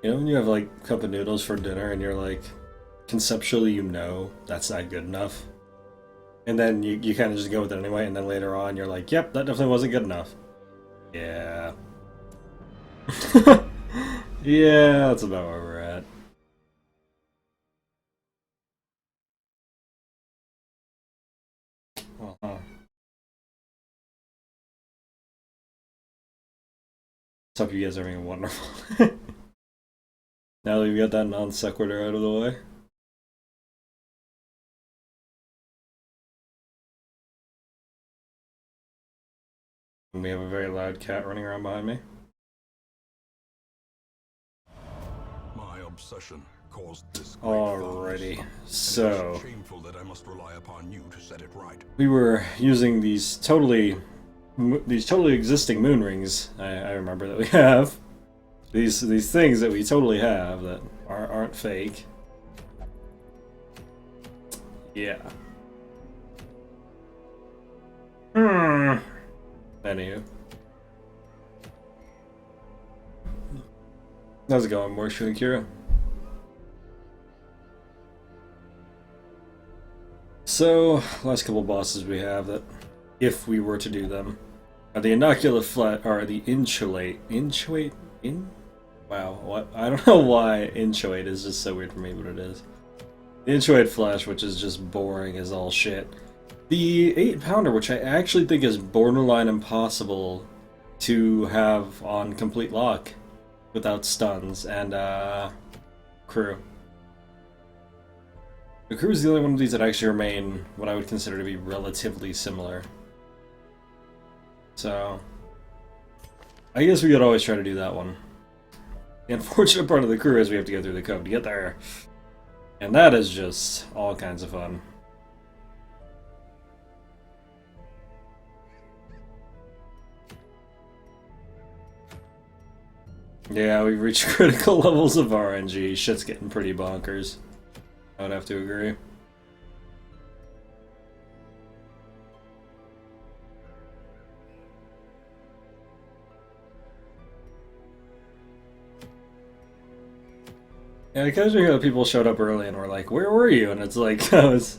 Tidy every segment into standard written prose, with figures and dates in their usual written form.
You know when you have like a cup of noodles for dinner and you're like, conceptually you know that's not good enough? And then you kind of just go with it anyway, and then later on you're like, yep, that definitely wasn't good enough. Yeah. Yeah, that's about where we're at. Uh-huh. Hope you guys are having wonderful. Now that we've got that non sequitur out of the way. And we have a very loud cat running around behind me. My obsession caused this great Alrighty, so so shameful that I must rely upon you to set it right. we were using these totally existing moon rings. I remember that we have these things that we totally have that aren't fake. Yeah. Anywho, how's it going, Morshu and Kira? So, last couple bosses we have that, if we were to do them, are the inoculate flat, or the inchoate, wow, what? I don't know why inchoate is just so weird for me, but it is. The inchoate flesh, which is just boring as all shit. The 8-pounder, which I actually think is borderline impossible to have on complete lock without stuns, and crew. The crew is the only one of these that actually remain what I would consider to be relatively similar. So, I guess we could always try to do that one. The unfortunate part of the crew is we have to go through the cove to get there. And that is just all kinds of fun. Yeah, we've reached critical levels of RNG. Shit's getting pretty bonkers. I would have to agree. Yeah, occasionally hear that people showed up early and were like, "Where were you?" And it's like, I was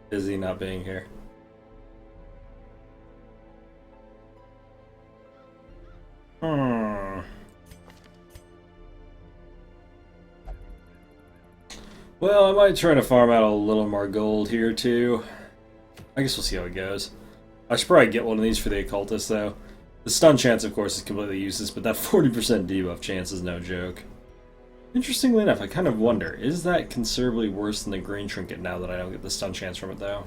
busy not being here. Hmm. Well, I might try to farm out a little more gold here too. I guess we'll see how it goes. I should probably get one of these for the occultist though. The stun chance, of course, is completely useless, but that 40% debuff chance is no joke. Interestingly enough, I kind of wonder, is that considerably worse than the green trinket now that I don't get the stun chance from it though?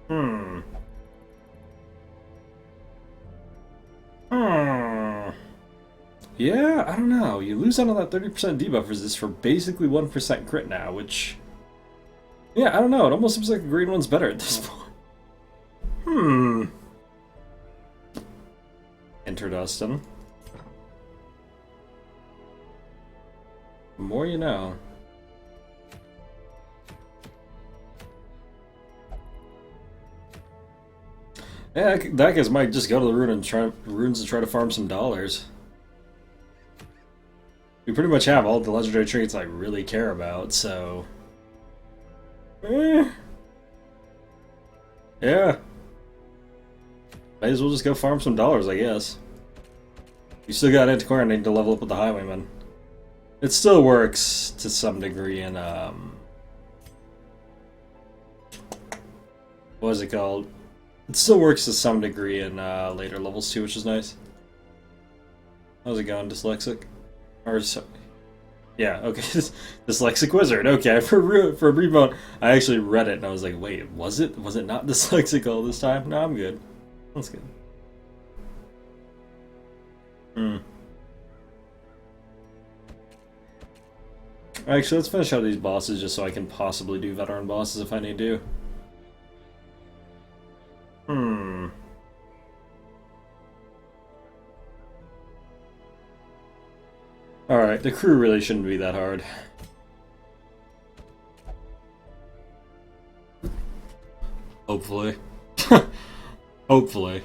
Hmm. Hmm. Yeah, I don't know. You lose out on that 30% debuff resist for basically 1% crit now, which... Yeah, I don't know. It almost seems like the green one's better at this point. Hmm. Enter Dustin. The more you know. Yeah, that guys might just go to the ruins and try to farm some dollars. We pretty much have all the legendary traits I really care about, so... Eh. Yeah. Might as well just go farm some dollars, I guess. You still got Antiquarian need to level up with the Highwayman. It still works to some degree in, what is it called? It still works to some degree in later levels too, which is nice. How's it going, dyslexic? Or so, yeah, okay, dyslexic wizard. Okay, for a brief moment, I actually read it and I was like, wait, was it? Was it not dyslexic all this time? No, I'm good. That's good. Hmm. Actually, let's finish out these bosses just so I can possibly do veteran bosses if I need to. Hmm. Alright, the crew really shouldn't be that hard. Hopefully. Hopefully.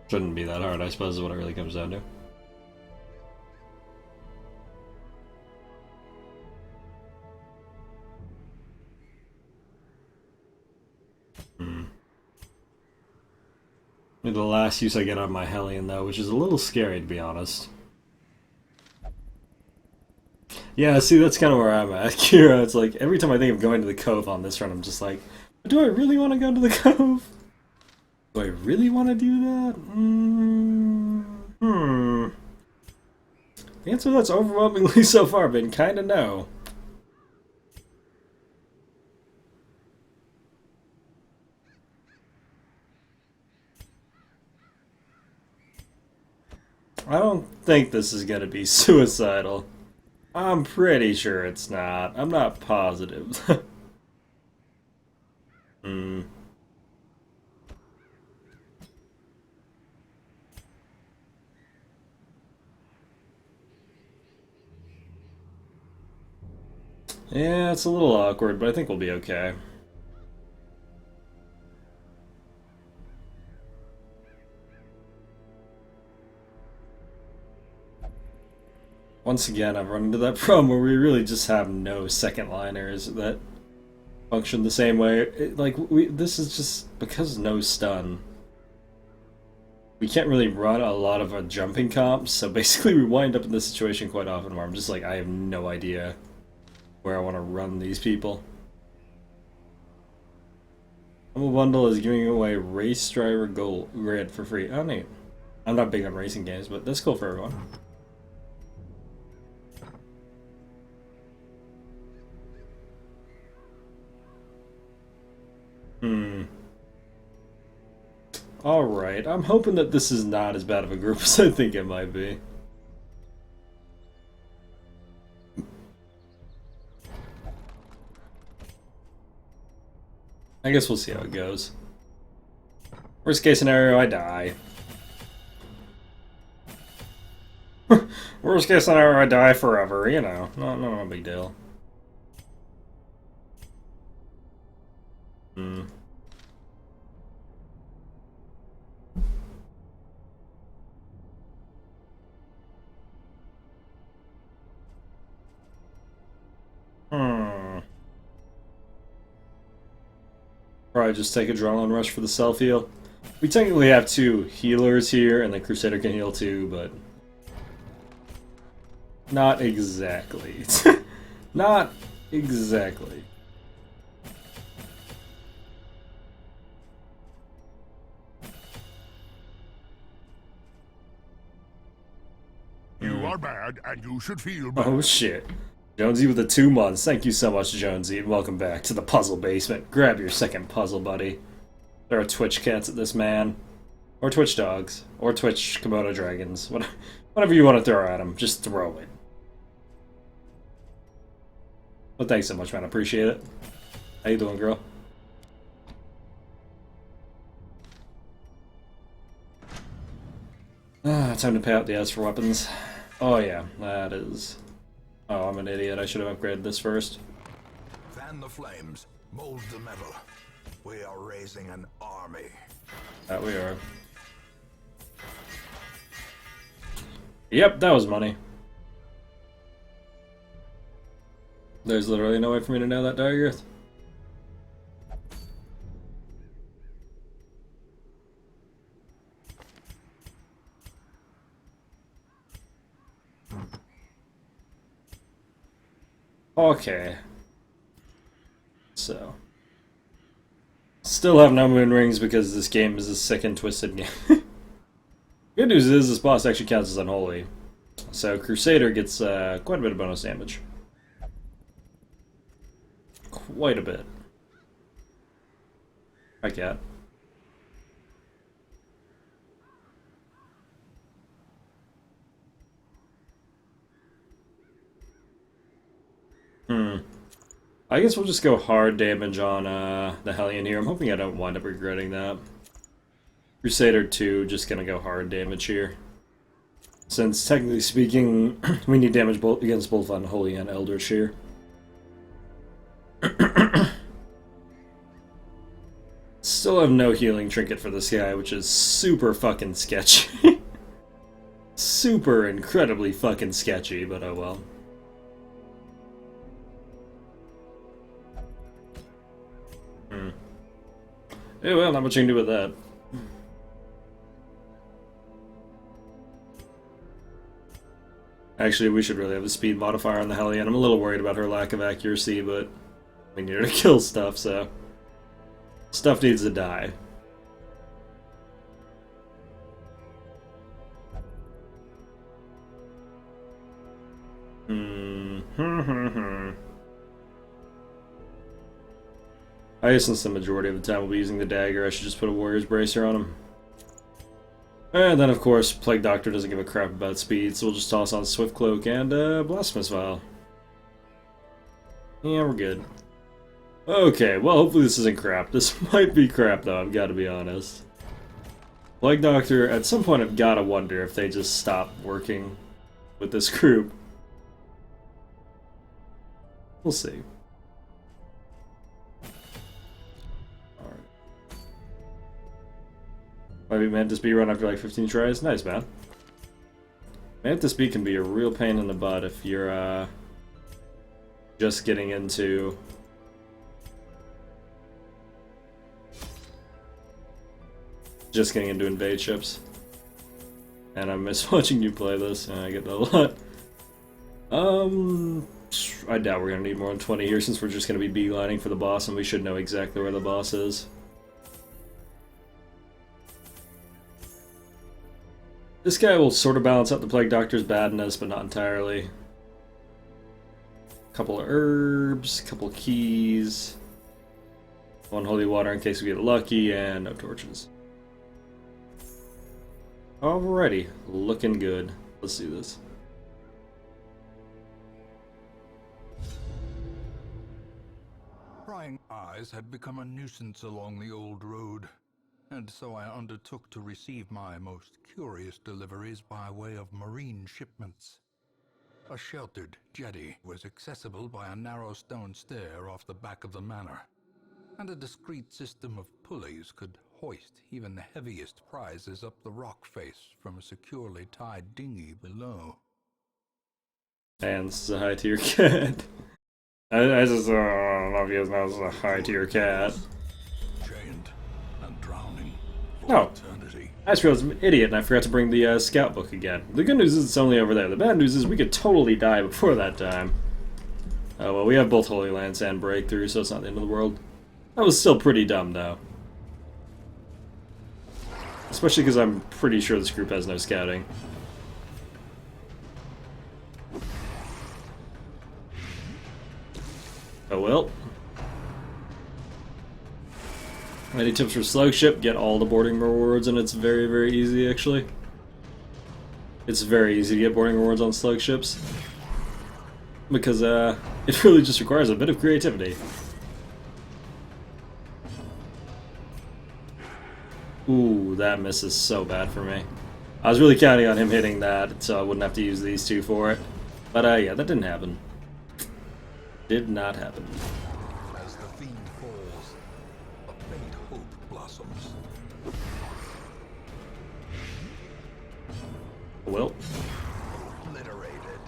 Shouldn't be that hard, I suppose is what it really comes down to. Be the last use I get on my Hellion, though, which is a little scary, to be honest. Yeah, see, that's kind of where I'm at, Kira. It's like, every time I think of going to the Cove on this run, I'm just like, do I really want to go to the Cove? Do I really want to do that? The answer that's overwhelmingly so far been kinda no. I don't think this is gonna be suicidal. I'm pretty sure it's not. I'm not positive. Hmm. Yeah, it's a little awkward, but I think we'll be okay. Once again, I've run into that problem where we really just have no second liners that function the same way. This is just because no stun. We can't really run a lot of jumping comps, so basically we wind up in this situation quite often where I'm just like, I have no idea where I want to run these people. Humble Bundle is giving away Race Driver Gold Grid for free. Oh, neat. I'm not big on racing games, but that's cool for everyone. Alright, I'm hoping that this is not as bad of a group as I think it might be. I guess we'll see how it goes. Worst case scenario, I die. Worst case scenario, I die forever, you know. No big deal. Probably just take Adrenaline Rush for the self-heal. We technically have two healers here, and the Crusader can heal too, but... not exactly. Not exactly. You are bad, and you should feel bad. Oh shit. Jonesy with the 2 months. Thank you so much, Jonesy, and welcome back to the puzzle basement. Grab your second puzzle, buddy. There are Twitch cats at this man. Or Twitch dogs. Or Twitch Komodo dragons. Whatever you want to throw at him, just throw it. Well, thanks so much, man. I appreciate it. How you doing, girl? Time to pay out the ads for weapons. Oh yeah, that is... Oh, I'm an idiot. I should have upgraded this first. Fan the flames, mold the metal. We are raising an army. That we are. Yep, that was money. There's literally no way for me to know that, Diregrowth. Okay. So. Still have no moon rings because this game is a sick and twisted game. Good news is this boss actually counts as unholy. So Crusader gets quite a bit of bonus damage. Quite a bit. Hi, cat. I guess we'll just go hard damage on the Hellion here. I'm hoping I don't wind up regretting that. Crusader 2, just gonna go hard damage here. Since, technically speaking, we need damage against both Unholy and Eldritch here. Still have no healing trinket for this guy, which is super fucking sketchy. Super incredibly fucking sketchy, but oh well. Yeah, well, not much you can do with that. Actually, we should really have a speed modifier on the Hellion. I'm a little worried about her lack of accuracy, but we need her to kill stuff, so... Stuff needs to die. I guess since the majority of the time we'll be using the dagger, I should just put a warrior's bracer on him. And then, of course, Plague Doctor doesn't give a crap about speed, so we'll just toss on Swift Cloak and Blasphemous Vial. Yeah, we're good. Okay, well, hopefully this isn't crap. This might be crap, though, I've got to be honest. Plague Doctor, at some point I've got to wonder if they just stop working with this group. We'll see. Maybe Mantis B run after like 15 tries? Nice, man. Mantis B can be a real pain in the butt if you're just getting into... invade ships. And I miss watching you play this, and I get that a lot. I doubt we're gonna need more than 20 here since we're just gonna be beelining for the boss, and we should know exactly where the boss is. This guy will sort of balance out the Plague Doctor's badness, but not entirely. Couple of herbs, couple of keys, one holy water in case we get lucky, and no torches. Alrighty, looking good. Let's do this. Prying eyes had become a nuisance along the old road, and so I undertook to receive my most curious deliveries by way of marine shipments. A sheltered jetty was accessible by a narrow stone stair off the back of the manor, and a discreet system of pulleys could hoist even the heaviest prizes up the rock face from a securely tied dinghy below. And this is a high-tier cat. I just love you as now as a high-tier cat. Chained and drowning for No. eternity. I just realized I'm an idiot and I forgot to bring the scout book again. The good news is it's only over there. The bad news is we could totally die before that time. Oh well, we have both Holy Lance and Breakthrough, so it's not the end of the world. That was still pretty dumb, though. Especially because I'm pretty sure this group has no scouting. Oh well. Any tips for Slug Ship? Get all the boarding rewards, and it's very, very easy, actually. It's very easy to get boarding rewards on Slug Ships. Because, it really just requires a bit of creativity. Ooh, that miss is so bad for me. I was really counting on him hitting that, so I wouldn't have to use these two for it. But, yeah, that didn't happen. Did not happen. As the fiend falls, a faint hope blossoms. Well. Obliterated.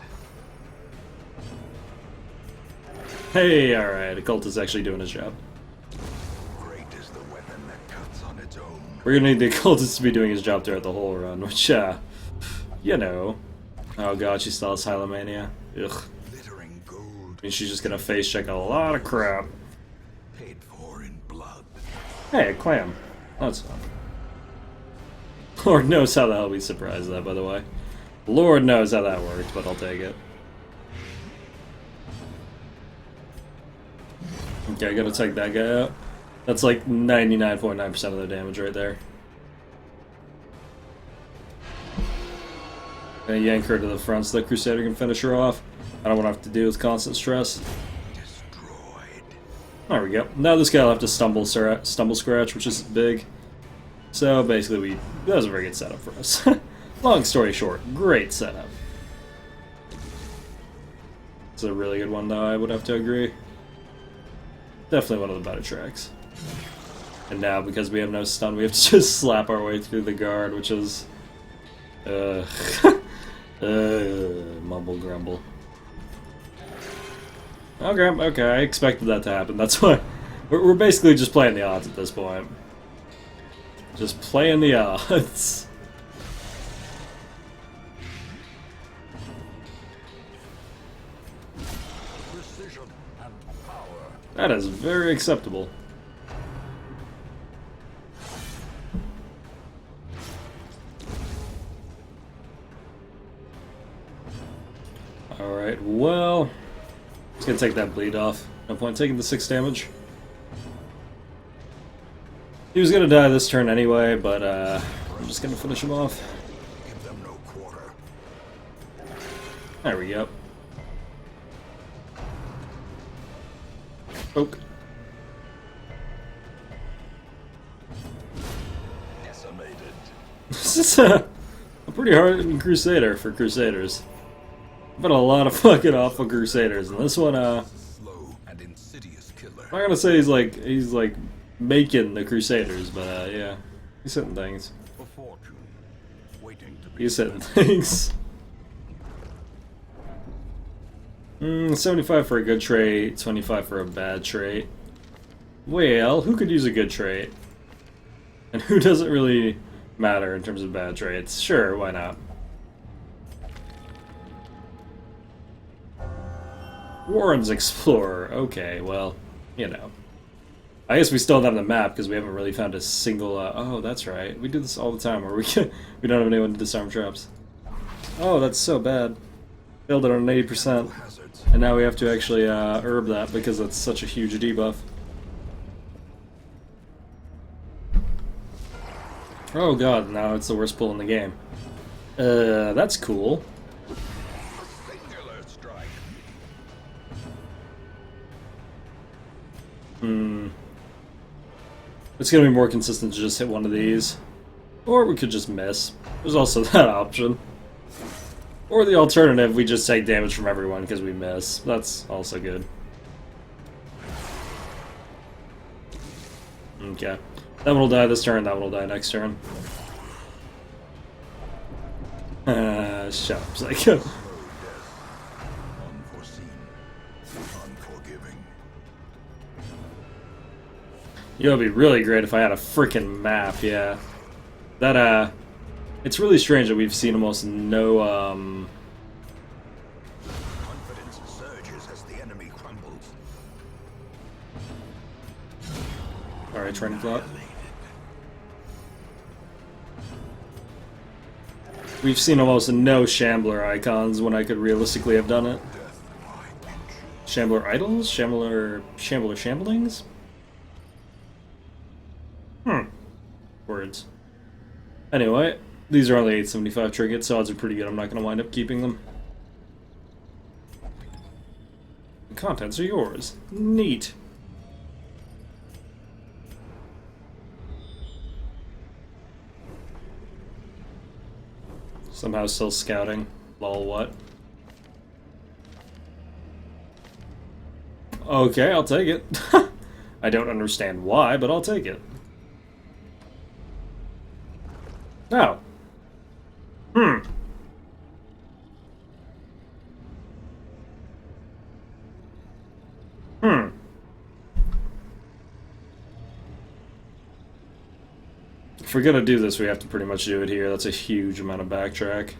Hey, alright, a cult is actually doing his job. Great is the weapon that cuts on its own. We're gonna need the occultist to be doing his job throughout the whole run, which, you know. Oh god, she still has Hylomania. Ugh. Glittering gold. I mean, she's just gonna face check a lot of crap. Paid for in blood. Hey, a clam. That's fun. Lord knows how the hell we surprised that, by the way. Lord knows how that worked, but I'll take it. Okay, I gotta take that guy out. That's like 99.9% of the damage right there. Gonna yank her to the front so the Crusader can finish her off. I don't want to have to deal with constant stress. Destroyed. There we go. Now this guy will have to stumble scratch, which is big. So basically that was a very good setup for us. Long story short, great setup. It's a really good one though, I would have to agree. Definitely one of the better tracks. And now, because we have no stun, we have to just slap our way through the guard, which is... mumble grumble. Okay, I expected that to happen. That's why... We're basically just playing the odds at this point. Just playing the odds. precision and power. That is very acceptable. Alright, well, just gonna take that bleed off. No point taking the 6 damage. He was gonna die this turn anyway, but I'm just gonna finish him off. Give them no quarter. There we go. Poke. Decimated. This is a pretty hard Crusader for Crusaders. I've had a lot of fucking awful Crusaders, and this one, Slow and insidious killer. I'm not gonna say he's like making the Crusaders, but yeah, he's hitting things. A fortune waiting to be He's hitting things. 75 for a good trait, 25 for a bad trait. Well, who could use a good trait? And who doesn't really matter in terms of bad traits? Sure, why not? Warren's Explorer. Okay, well, you know. I guess we still don't have the map because we haven't really found a single. Oh, that's right. We do this all the time where we we don't have anyone to disarm traps. Oh, that's so bad. Failed it on 80%, hazards. and now we have to actually herb that because that's such a huge debuff. Oh god, now it's the worst pull in the game. That's cool. Singular strike. It's gonna be more consistent to just hit one of these. Or we could just miss. There's also that option. Or the alternative, we just take damage from everyone because we miss. That's also good. Okay. That one will die this turn, that one will die next turn. Shut up, Psycho. Unforeseen. Unforgiving. You know, it'd be really great if I had a freaking map, yeah. That, it's really strange that we've seen almost no, Confidence surges as the enemy crumbles. Alright, training plot. We've seen almost no Shambler icons when I could realistically have done it. Shambler idols? Shambler shamblings? Words. Anyway, these are only 875 trinkets, so odds are pretty good I'm not going to wind up keeping them. The contents are yours. Neat. Somehow still scouting. Lol, what? Okay, I'll take it. I don't understand why, but I'll take it. No. If we're gonna do this, we have to pretty much do it here. That's a huge amount of backtrack.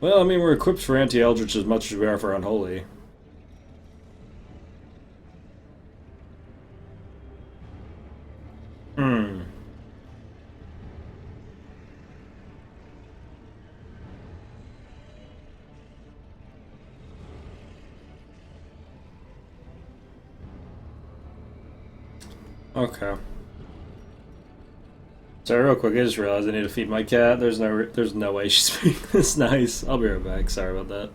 Well, I mean, we're equipped for anti-eldritch as much as we are for unholy. Okay. Sorry, real quick, I just realized I need to feed my cat. There's no way she's being this nice. I'll be right back. Sorry about that.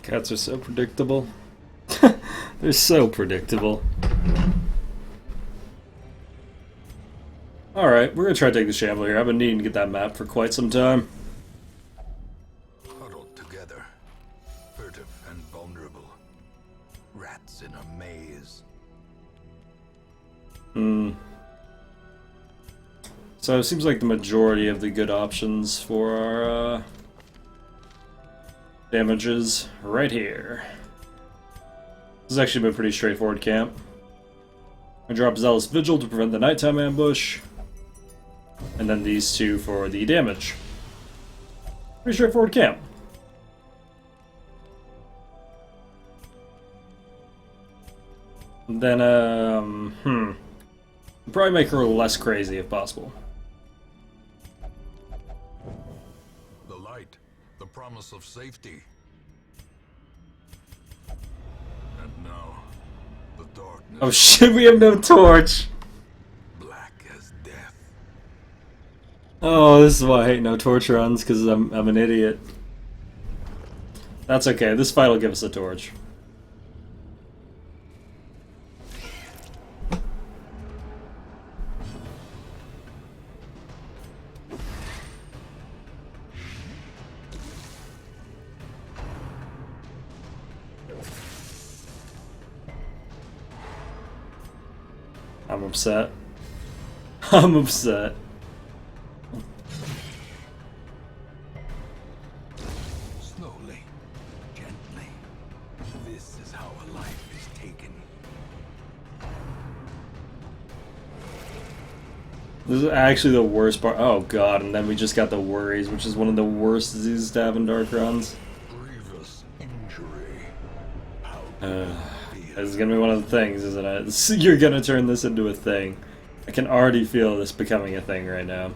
Cats are so predictable. They're so predictable. Alright, we're gonna try to take the Shambler here. I've been needing to get that map for quite some time. Huddled together, furtive and vulnerable. Rats in a maze. So it seems like the majority of the good options for our damages right here. This has actually been a pretty straightforward camp. I drop Zealous Vigil to prevent the nighttime ambush. And then these two for the damage. Pretty straightforward camp. And then, probably make her less crazy if possible. The light, the promise of safety. And now, the darkness. Oh shit, we have no torch! Black as death. Oh, this is why I hate no torch runs, because I'm an idiot. That's okay, this fight will give us a torch. I'm upset. I'm upset. Slowly, gently. This is how a life is taken. This is actually the worst part. Oh god, and then we just got the worries, which is one of the worst diseases to have in dark runs. Grievous injury. How This is gonna be one of the things, isn't it? You're gonna turn this into a thing. I can already feel this becoming a thing right now.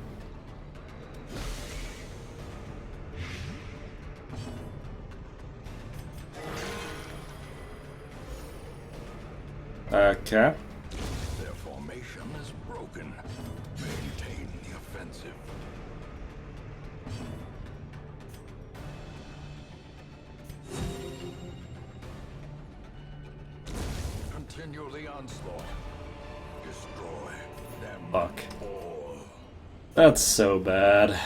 Okay. their formation is broken. Maintain the offensive. Continue the onslaught. Destroy them Fuck. all. That's so bad.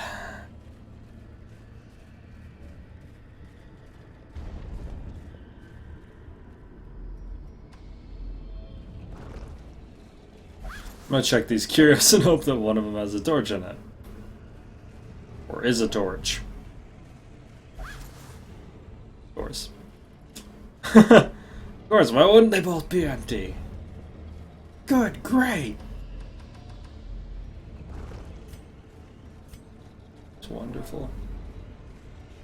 I'm gonna check these curios and hope that one of them has a torch in it. Or is a torch. Of course. Of course, why wouldn't they both be empty? Good, great! It's wonderful.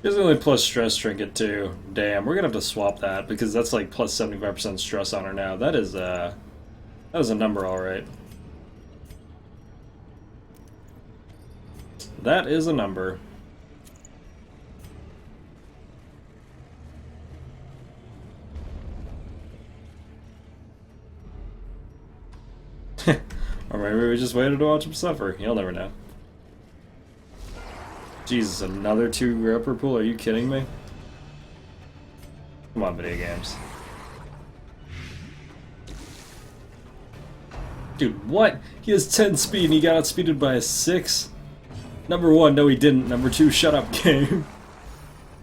There's only plus stress trinket too. Damn, we're gonna have to swap that because that's like plus 75% stress on her now. That is a number, alright. That is a number. Or maybe we just waited to watch him suffer. You'll never know. Jesus, another 2 gripper pool? Are you kidding me? Come on, video games. Dude, what? He has 10 speed and he got outspeeded by a 6? Number 1, no he didn't. Number 2, shut up, game.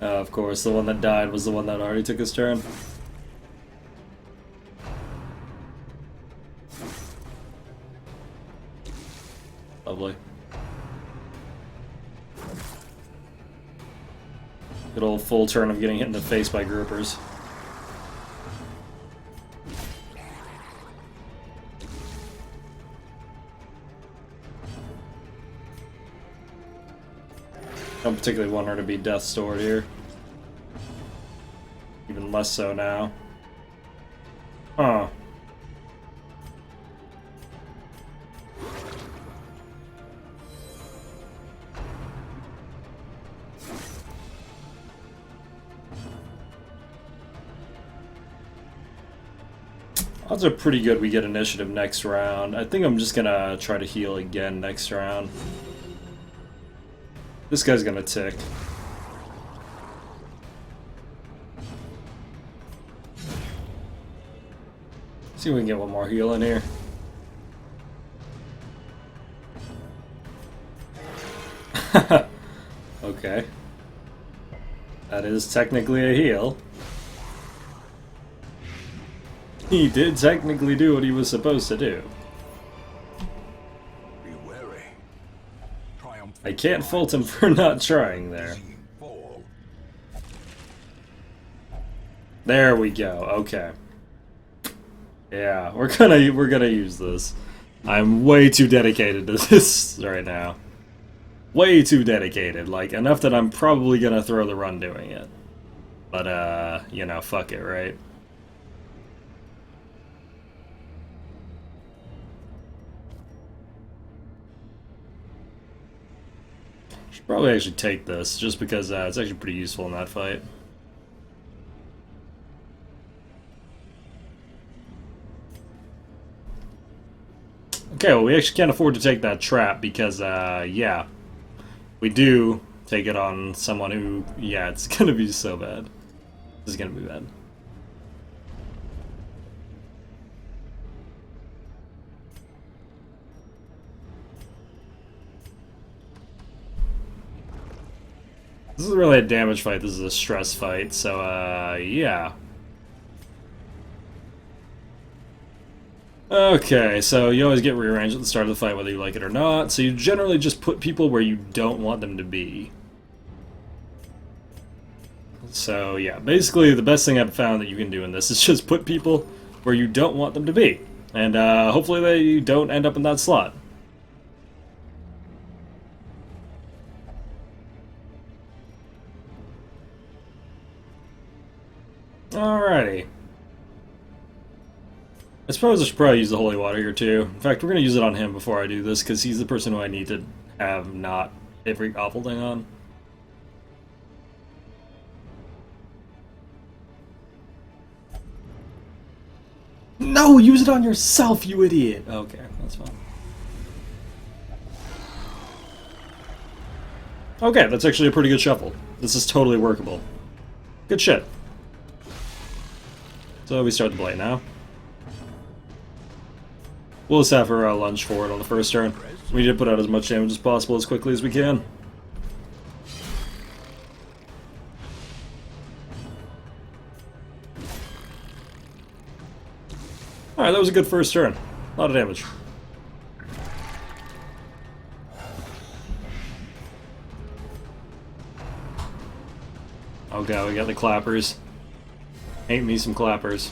Of course, the one that died was the one that already took his turn. Lovely. Good old full turn of getting hit in the face by groupers. Don't particularly want her to be death stored here. Even less so now. Huh. Odds are pretty good we get initiative next round. I think I'm just gonna try to heal again next round. This guy's gonna tick. See if we can get one more heal in here. Okay. That is technically a heal. He did technically do what he was supposed to do. Be wary. I can't fault him for not trying there. There we go. Okay. Yeah, we're gonna use this. I'm way too dedicated to this right now. Way too dedicated. Like, enough that I'm probably gonna throw the run doing it. But, you know, fuck it, right? Should probably actually take this, just because it's actually pretty useful in that fight. Okay, well, we actually can't afford to take that trap because, yeah, we do take it on someone who, yeah, it's gonna be so bad. This is gonna be bad. This isn't really a damage fight, this is a stress fight, so, yeah. Okay, so you always get rearranged at the start of the fight whether you like it or not, so you generally just put people where you don't want them to be. So yeah, basically the best thing I've found that you can do in this is just put people where you don't want them to be. And hopefully they don't end up in that slot. Alrighty. I suppose I should probably use the holy water here too. In fact, we're going to use it on him before I do this, because he's the person who I need to have not every awful thing on. No, use it on yourself, you idiot! Okay, that's fine. Okay, that's actually a pretty good shuffle. This is totally workable. Good shit. So we start the blade now. We'll just have her lunge forward on the first turn. We need to put out as much damage as possible as quickly as we can. Alright, that was a good first turn. A lot of damage. Oh god, we got the clappers. Hate me some clappers.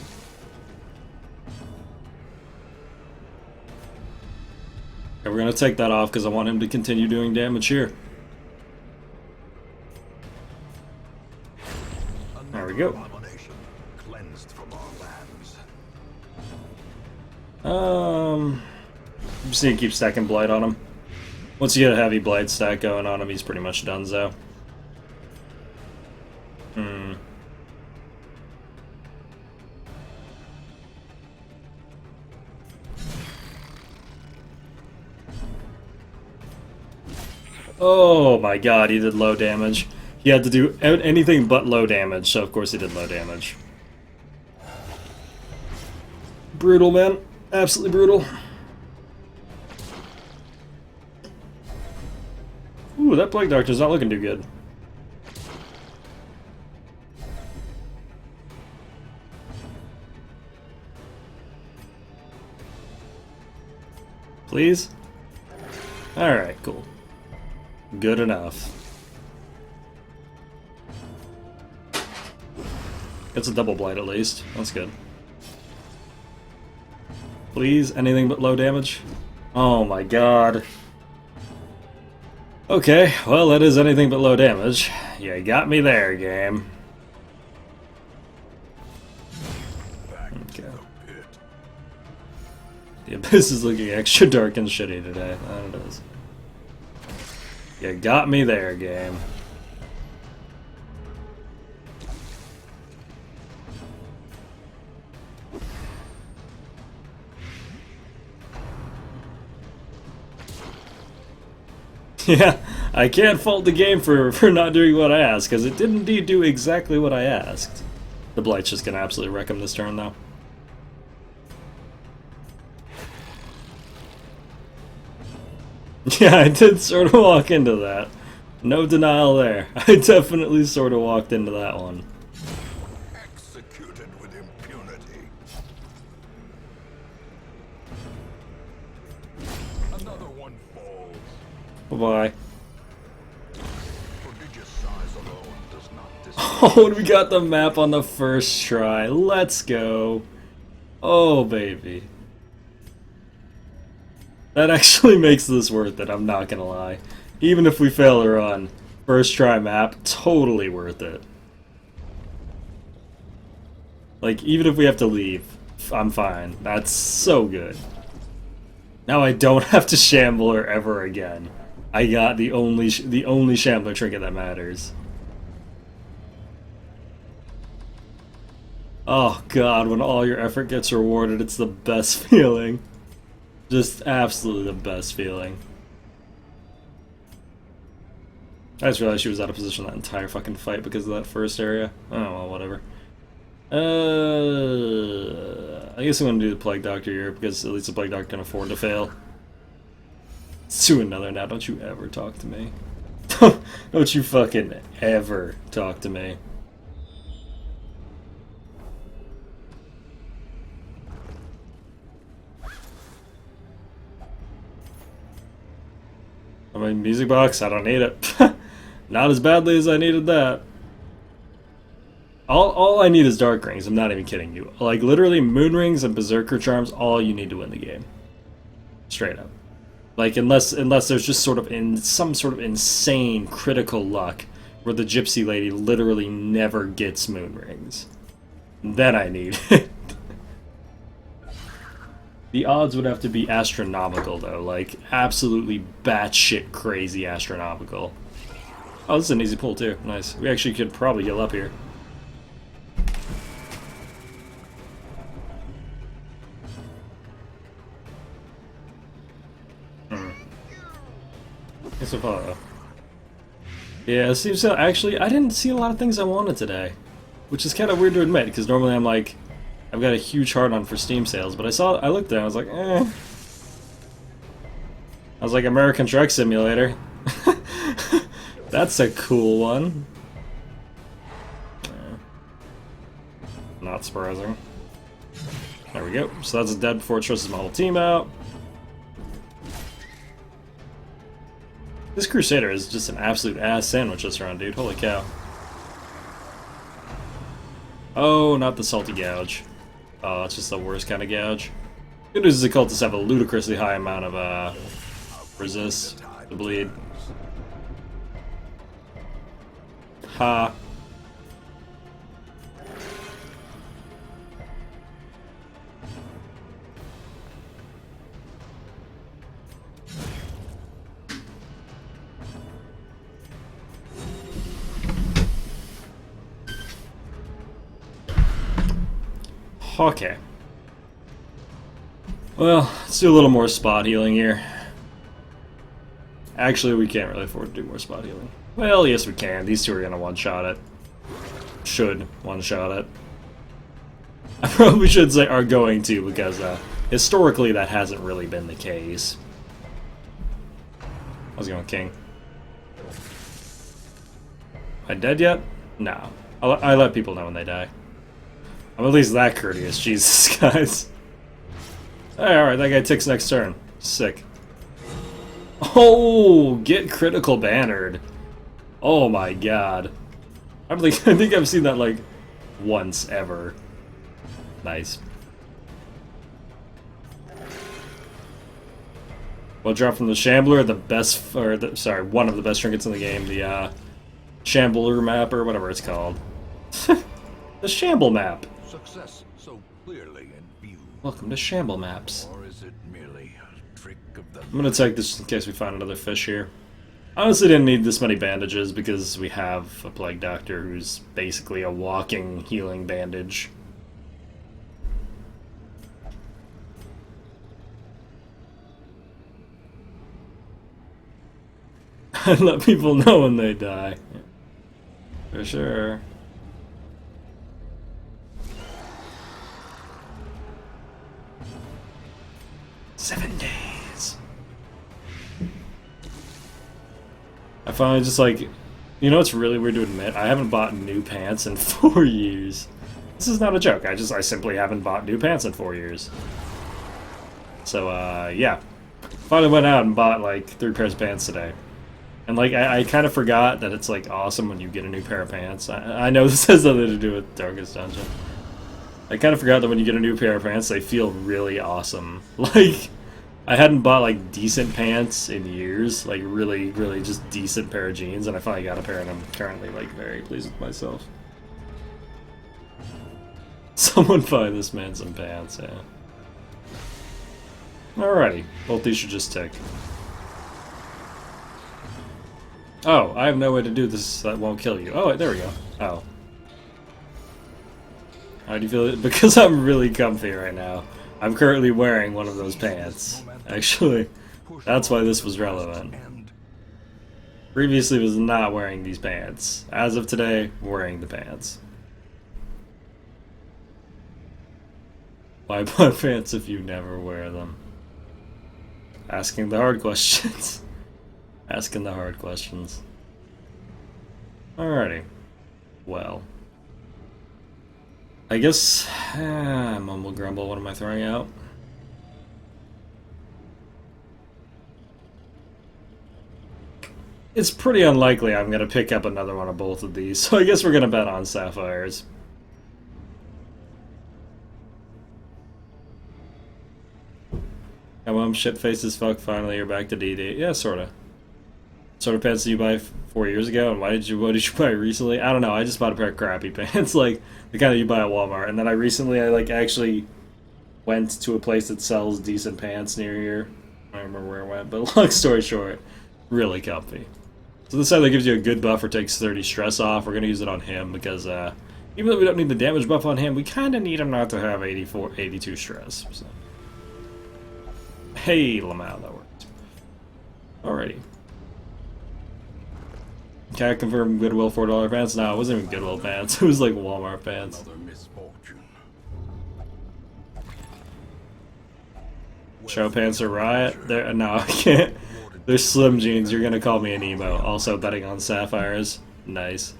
Okay, we're gonna take that off because I want him to continue doing damage here. There we go. Just need to keep stacking blight on him. Once you get a heavy blight stack going on him, he's pretty much donezo. Oh my god, he did low damage. He had to do anything but low damage, so of course he did low damage. Brutal, man. Absolutely brutal. Ooh, that Plague Doctor's not looking too good. Please? Alright, cool. Good enough. It's a double blight at least. That's good. Please, anything but low damage? Oh my god. Okay, well that is anything but low damage. You got me there, game. Okay. The abyss is looking extra dark and shitty today. That it is. You got me there, game. Yeah, I can't fault the game for not doing what I asked, because it did indeed do exactly what I asked. The Blight's just gonna absolutely wreck him this turn, though. Yeah, I did sort of walk into that. No denial there. I definitely sort of walked into that one. Executed with impunity. Another one falls. Bye-bye. Prodigious size alone does not display. Oh, and we got the map on the first try. Let's go. Oh, baby. That actually makes this worth it, I'm not gonna lie. Even if we fail to run, first try map, totally worth it. Like, even if we have to leave, I'm fine. That's so good. Now I don't have to Shambler ever again. I got the only Shambler trinket that matters. Oh god, when all your effort gets rewarded, it's the best feeling. Just absolutely the best feeling. I just realized she was out of position that entire fucking fight because of that first area. Oh well, whatever. I guess I'm gonna do the Plague Doctor here because at least the Plague Doctor can afford to fail. Let's do another now. Don't you ever talk to me. Don't you fucking ever talk to me. I mean, music box, I don't need it. Not as badly as I needed that. All I need is Dark Rings, I'm not even kidding you. Like, literally, Moon Rings and Berserker Charms, all you need to win the game. Straight up. Like, unless there's just sort of some sort of insane critical luck where the Gypsy Lady literally never gets Moon Rings. Then I need it. The odds would have to be astronomical, though. Like, absolutely batshit crazy astronomical. Oh, this is an easy pull, too. Nice. We actually could probably heal up here. So far. Yeah, it seems so. Actually, I didn't see a lot of things I wanted today. Which is kind of weird to admit, because normally I'm like, I've got a huge heart on for Steam sales, but I looked there, I was like, eh. I was like, American Truck Simulator. That's a cool one. Not surprising. There we go. So that's a dead before it stresses my whole team out. This Crusader is just an absolute ass sandwich this round, dude. Holy cow. Oh, not the Salty Gouge. Oh, that's just the worst kind of gouge. Good news is the cultists have a ludicrously high amount of resist to bleed. Ha. Okay. Well, let's do a little more spot healing here. Actually, we can't really afford to do more spot healing. Well, yes we can. These two are gonna one-shot it. Should one-shot it. I probably should say are going to, because historically that hasn't really been the case. How's it going, King? Am I dead yet? No. I let people know when they die. I'm at least that courteous, Jesus, guys. Hey, alright, that guy takes next turn. Sick. Oh, get critical bannered. Oh my god. I think I've seen that, like, once ever. Nice. Well, drop from the Shambler, the best, or sorry, one of the best trinkets in the game, the Shambler map, or whatever it's called. The Shamble map. Success so clearly in view. Welcome to Shamble maps. Or is it merely a trick of the... I'm gonna take this in case we find another fish here. Honestly, didn't need this many bandages because we have a Plague Doctor who's basically a walking healing bandage. I let people know when they die. For sure. finally just like, you know, it's really weird to admit. I haven't bought new pants in 4 years. This is not a joke. I simply haven't bought new pants in 4 years. So, yeah. Finally went out and bought, like, 3 pairs of pants today. And, like, I kind of forgot that it's, like, awesome when you get a new pair of pants. I know this has nothing to do with Darkest Dungeon. I kind of forgot that when you get a new pair of pants, they feel really awesome. Like, I hadn't bought, like, decent pants in years. Like, really, really just decent pair of jeans. And I finally got a pair, and I'm currently, like, very pleased with myself. Someone buy this man some pants, yeah. Alrighty, both these should just tick. Oh, I have no way to do this that won't kill you. Oh, there we go. Oh. How do you feel? Because I'm really comfy right now. I'm currently wearing one of those pants. Actually, that's why this was relevant. Previously was not wearing these pants. As of today, wearing the pants. Why buy pants if you never wear them? Asking the hard questions. Asking the hard questions. Alrighty. Well. I guess... mumble grumble, what am I throwing out? It's pretty unlikely I'm going to pick up another one of both of these, so I guess we're going to bet on sapphires. Come on, shit-faced as fuck, finally you're back to DD. Yeah, sorta. Sort of pants did you buy 4 years ago, and what did you buy recently? I don't know, I just bought a pair of crappy pants, like, the kind that you buy at Walmart, and then I like, actually went to a place that sells decent pants near here. I don't remember where I went, but long story short, really comfy. So this either gives you a good buff or takes 30 stress off. We're gonna use it on him, because, even though we don't need the damage buff on him, we kinda need him not to have 82 stress, so. Hey, Lamau, that worked. Alrighty. Can I confirm Goodwill $4 pants? No, it wasn't even Goodwill pants. It was like Walmart pants. Show pants are riot? No, I can't. They're slim jeans. You're gonna call me an emo. Also betting on sapphires. Nice.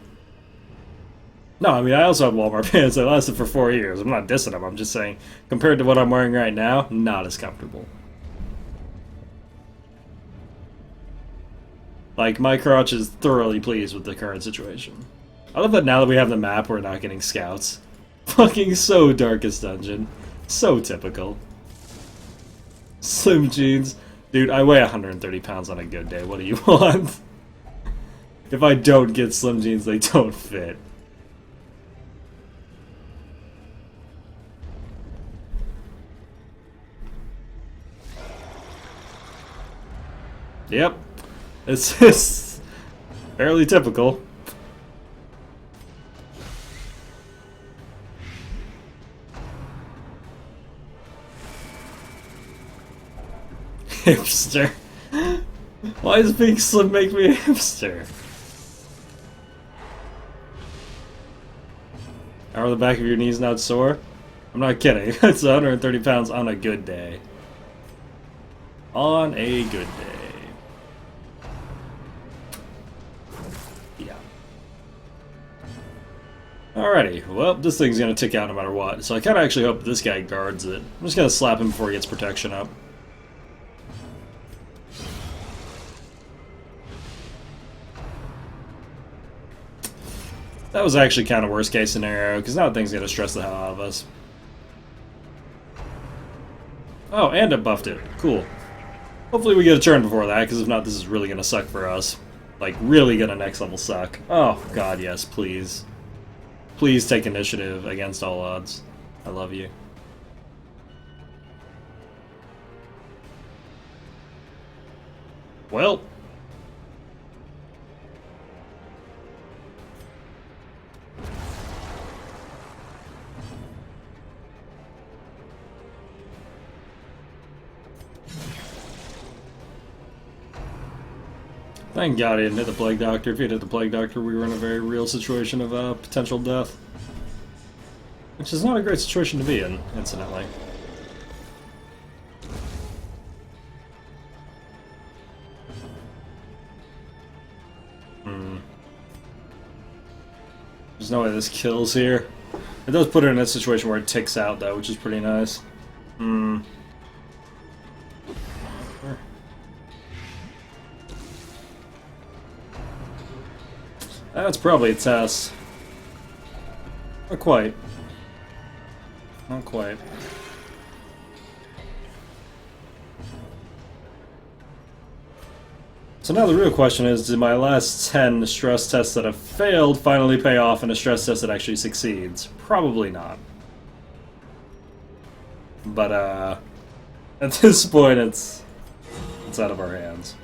No, I mean, I also have Walmart pants that lasted for 4 years. I'm not dissing them. I'm just saying, compared to what I'm wearing right now, not as comfortable. Like, my crotch is thoroughly pleased with the current situation. I love that now that we have the map, we're not getting scouts. Fucking so Darkest Dungeon. So typical. Slim jeans. Dude, I weigh 130 pounds on a good day. What do you want? If I don't get slim jeans, they don't fit. Yep. It's just fairly typical. Hipster. Why does being slim make me a hipster? Are the back of your knees not sore? I'm not kidding. It's 130 pounds on a good day. On a good day. Alrighty, well, this thing's gonna tick out no matter what, so I kinda actually hope this guy guards it. I'm just gonna slap him before he gets protection up. That was actually kinda worst case scenario, because now the thing's gonna stress the hell out of us. Oh, and it buffed it. Cool. Hopefully we get a turn before that, because if not, this is really gonna suck for us. Like, really gonna next level suck. Oh, god, yes, please. Please take initiative against all odds. I love you. Well. Thank God he didn't hit the Plague Doctor. If he had hit the Plague Doctor, we were in a very real situation of potential death. Which is not a great situation to be in, incidentally. There's no way this kills here. It does put her in a situation where it ticks out, though, which is pretty nice. Hmm. That's probably a test. Not quite. Not quite. So now the real question is, did my last 10 stress tests that have failed finally pay off in a stress test that actually succeeds? Probably not. But, at this point, it's out of our hands.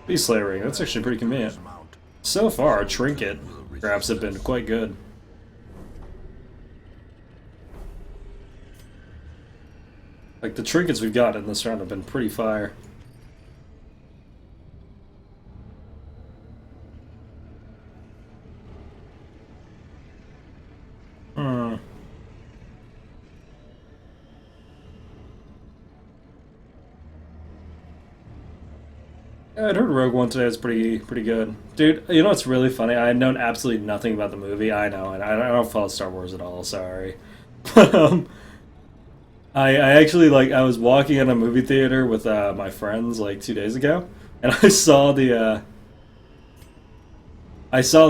Beast Slayer ring, that's actually pretty convenient. So far, trinket grabs have been quite good. Like, the trinkets we've got in this round have been pretty fire. Yeah, I'd heard Rogue One today was pretty good. Dude, you know what's really funny? I had known absolutely nothing about the movie. I know, and I don't follow Star Wars at all, sorry. But, I actually, like, I was walking in a movie theater with my friends, like, 2 days ago, and I saw the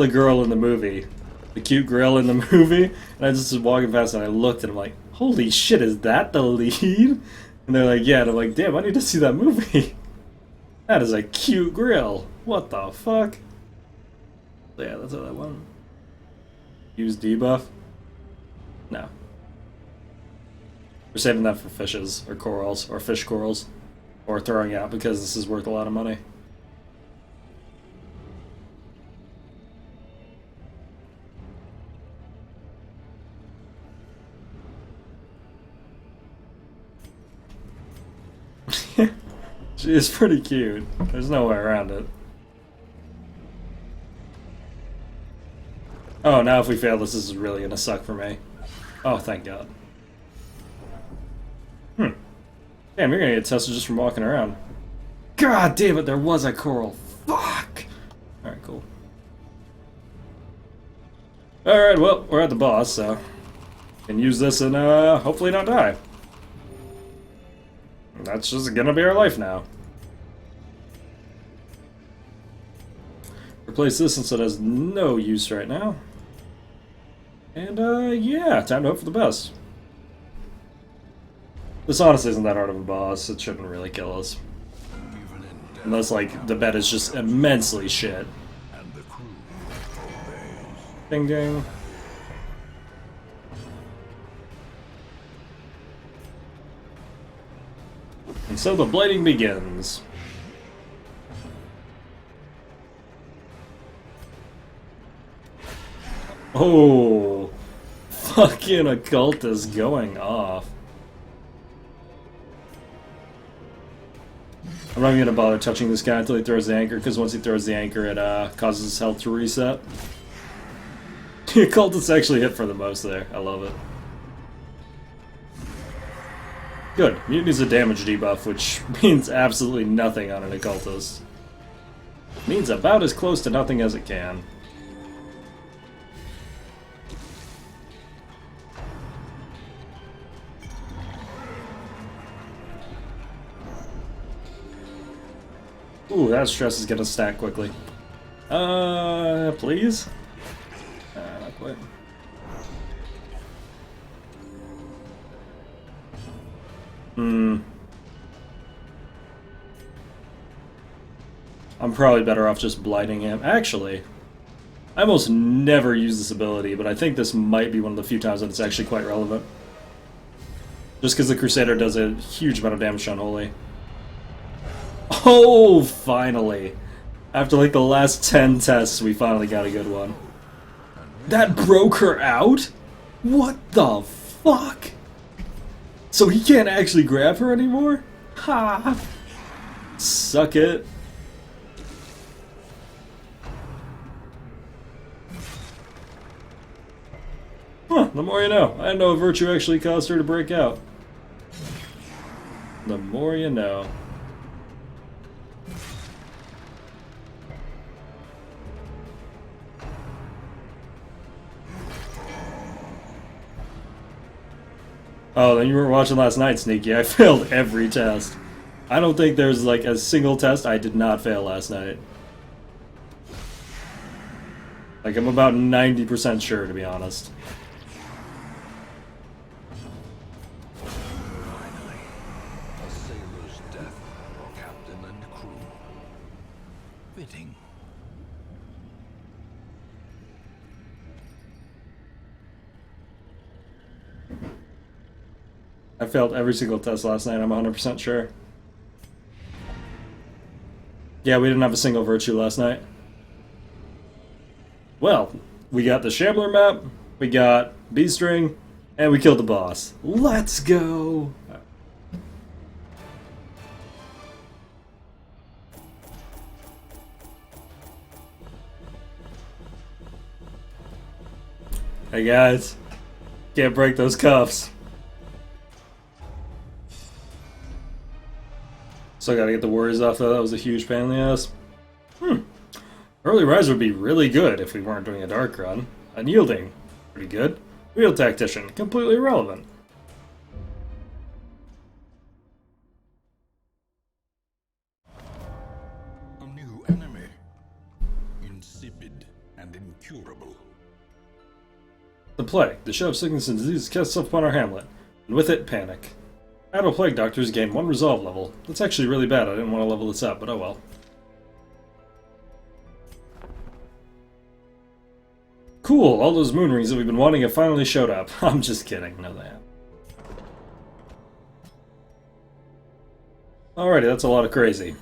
girl in the movie, the cute girl in the movie, and I just was walking past and I looked and I'm like, holy shit, is that the lead? And they're like, yeah, and I'm like, damn, I need to see that movie. That is a cute grill. What the fuck? So yeah, that's how that went. Use debuff? No. We're saving that for fishes, or corals, or fish corals. Or throwing out because this is worth a lot of money. It's pretty cute. There's no way around it. Oh, now if we fail this is really gonna suck for me. Oh, thank God. Damn, you're gonna get tested just from walking around. God damn it, there was a coral. Fuck! Alright, cool. Alright, well, we're at the boss, so... can use this and, hopefully not die. That's just gonna be our life now. Replace this since it has no use right now. And, yeah, time to hope for the best. This honestly isn't that hard of a boss. It shouldn't really kill us. Unless, like, the bed is just immensely shit. Ding ding. And so the blading begins. Oh, fucking occultist going off. I'm not even gonna bother touching this guy until he throws the anchor, because once he throws the anchor, it causes his health to reset. The occultist actually hit for the most there. I love it. Good. Mutiny's a damage debuff, which means absolutely nothing on an occultist. Means about as close to nothing as it can. Ooh, that stress is gonna stack quickly. Please? Not quite. I'm probably better off just blighting him. Actually, I almost never use this ability, but I think this might be one of the few times that it's actually quite relevant. Just because the Crusader does a huge amount of damage to Unholy. Oh, finally! After like the last 10 tests, we finally got a good one. That broke her out? What the fuck? So he can't actually grab her anymore? Ha! Suck it. Huh, the more you know. I didn't know a virtue actually caused her to break out. The more you know. Oh, then you weren't watching last night, Sneaky. I failed every test. I don't think there's like a single test I did not fail last night. Like, I'm about 90% sure, to be honest. Finally, a sailor's death for captain and crew. Fitting. I failed every single test last night, I'm 100% sure. Yeah, we didn't have a single virtue last night. Well, we got the Shambler map, we got B-string, and we killed the boss. Let's go! Hey guys, can't break those cuffs. Still gotta get the worries off though, that was a huge pain in the ass. Early Rise would be really good if we weren't doing a dark run. Unyielding, pretty good. Wheel Tactician, completely irrelevant. A new enemy. Insipid and incurable. The Plague, the show of sickness and disease, casts itself upon our Hamlet, and with it, panic. Battle Plague Doctors gain 1 resolve level. That's actually really bad, I didn't want to level this up, but oh well. Cool, all those moon rings that we've been wanting have finally showed up. I'm just kidding, no they haven't. Alrighty, that's a lot of crazy.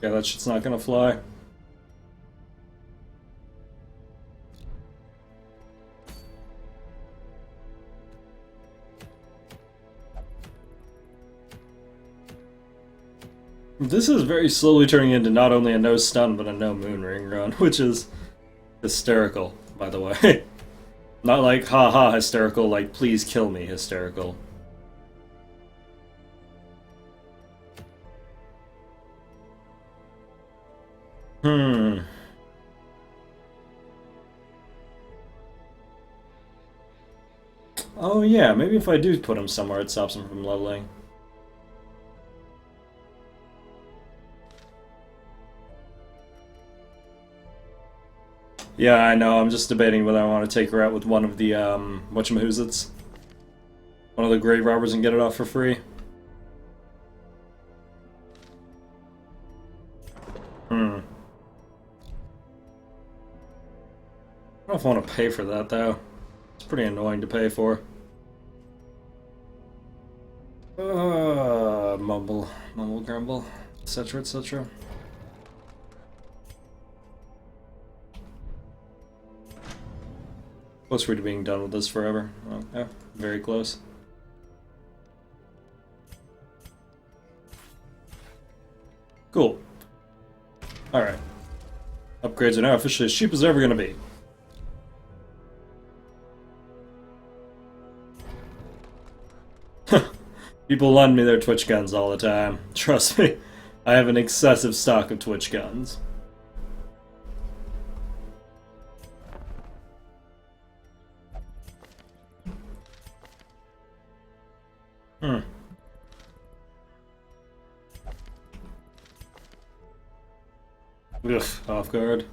Yeah, that shit's not gonna fly. This is very slowly turning into not only a no stun, but a no moon ring run, which is hysterical, by the way. Not like haha hysterical, like please kill me hysterical. Oh yeah, maybe if I do put him somewhere it stops him from leveling. Yeah, I know, I'm just debating whether I want to take her out with one of the, whatchamahoozits. One of the grave robbers and get it off for free. I don't know if I want to pay for that, though. It's pretty annoying to pay for. Mumble, grumble, etc., etc. Closer to being done with this forever. Oh, yeah, very close. Cool. Alright. Upgrades are now officially as cheap as they're ever going to be. People lend me their Twitch guns all the time. Trust me, I have an excessive stock of Twitch guns. Ugh, off guard.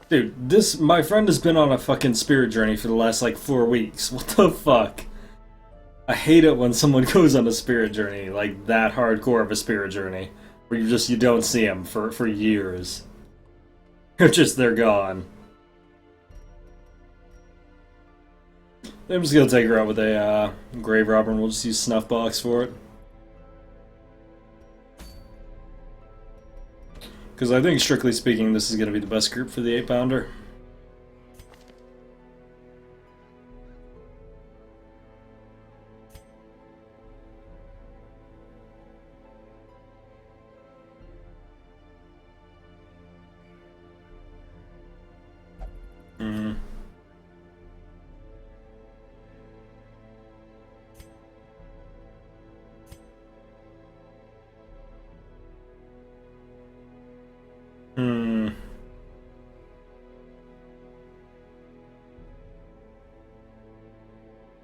Dude, my friend has been on a fucking spirit journey for the last, like, 4 weeks. What the fuck? I hate it when someone goes on a spirit journey, like, that hardcore of a spirit journey. Where you don't see them for years. They're gone. I'm just gonna take her out with a, grave robber and we'll just use snuff box for it. Because I think, strictly speaking, this is going to be the best group for the 8-pounder.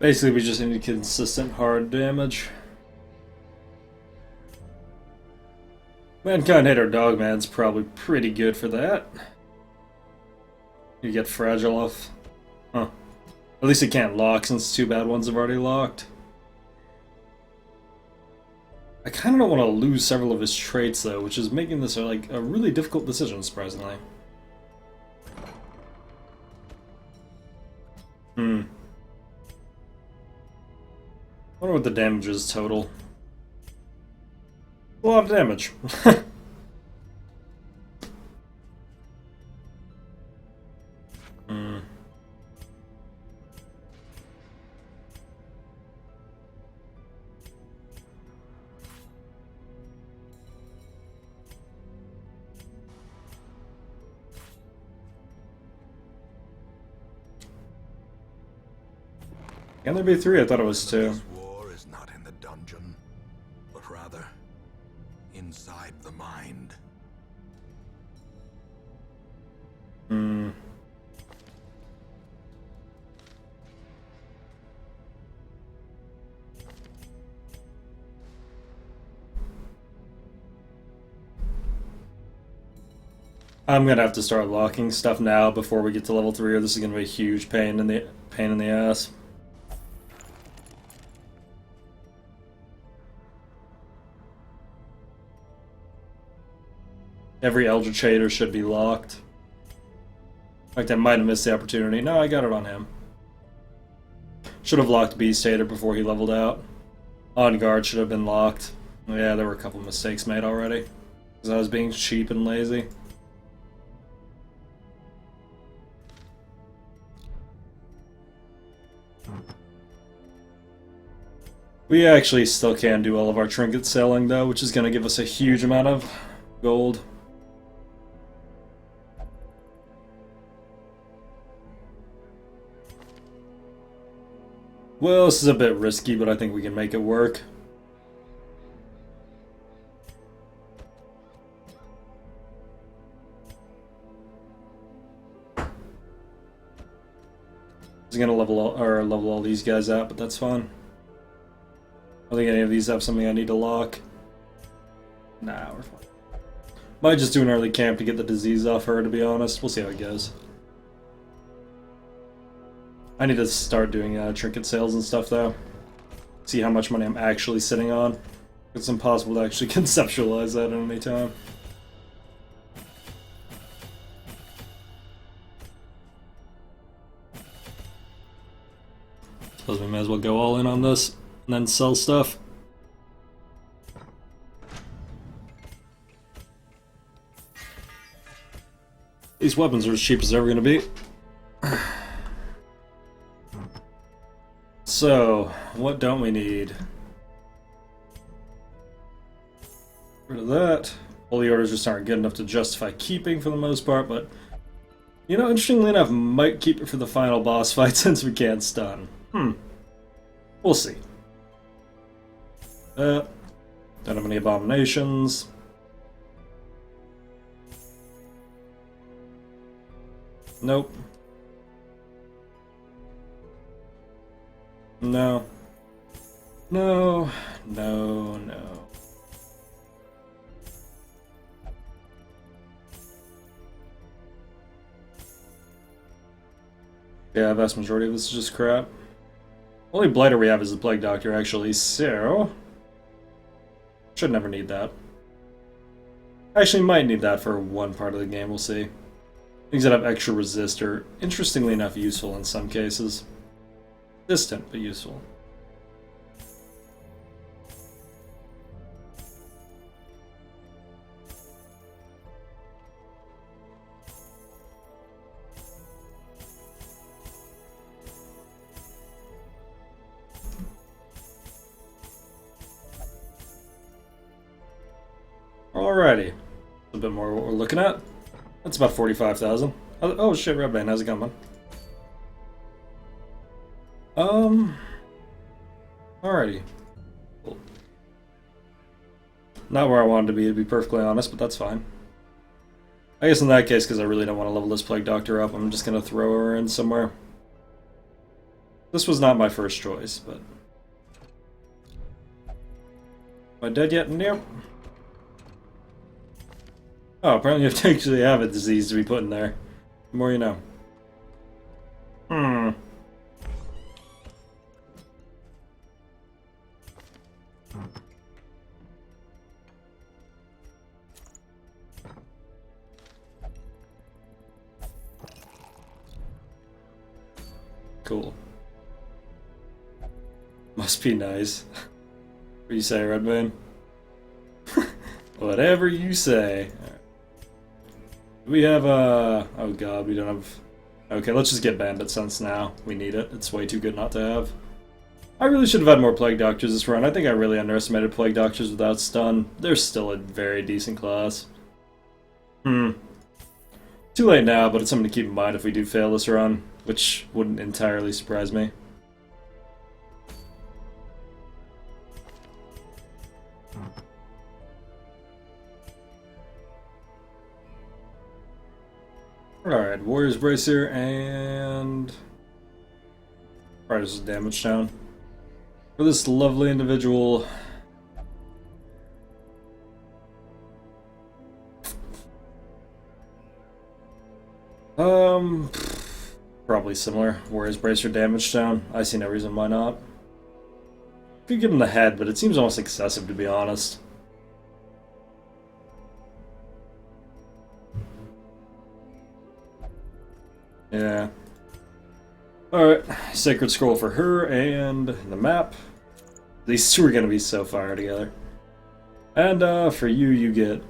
Basically, we just need consistent hard damage. Mankind Hater Dogman's probably pretty good for that. You get Fragile off. Huh. At least it can't lock since two bad ones have already locked. I kind of don't want to lose several of his traits though, which is making this like a really difficult decision, surprisingly. Wonder what the damage is total. A lot of damage. Can there be 3? I thought it was 2. This war is not in the dungeon, but rather inside the mind. I'm gonna have to start locking stuff now before we get to level 3, or this is gonna be a huge pain in the ass. Every Eldritch Hater should be locked. In fact, I might have missed the opportunity. No, I got it on him. Should have locked Beast Hater before he leveled out. On Guard should have been locked. Yeah, there were a couple mistakes made already. Because I was being cheap and lazy. We actually still can do all of our trinket selling though, which is going to give us a huge amount of gold. Well, this is a bit risky, but I think we can make it work. I was gonna level all these guys out, but that's fine. I don't think any of these have something I need to lock. Nah, we're fine. Might just do an early camp to get the disease off her, to be honest. We'll see how it goes. I need to start doing trinket sales and stuff, though. See how much money I'm actually sitting on. It's impossible to actually conceptualize that at any time. Suppose we may as well go all in on this and then sell stuff. These weapons are as cheap as they're ever going to be. So, what don't we need? Rid of that. Holy orders just aren't good enough to justify keeping for the most part, but you know, interestingly enough, might keep it for the final boss fight since we can't stun. We'll see. Don't have any abominations. Nope. No. No. No, no. Yeah, vast majority of this is just crap. Only blighter we have is the Plague Doctor, actually, so should never need that. Actually, might need that for one part of the game, we'll see. Things that have extra resist are, interestingly enough, useful in some cases. Distant, but useful. Alrighty. A bit more what we're looking at. That's about 45,000. Oh shit, Redbane, how's it going, man? Alrighty. Cool. Not where I wanted to be perfectly honest, but that's fine. I guess in that case, because I really don't want to level this Plague Doctor up, I'm just going to throw her in somewhere. This was not my first choice, but... Am I dead yet? Nope. Oh, apparently you have to actually have a disease to be put in there. The more you know. Hmm. Cool. Must be nice. What do you say, Redbone? Whatever you say. Right. We have oh god, we don't have... Okay, let's just get Bandit Sense now. We need it. It's way too good not to have. I really should have had more Plague Doctors this run. I think I really underestimated Plague Doctors without stun. They're still a very decent class. Too late now, but it's something to keep in mind if we do fail this run, which wouldn't entirely surprise me. Alright, Warrior's Bracer and... Alright, this is damage down. For this lovely individual... Probably similar. Warrior's Bracer damage down. I see no reason why not. Could give him the head, but it seems almost excessive to be honest. Yeah. Alright, Sacred Scroll for her and the map. These two are gonna be so fire together. And for you, you get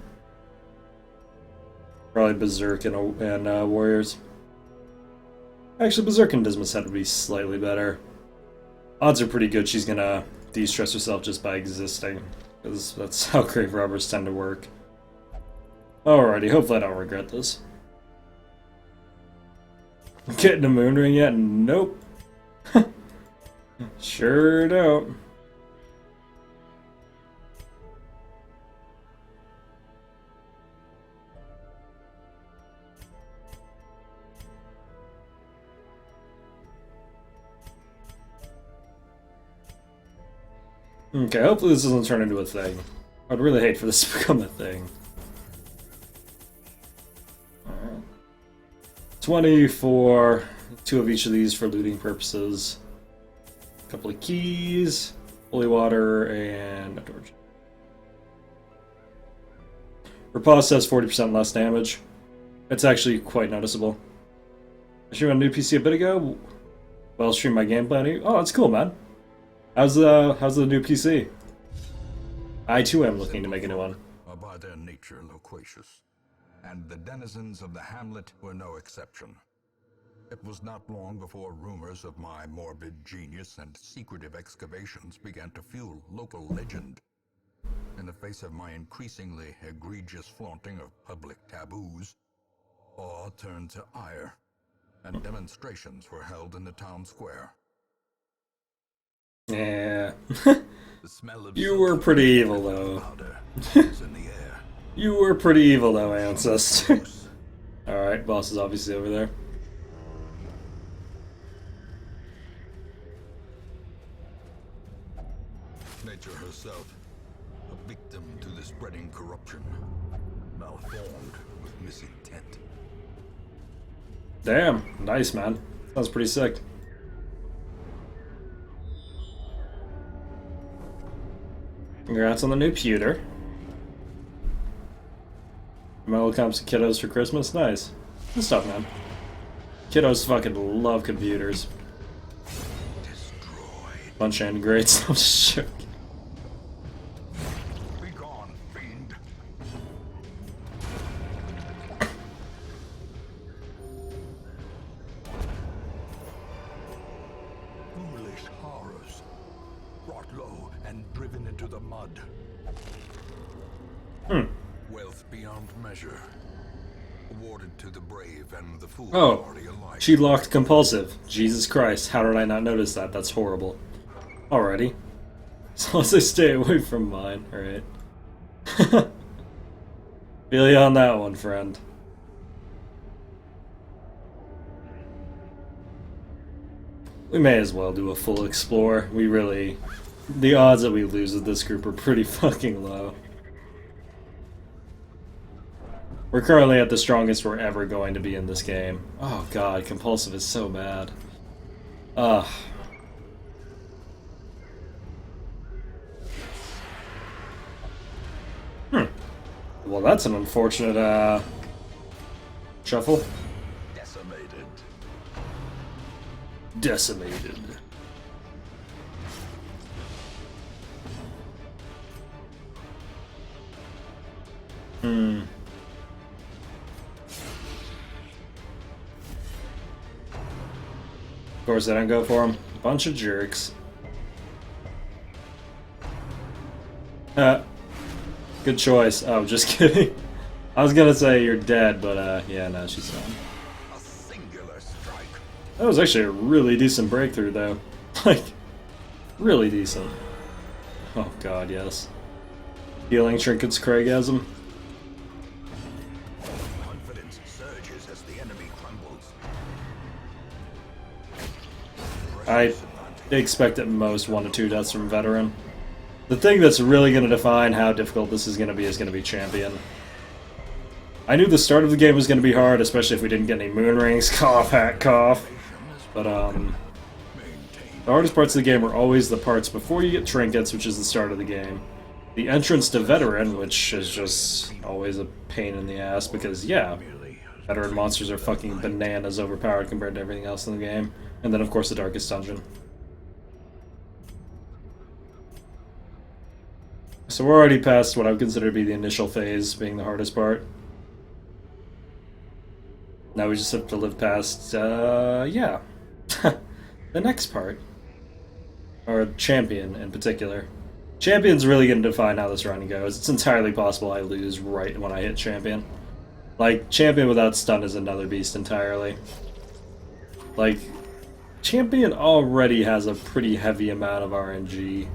probably Berserk and Warriors. Actually, Berserk and Dismas had to be slightly better. Odds are pretty good she's gonna de-stress herself just by existing, because that's how grave robbers tend to work. Alrighty, hopefully I don't regret this. Getting a moon ring yet? Nope. Sure don't. Okay, hopefully this doesn't turn into a thing. I'd really hate for this to become a thing. 20 for 2 of each of these for looting purposes. A couple of keys, holy water, and a torch. Riposte says 40% less damage. It's actually quite noticeable. I streamed on a new PC a bit ago. Well, streamed my gameplay. Oh, that's cool, man. How's the new PC? I too am looking to make a new one. Are by their nature loquacious, and the denizens of the Hamlet were no exception. It was not long before rumors of my morbid genius and secretive excavations began to fuel local legend. In the face of my increasingly egregious flaunting of public taboos, awe turned to ire, and demonstrations were held in the town square. Yeah. The smell of You were pretty evil, though. in the air. You were pretty evil, though, Ancestor. Alright, boss is obviously over there. Nature herself, a victim to the spreading corruption, malformed with misintent. Damn, nice, man. Sounds pretty sick. Congrats on the new pewter. Mellow comes to kiddos for Christmas. Nice. Good stuff, man. Kiddos fucking love computers. Destroyed. Bunch of grades. I'm just joking. Be gone, fiend. Foolish horrors, brought low and driven into the mud. Wealth beyond measure, awarded to the brave and the foolhardy alike. She locked compulsive. Jesus Christ, how did I not notice that? That's horrible. Alrighty. As long as I stay away from mine, alright. Feel you on that one, friend. We may as well do a full explore. We really... The odds that we lose with this group are pretty fucking low. We're currently at the strongest we're ever going to be in this game. Oh god, compulsive is so bad. Ugh. Well, that's an unfortunate, shuffle. Decimated. Decimated. Of course, they don't go for him. Bunch of jerks. Good choice. Oh, just kidding. I was gonna say you're dead, but yeah, no, she's fine. A singular strike. That was actually a really decent breakthrough, though. Like, really decent. Oh god, yes. Healing trinkets, Craigasm. Confidence surges as the enemy crumbles. I expect at most 1 to 2 deaths from veteran. The thing that's really going to define how difficult this is going to be champion. I knew the start of the game was going to be hard, especially if we didn't get any moon rings. Cough, hat, cough. But the hardest parts of the game are always the parts before you get trinkets, which is the start of the game. The entrance to veteran, which is just always a pain in the ass because, yeah, veteran monsters are fucking bananas overpowered compared to everything else in the game. And then, of course, the darkest dungeon. So we're already past what I would consider to be the initial phase, being the hardest part. Now we just have to live past, yeah. The next part. Or champion, in particular. Champion's really going to define how this run goes. It's entirely possible I lose right when I hit champion. Like, champion without stun is another beast entirely. Like, champion already has a pretty heavy amount of RNG.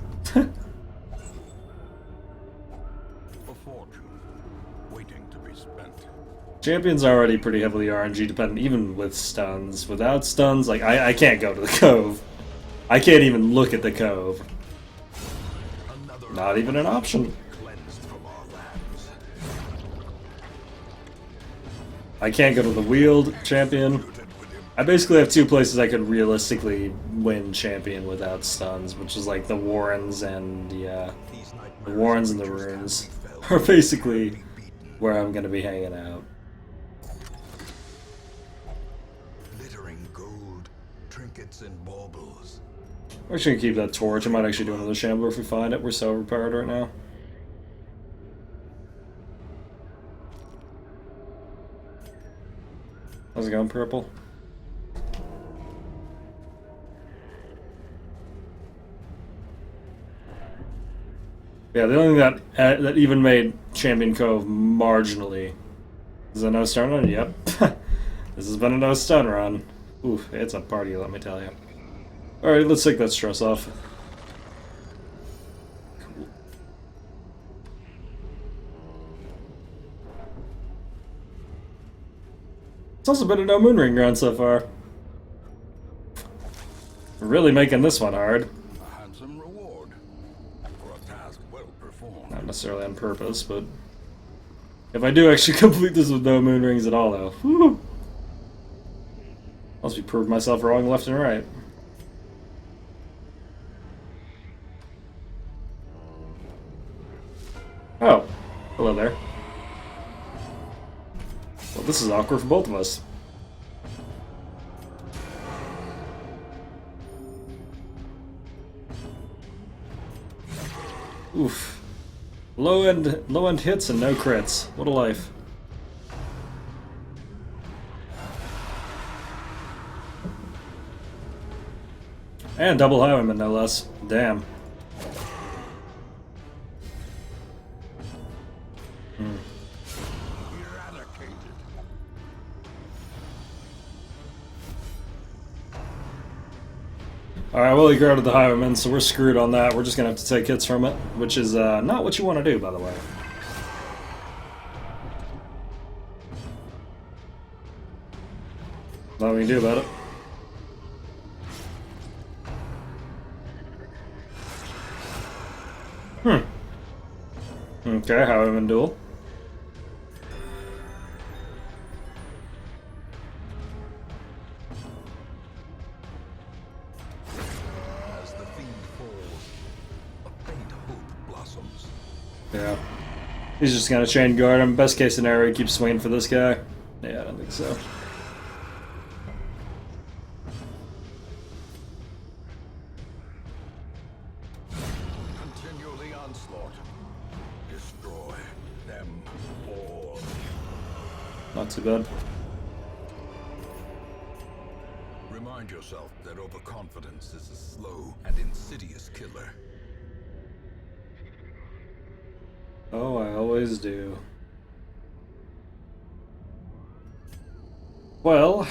Champion's already pretty heavily RNG dependent, even with stuns. Without stuns, like, I can't go to the Cove. I can't even look at the Cove. Not even an option. I can't go to the Wield Champion. I basically have 2 places I could realistically win Champion without stuns, which is like the Warrens and, yeah, the Warrens and the Runes are basically where I'm going to be hanging out. And baubles. We're actually gonna keep that torch. I might actually do another Shambler if we find it. We're so overpowered right now. How's it going, purple? Yeah, the only thing that even made Champion Cove marginally is a no stun run. Yep, this has been a no stun run. Oof, it's a party, let me tell you. Alright, let's take that stress off. Cool. It's also been a no moon ring run so far. We're really making this one hard. A handsome reward for a task well performed. Not necessarily on purpose, but if I do actually complete this with no moon rings at all, though, whew. Must be proved myself wrong left and right. Oh, hello there. Well, this is awkward for both of us. Oof. Low end hits and no crits. What a life. And double highwayman, no less. Damn. Alright, well, he guarded the highwayman, so we're screwed on that. We're just gonna have to take hits from it, which is not what you want to do, by the way. Nothing we can do about it. Okay, how am I in duel? As the fiend falls, a faint hope blossoms. Yeah. He's just gonna chain guard him. Best case scenario, he keeps swinging for this guy. Yeah, I don't think so. Continue the onslaught. Destroy them all. Not too bad. Remind yourself that overconfidence is a slow and insidious killer. Oh, I always do. Well...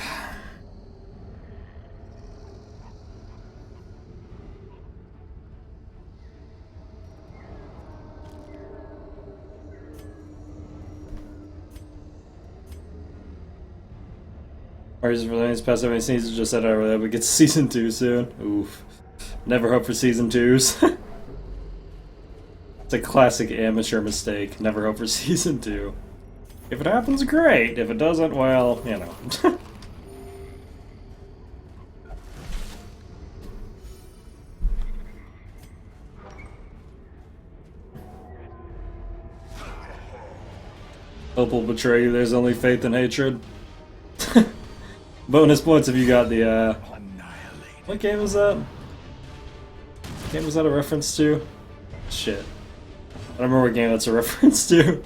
Our reason for these past 7 seasons just said that we get to season 2 soon. Oof. Never hope for season 2s. It's a classic amateur mistake. Never hope for season 2. If it happens, great. If it doesn't, well, you know. Hope will betray you. There's only faith and hatred. Bonus points if you got the, What game was that? What game was that a reference to? Shit. I don't remember what game that's a reference to.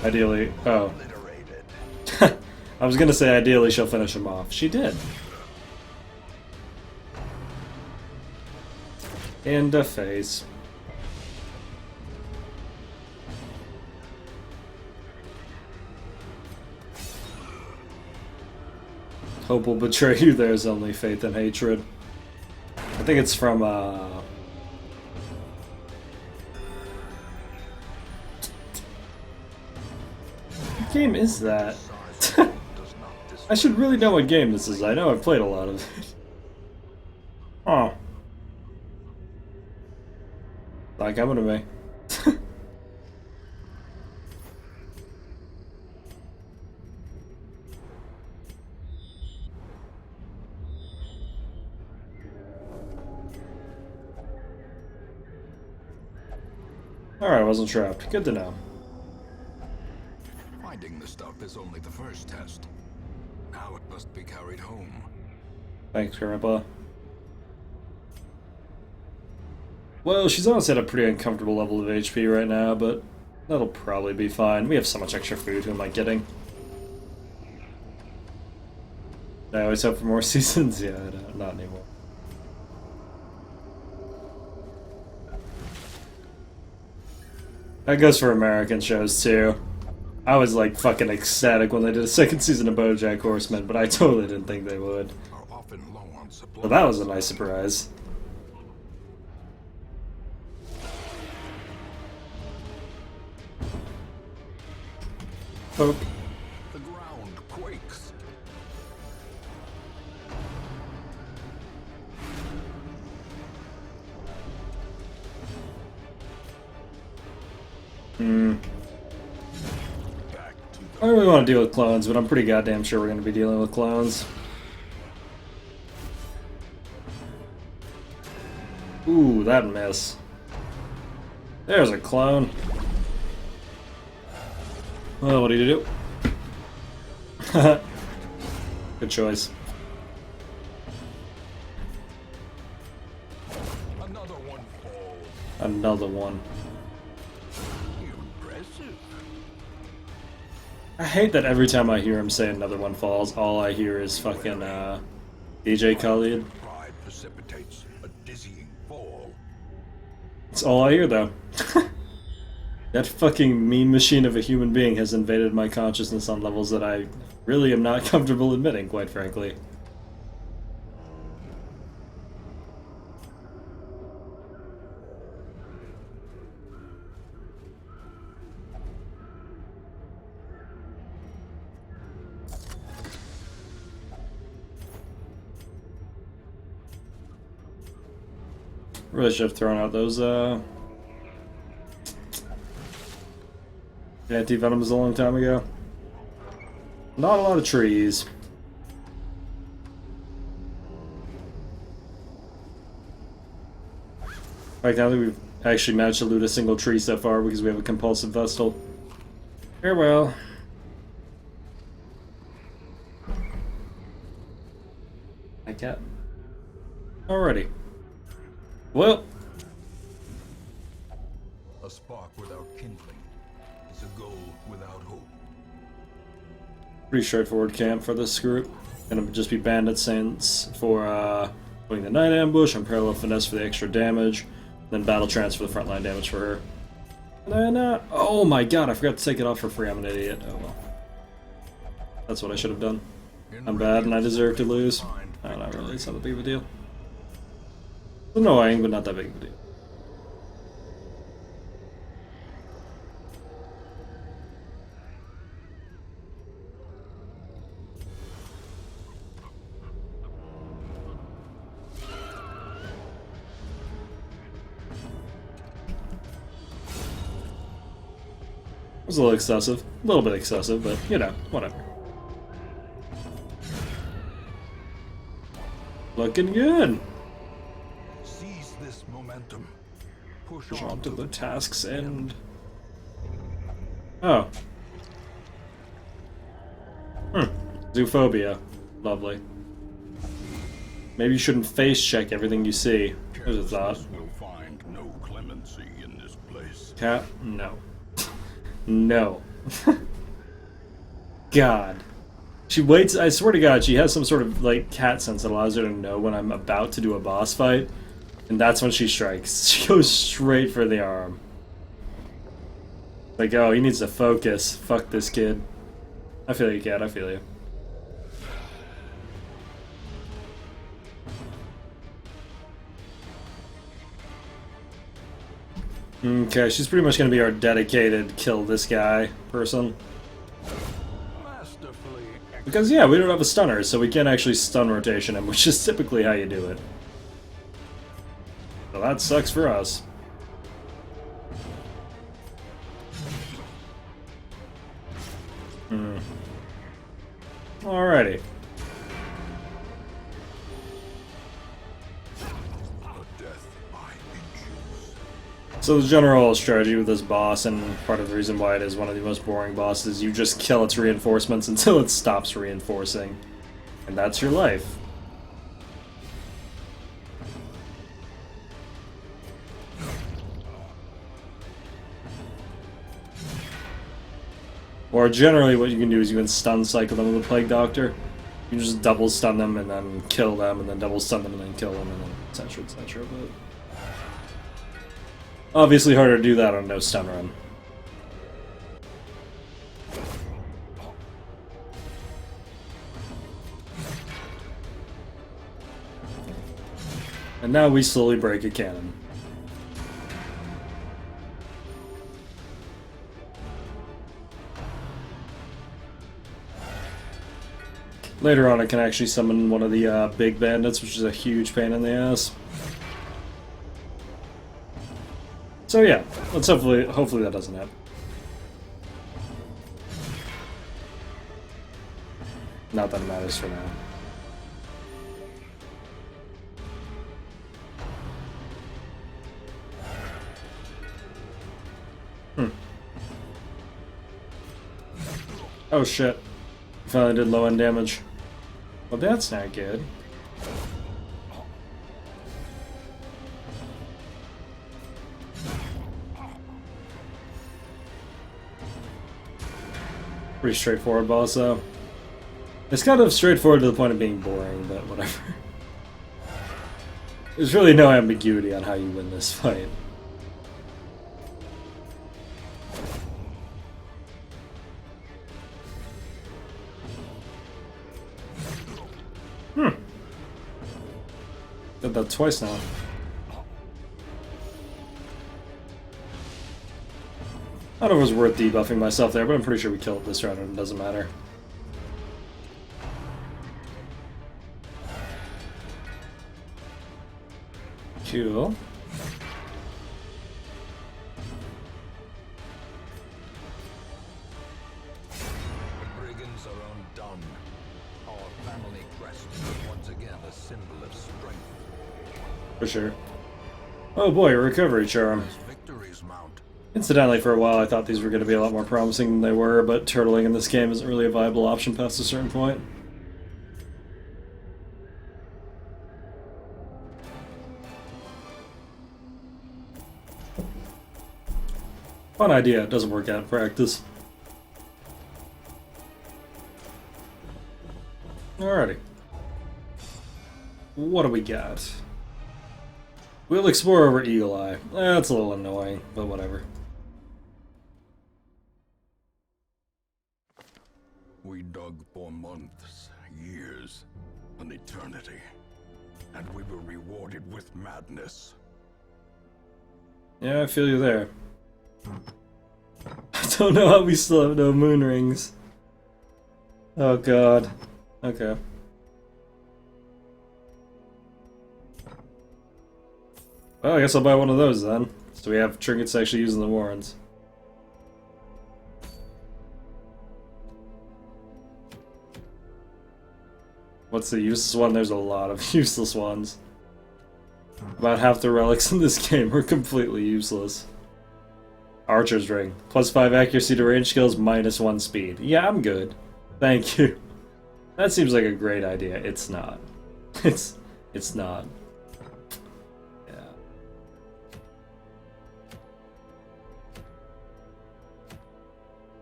Ideally. Oh. I was gonna say ideally she'll finish him off. She did. In the face. Hope will betray you, there's only faith and hatred. I think it's from, What game is that? I should really know what game this is. I know I've played a lot of it. Oh. Not coming to me. Alright, I wasn't trapped. Good to know. Finding the stuff is only the first test. Now it must be carried home. Thanks, Grandpa. Well, she's honestly at a pretty uncomfortable level of HP right now, but that'll probably be fine. We have so much extra food, who am I kidding? I always hope for more seasons? Yeah, not anymore. That goes for American shows, too. I was, like, fucking ecstatic when they did a second season of BoJack Horseman, but I totally didn't think they would. Are often low on supplies. So that was a nice surprise. Hope. The ground quakes. Back to the I don't really want to deal with clones, but I'm pretty goddamn sure we're going to be dealing with clones. Ooh, that miss. There's a clone. Well, what do you do? Good choice. another one falls. Another one. Impressive. I hate that every time I hear him say another one falls, all I hear is fucking, DJ Khalid. Pride precipitates a dizzying fall. That's all I hear, though. That fucking meme machine of a human being has invaded my consciousness on levels that I really am not comfortable admitting, quite frankly. Really should have thrown out those anti-venoms a long time ago. Not a lot of trees. In fact, I think we've actually managed to loot a single tree so far because we have a compulsive vestal. Farewell. Hi, cat. Alrighty. Well. A spark without kindling is a goal without hope. Pretty straightforward camp for this group. Gonna just be bandit saints for putting the night ambush, and parallel finesse for the extra damage, then battle trance for the frontline damage for her. And then, oh my god, I forgot to take it off for free. I'm an idiot. Oh well. That's what I should have done. I'm bad and I deserve to lose. No, not really. It's not that big of a deal. It's annoying, but not that big of a deal. It was a little excessive. A little bit excessive, but, you know, whatever. Looking good! Seize this momentum. Push On to the task's end. Oh. Zoophobia. Lovely. Maybe you shouldn't face check everything you see. There's a thought. Will find no clemency in this place. Cat? No. No. God. She waits, I swear to God, she has some sort of, like, cat sense that allows her to know when I'm about to do a boss fight. And that's when she strikes. She goes straight for the arm. Like, oh, he needs to focus. Fuck this kid. I feel you, cat, I feel you. Okay, she's pretty much going to be our dedicated kill this guy person. Because, yeah, we don't have a stunner, so we can't actually stun rotation him, which is typically how you do it. So that sucks for us. Alrighty. So the general strategy with this boss, and part of the reason why it is one of the most boring bosses, you just kill its reinforcements until it stops reinforcing. And that's your life. Or generally what you can do is you can stun cycle them with the Plague Doctor. You can just double stun them and then kill them, and then double stun them and then kill them, and then etc, etc. But obviously harder to do that on no stun run. And now we slowly break a cannon. Later on I can actually summon one of the big bandits, which is a huge pain in the ass. So yeah, let's hopefully that doesn't happen. Not that it matters for now. Oh shit. Finally did low end damage. Well, that's not good. Pretty straightforward boss, though. It's kind of straightforward to the point of being boring, but whatever. There's really no ambiguity on how you win this fight. Did that twice now. I don't know if it was worth debuffing myself there, but I'm pretty sure we killed this round and it doesn't matter. Cool. crest, once again a symbol of strength. For sure. Oh boy, a recovery charm. As victories mount, Incidentally, for a while I thought these were going to be a lot more promising than they were, but turtling in this game isn't really a viable option past a certain point. Fun idea, it doesn't work out in practice. Alrighty. What do we got? We'll explore over Eagle Eye. That's a little annoying, but whatever. we dug for months, years, an eternity, and we were rewarded with madness. Yeah, I feel you there. I don't know how we still have no moon rings. Oh god. Okay. Well, I guess I'll buy one of those then. So we have trinkets to actually use in the warrens. What's the useless one? There's a lot of useless ones. About half the relics in this game are completely useless. Archer's Ring. +5 accuracy to range skills, -1 speed. Yeah, I'm good. Thank you. That seems like a great idea. It's not. It's not. Yeah.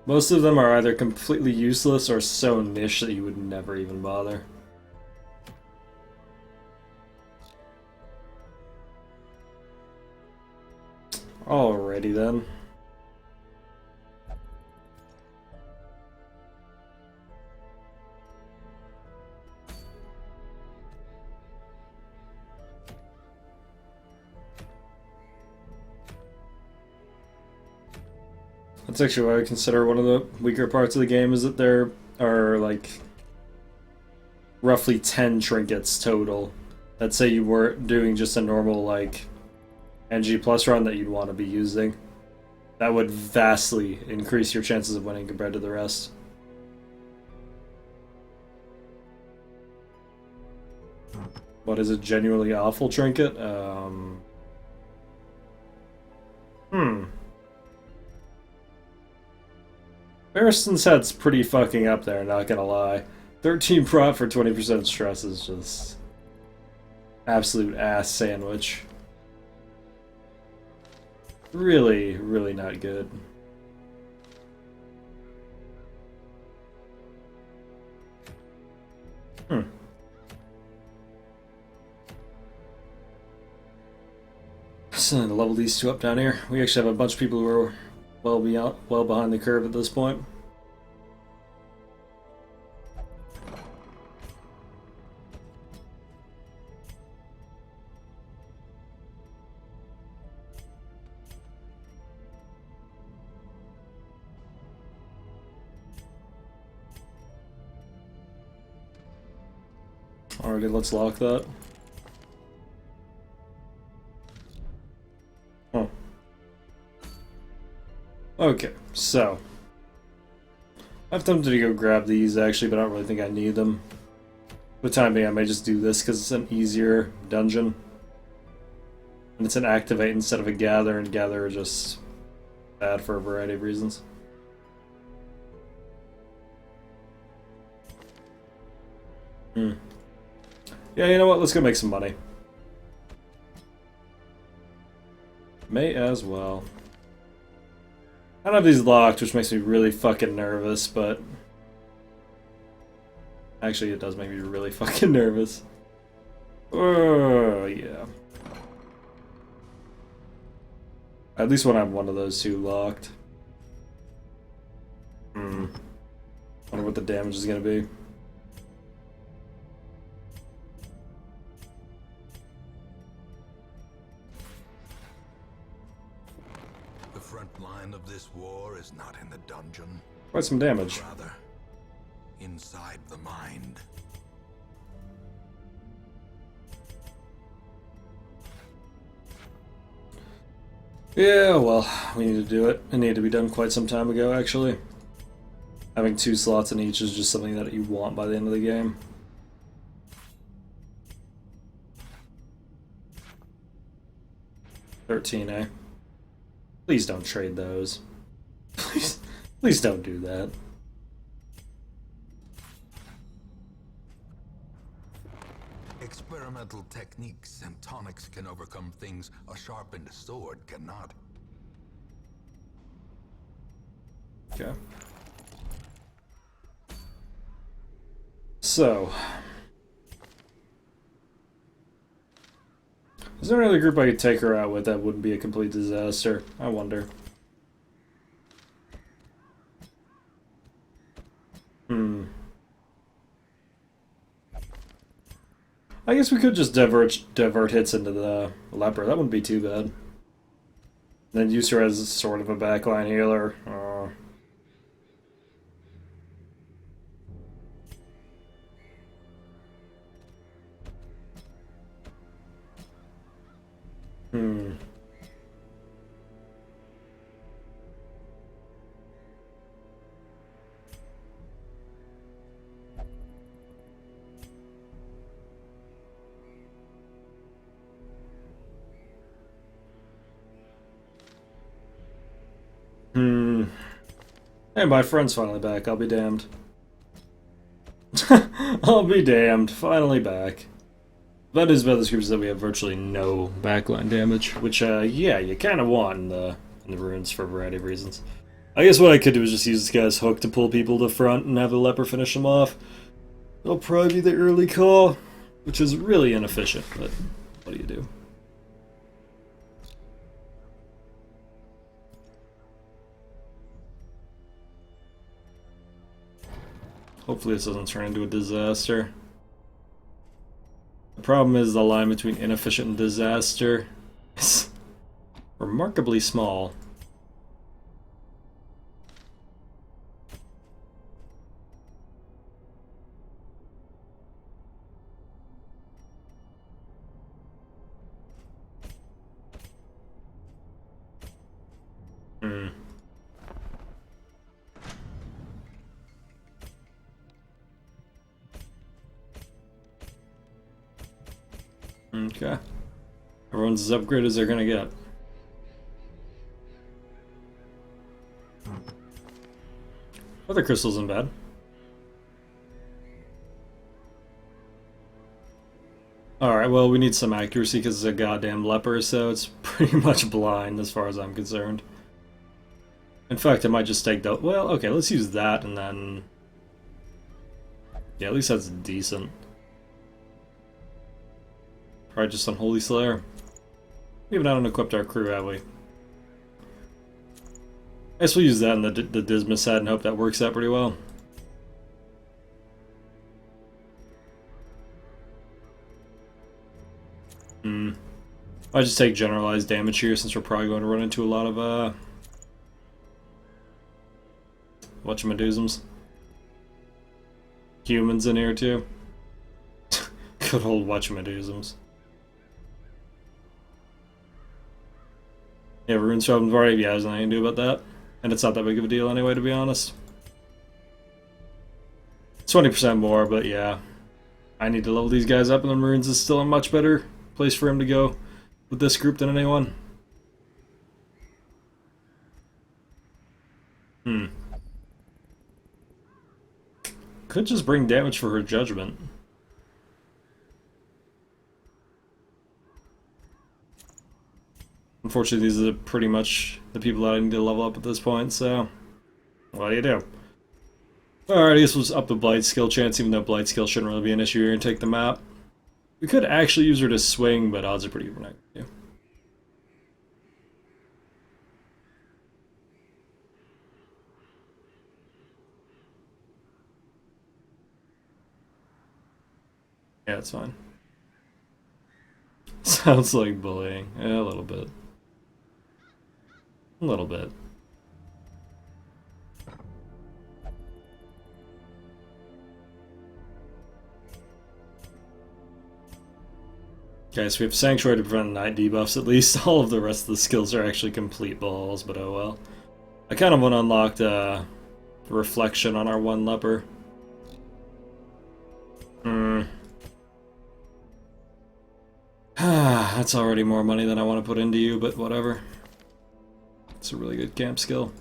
Most of them are either completely useless or so niche that you would never even bother. Alrighty then. That's actually what I consider one of the weaker parts of the game, is that there are like roughly 10 trinkets total. Let's say you were doing just a normal like NG plus run that you'd want to be using. That would vastly increase your chances of winning compared to the rest. What is a genuinely awful trinket? Barristan's head's pretty fucking up there, not gonna lie. 13 prot for 20% stress is just absolute ass sandwich. Really, really not good. So to level these two up down here. We actually have a bunch of people who are well behind the curve at this point. Alrighty, let's lock that. Oh. Okay, so I'm tempted to go grab these actually, but I don't really think I need them. For the time being, I may just do this because it's an easier dungeon. And it's an activate instead of a gather, and gather are just bad for a variety of reasons. Yeah, you know what? Let's go make some money. May as well. I don't have these locked, which makes me really fucking nervous, but... Actually, it does make me really fucking nervous. Oh, yeah. At least when I have one of those two locked. Wonder what the damage is gonna be. The front line of this war is not in the dungeon. Quite some damage. Rather, inside the mind. Yeah, well, we need to do it. It needed to be done quite some time ago, actually. Having 2 slots in each is just something that you want by the end of the game. 13, eh? Please don't trade those. Please don't do that. Experimental techniques and tonics can overcome things a sharpened sword cannot. Okay. So, is there another group I could take her out with that wouldn't be a complete disaster? I wonder. I guess we could just divert hits into the leper. That wouldn't be too bad. Then use her as sort of a backline healer. Hmm. Hmm. Hey, my friend's finally back. I'll be damned. I'll be damned. Finally back. Bad news about this group is that we have virtually no backline damage, which, yeah, you kind of want in the runes for a variety of reasons. I guess what I could do is just use this guy's hook to pull people to the front and have the leper finish them off. That'll probably be the early call, which is really inefficient, but what do you do? Hopefully this doesn't turn into a disaster. The problem is the line between inefficient and disaster is remarkably small. Okay. Everyone's as upgraded as they're gonna get. Other crystals in bad. Alright, well, we need some accuracy because it's a goddamn leper, so it's pretty much blind as far as I'm concerned. In fact, I might just take the... Well, okay, let's use that and then... Yeah, at least that's decent. Probably just Unholy Slayer. We haven't unequipped our crew, have we? I guess we'll use that in the Dismas set and hope that works out pretty well. I'll just take generalized damage here since we're probably going to run into a lot of, whatchamadoozums. Humans in here, too. Good old whatchamadoozums. Yeah, runes from already. Yeah, there's nothing to do about that. And it's not that big of a deal anyway, to be honest. It's 20% more, but yeah. I need to level these guys up, and the Maroons is still a much better place for him to go with this group than anyone. Could just bring damage for her judgment. Unfortunately, these are pretty much the people that I need to level up at this point, so... What do you do? Alright, I guess we'll just up the Blight skill chance, even though Blight skill shouldn't really be an issue here, and take the map. We could actually use her to swing, but odds are pretty good we're not going to. Yeah, it's fine. Sounds like bullying. Yeah, a little bit. A little bit. Okay, so we have Sanctuary to prevent night debuffs. At least all of the rest of the skills are actually complete balls, but oh well. I kind of want to unlock Reflection on our one leper. That's already more money than I want to put into you, but whatever. It's a really good camp skill.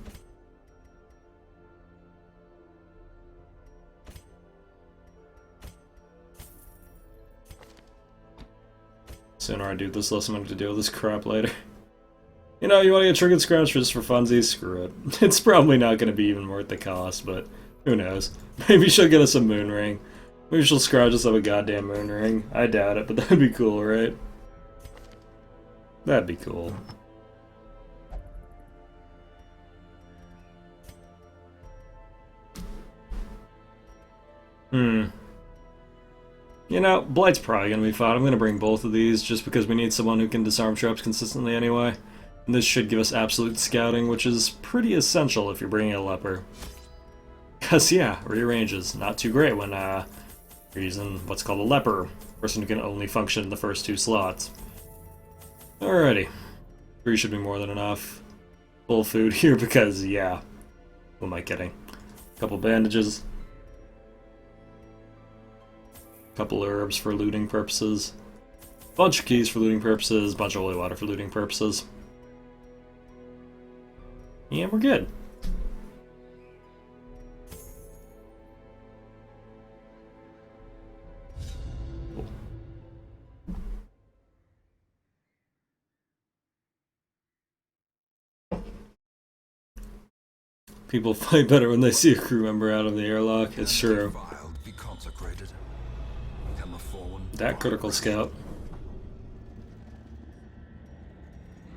Sooner I do this, less I'm going to deal with this crap later. You know, you want to get Trinket Scratch just for funsies? Screw it. It's probably not going to be even worth the cost, but who knows. Maybe she'll get us a moon ring. Maybe she'll scratch us up a goddamn moon ring. I doubt it, but that'd be cool, right? That'd be cool. You know, Blight's probably gonna be fine. I'm gonna bring both of these just because we need someone who can disarm traps consistently anyway. And this should give us absolute scouting, which is pretty essential if you're bringing a leper. Because, yeah, rearrange is not too great when you're using what's called a leper. Person who can only function in the first 2 slots. Alrighty. 3 should be more than enough. Full food here because, yeah. Who am I kidding? Couple bandages. Couple herbs for looting purposes. Bunch of keys for looting purposes. Bunch of holy water for looting purposes. Yeah, we're good. Cool. People fight better when they see a crew member out of the airlock. It's true. That critical scout.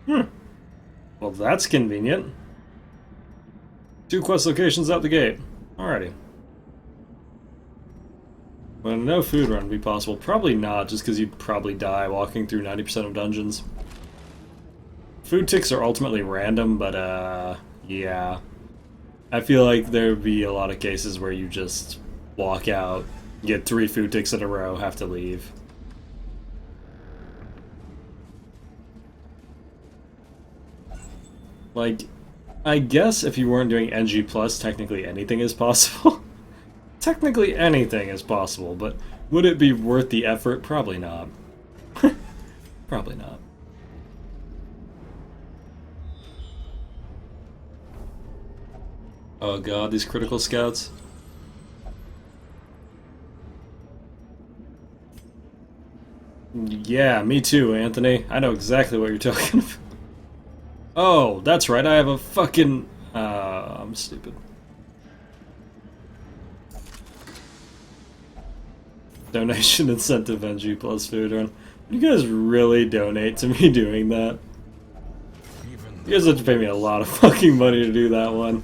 Well, that's convenient. 2 quest locations out the gate. Alrighty. Well, no food run would be possible. Probably not, just because you'd probably die walking through 90% of dungeons. Food ticks are ultimately random, but, yeah. I feel like there would be a lot of cases where you just walk out, get 3 food ticks in a row, have to leave. Like, I guess if you weren't doing NG+, technically anything is possible. Technically anything is possible, but would it be worth the effort? Probably not. Probably not. Oh god, these critical scouts. Yeah, me too, Anthony. I know exactly what you're talking about. Oh, that's right, I have a fucking... I'm stupid. Donation incentive NG plus food run. You guys really donate to me doing that? You guys have to pay me a lot of fucking money to do that one.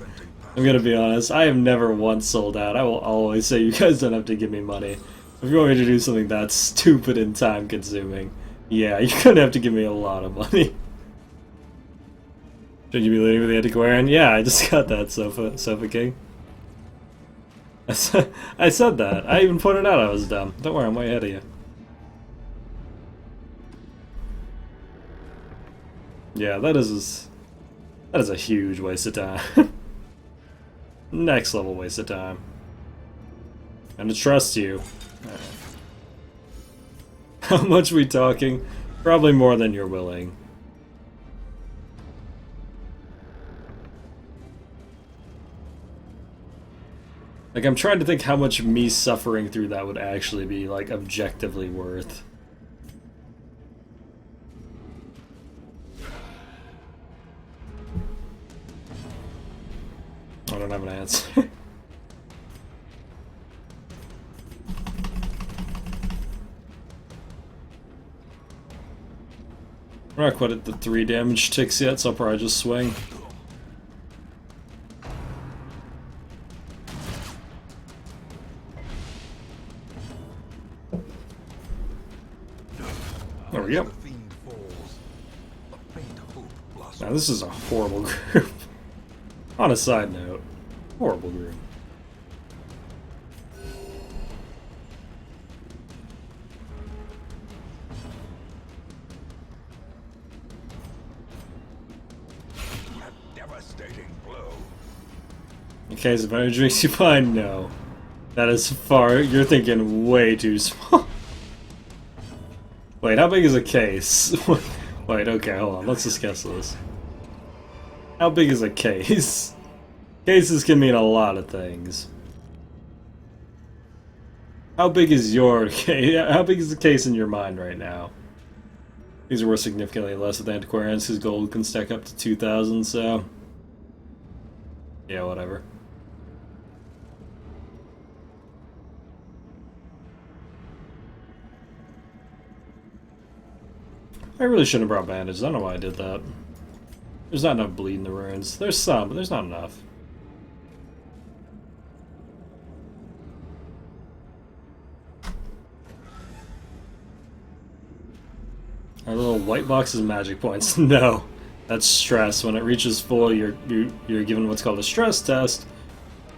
I'm gonna be honest, I have never once sold out. I will always say you guys don't have to give me money. If you want me to do something that's stupid and time consuming, yeah, you're gonna have to give me a lot of money. Should you be leading with the antiquarian? Yeah, I just got that, Sofa King. I said that. I even pointed out I was dumb. Don't worry, I'm way ahead of you. Yeah, that is a huge waste of time. Next level waste of time. And to trust you. How much we talking? Probably more than you're willing. Like, I'm trying to think how much me suffering through that would actually be, like, objectively worth. I don't have an answer. We're not quite at the 3 damage ticks yet, so I'll probably just swing. There we go. Now this is a horrible group. On a side note, horrible group. In case of energy drinks you find, no. That is far, you're thinking way too small. Wait, how big is a case? Wait, okay, hold on. Let's discuss this. How big is a case? Cases can mean a lot of things. How big is your case? How big is the case in your mind right now? These are worth significantly less with antiquarians, whose gold can stack up to 2,000, so... yeah, whatever. I really shouldn't have brought bandages. I don't know why I did that. There's not enough bleed in the ruins. There's some, but there's not enough. Our little white box is magic points. No, that's stress. When it reaches full, you're given what's called a stress test,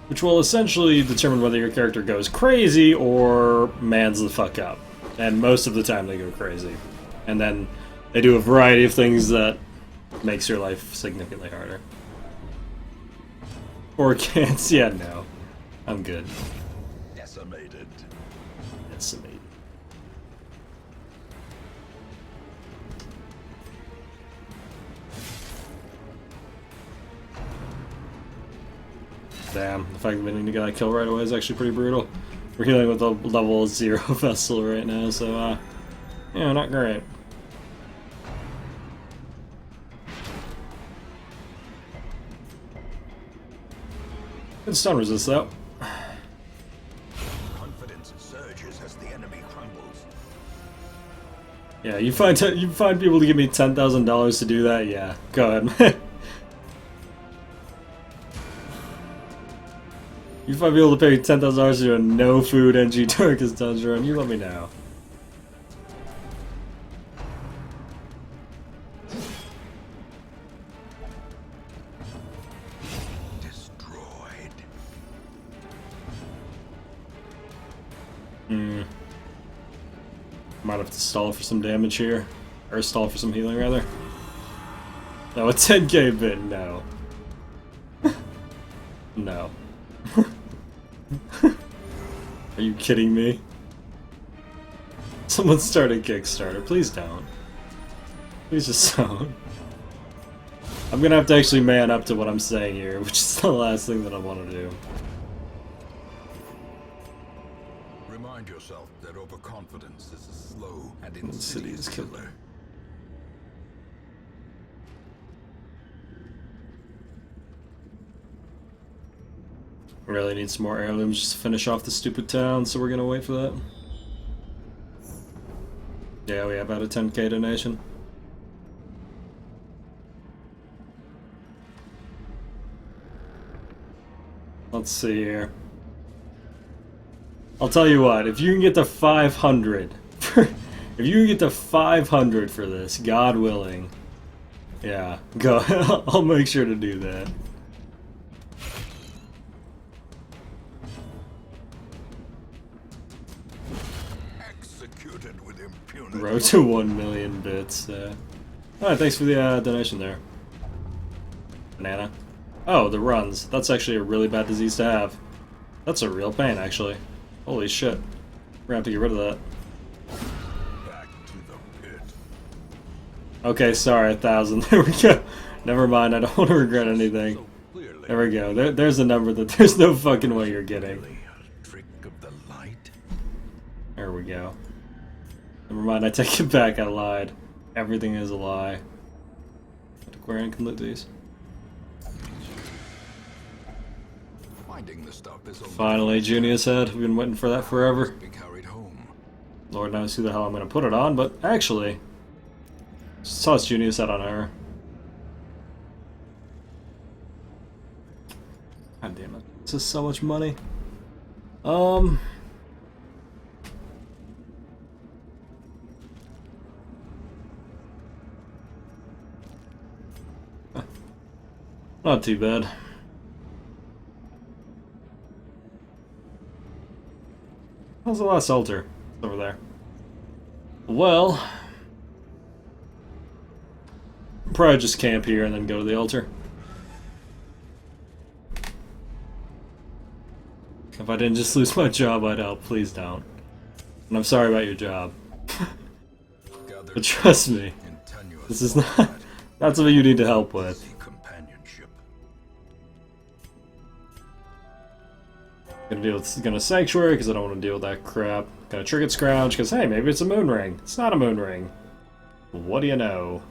which will essentially determine whether your character goes crazy or mans the fuck up. And most of the time they go crazy. And then they do a variety of things that makes your life significantly harder. Or can't. Yeah, no. I'm good. Decimated. Decimated. Damn, the fact that we need to get that kill right away is actually pretty brutal. We're healing with a level 0 vessel right now, so, yeah, not great. Good stun resist, though. Confidence surges as the enemy crumbles. Yeah, you find people to give me $10,000 to do that? Yeah, go ahead. You find people to pay $10,000 to do a no food NG Turkish dungeon run, you let me know. Destroyed. Might have to stall for some damage here. Or stall for some healing, rather. No, a 10k bid, no. No. Are you kidding me? Someone start a Kickstarter. Please don't. Please just don't. I'm gonna have to actually man up to what I'm saying here, which is the last thing that I want to do. Remind yourself that overconfidence is a slow and Insidious insidious killer. killer. Really need some more heirlooms just to finish off the stupid town, so we're gonna wait for that. Yeah, we have about a 10k donation. Let's see here. I'll tell you what, if you can get to 500, if you can get to 500 for this, God willing, yeah, go. I'll make sure to do that. Executed with impunity. Road to 1 million bits. Alright, thanks for the donation there. Banana. Oh, the runs. That's actually a really bad disease to have. That's a real pain, actually. Holy shit. We're gonna have to get rid of that. Back to the pit. Okay, sorry, 1,000. There we go. Never mind, I don't want to regret anything. So clearly, There we go. There's a number that there's no fucking way you're getting. really a trick of the light. There we go. Never mind, I take it back, I lied. Everything is a lie. Aquarian can loot these. Finding the stuff is Finally, Junior's head. We've been waiting for that forever. be carried home. Lord knows who the hell I'm gonna put it on, but actually, just toss Junior's head on her. God damn it. This is so much money. Not too bad. How's the last altar? It's over there. Well, probably just camp here and then go to the altar. If I didn't just lose my job, I'd help. Please don't. And I'm sorry about your job. But trust me, this is not something you need to help with. Companionship. Gonna sanctuary because I don't want to deal with that crap. Gonna trinket scrounge because hey, maybe it's a moon ring. It's not a moon ring. What do you know?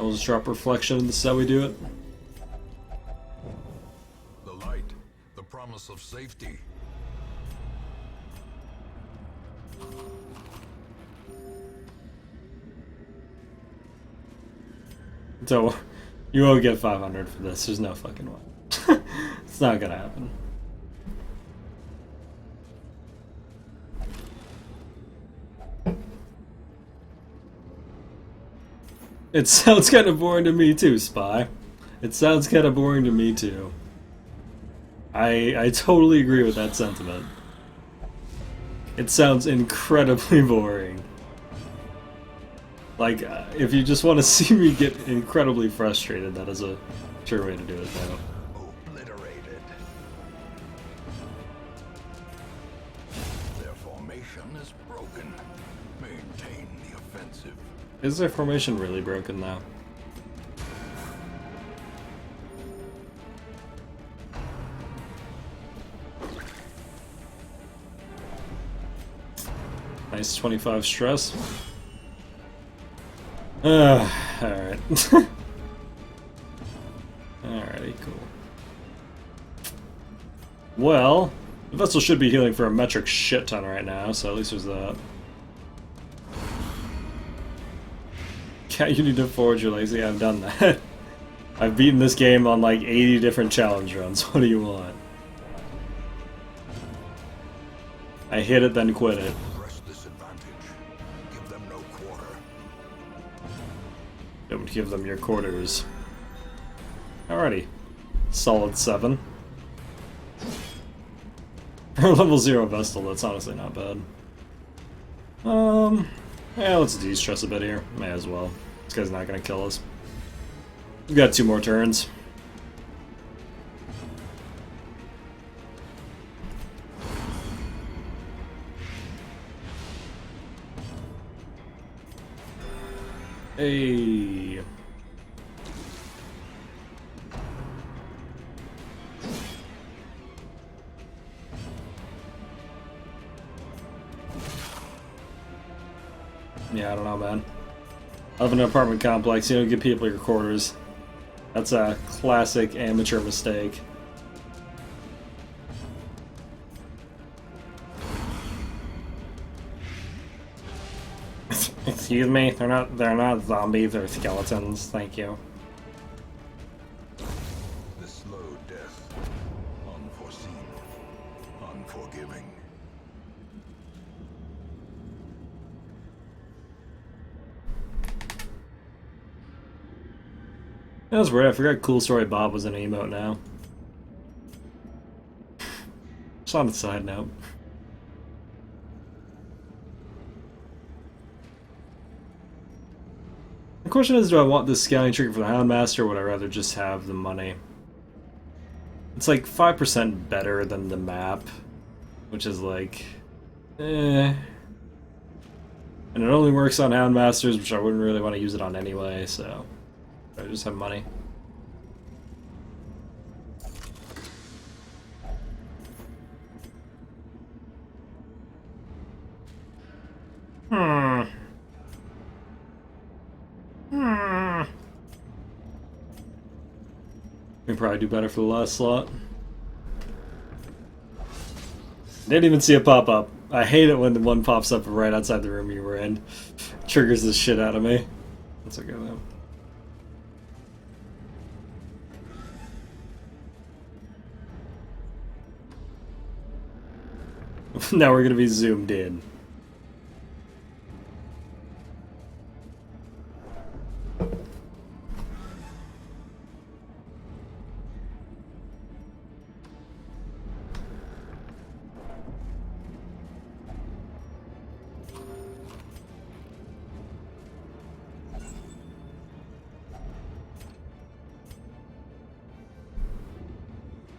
I'll just drop reflection. This is how we do it. The light, the promise of safety. So, you won't get 500 for this. There's no fucking way. It's not gonna happen. It sounds kind of boring to me too, Spy. It sounds kind of boring to me too. I totally agree with that sentiment. It sounds incredibly boring. Like, if you just want to see me get incredibly frustrated, that is a sure way to do it, though. Obliterated. Their formation is broken. Maintain the offensive. Is their formation really broken, though? Nice 25 stress. Alright. Alrighty, cool. Well, the vessel should be healing for a metric shit ton right now, so at least there's that. Cat, you need to forge your lazy. I've done that. I've beaten this game on like 80 different challenge runs. What do you want? I hit it, then quit it. Don't give them your quarters. Alrighty. Solid 7. Level 0 Vestal, that's honestly not bad. Yeah, let's de-stress a bit here. May as well. This guy's not gonna kill us. We've got 2 more turns. Hey. Yeah, I don't know, man. I live in an apartment complex, you don't give people your quarters. That's a classic amateur mistake. Excuse me, they're not zombies or skeletons, thank you. The slow death, unforeseen, unforgiving. That was weird, I forgot Cool Story Bob was an emote now. Just on a side note. The question is, do I want this scaling trigger for the Houndmaster, or would I rather just have the money? It's like 5% better than the map, which is like, eh. And it only works on Houndmasters, which I wouldn't really want to use it on anyway, so I just have money. We can probably do better for the last slot. Didn't even see it pop up. I hate it when the one pops up right outside the room you were in. Triggers the shit out of me. That's okay though. Now we're gonna be zoomed in.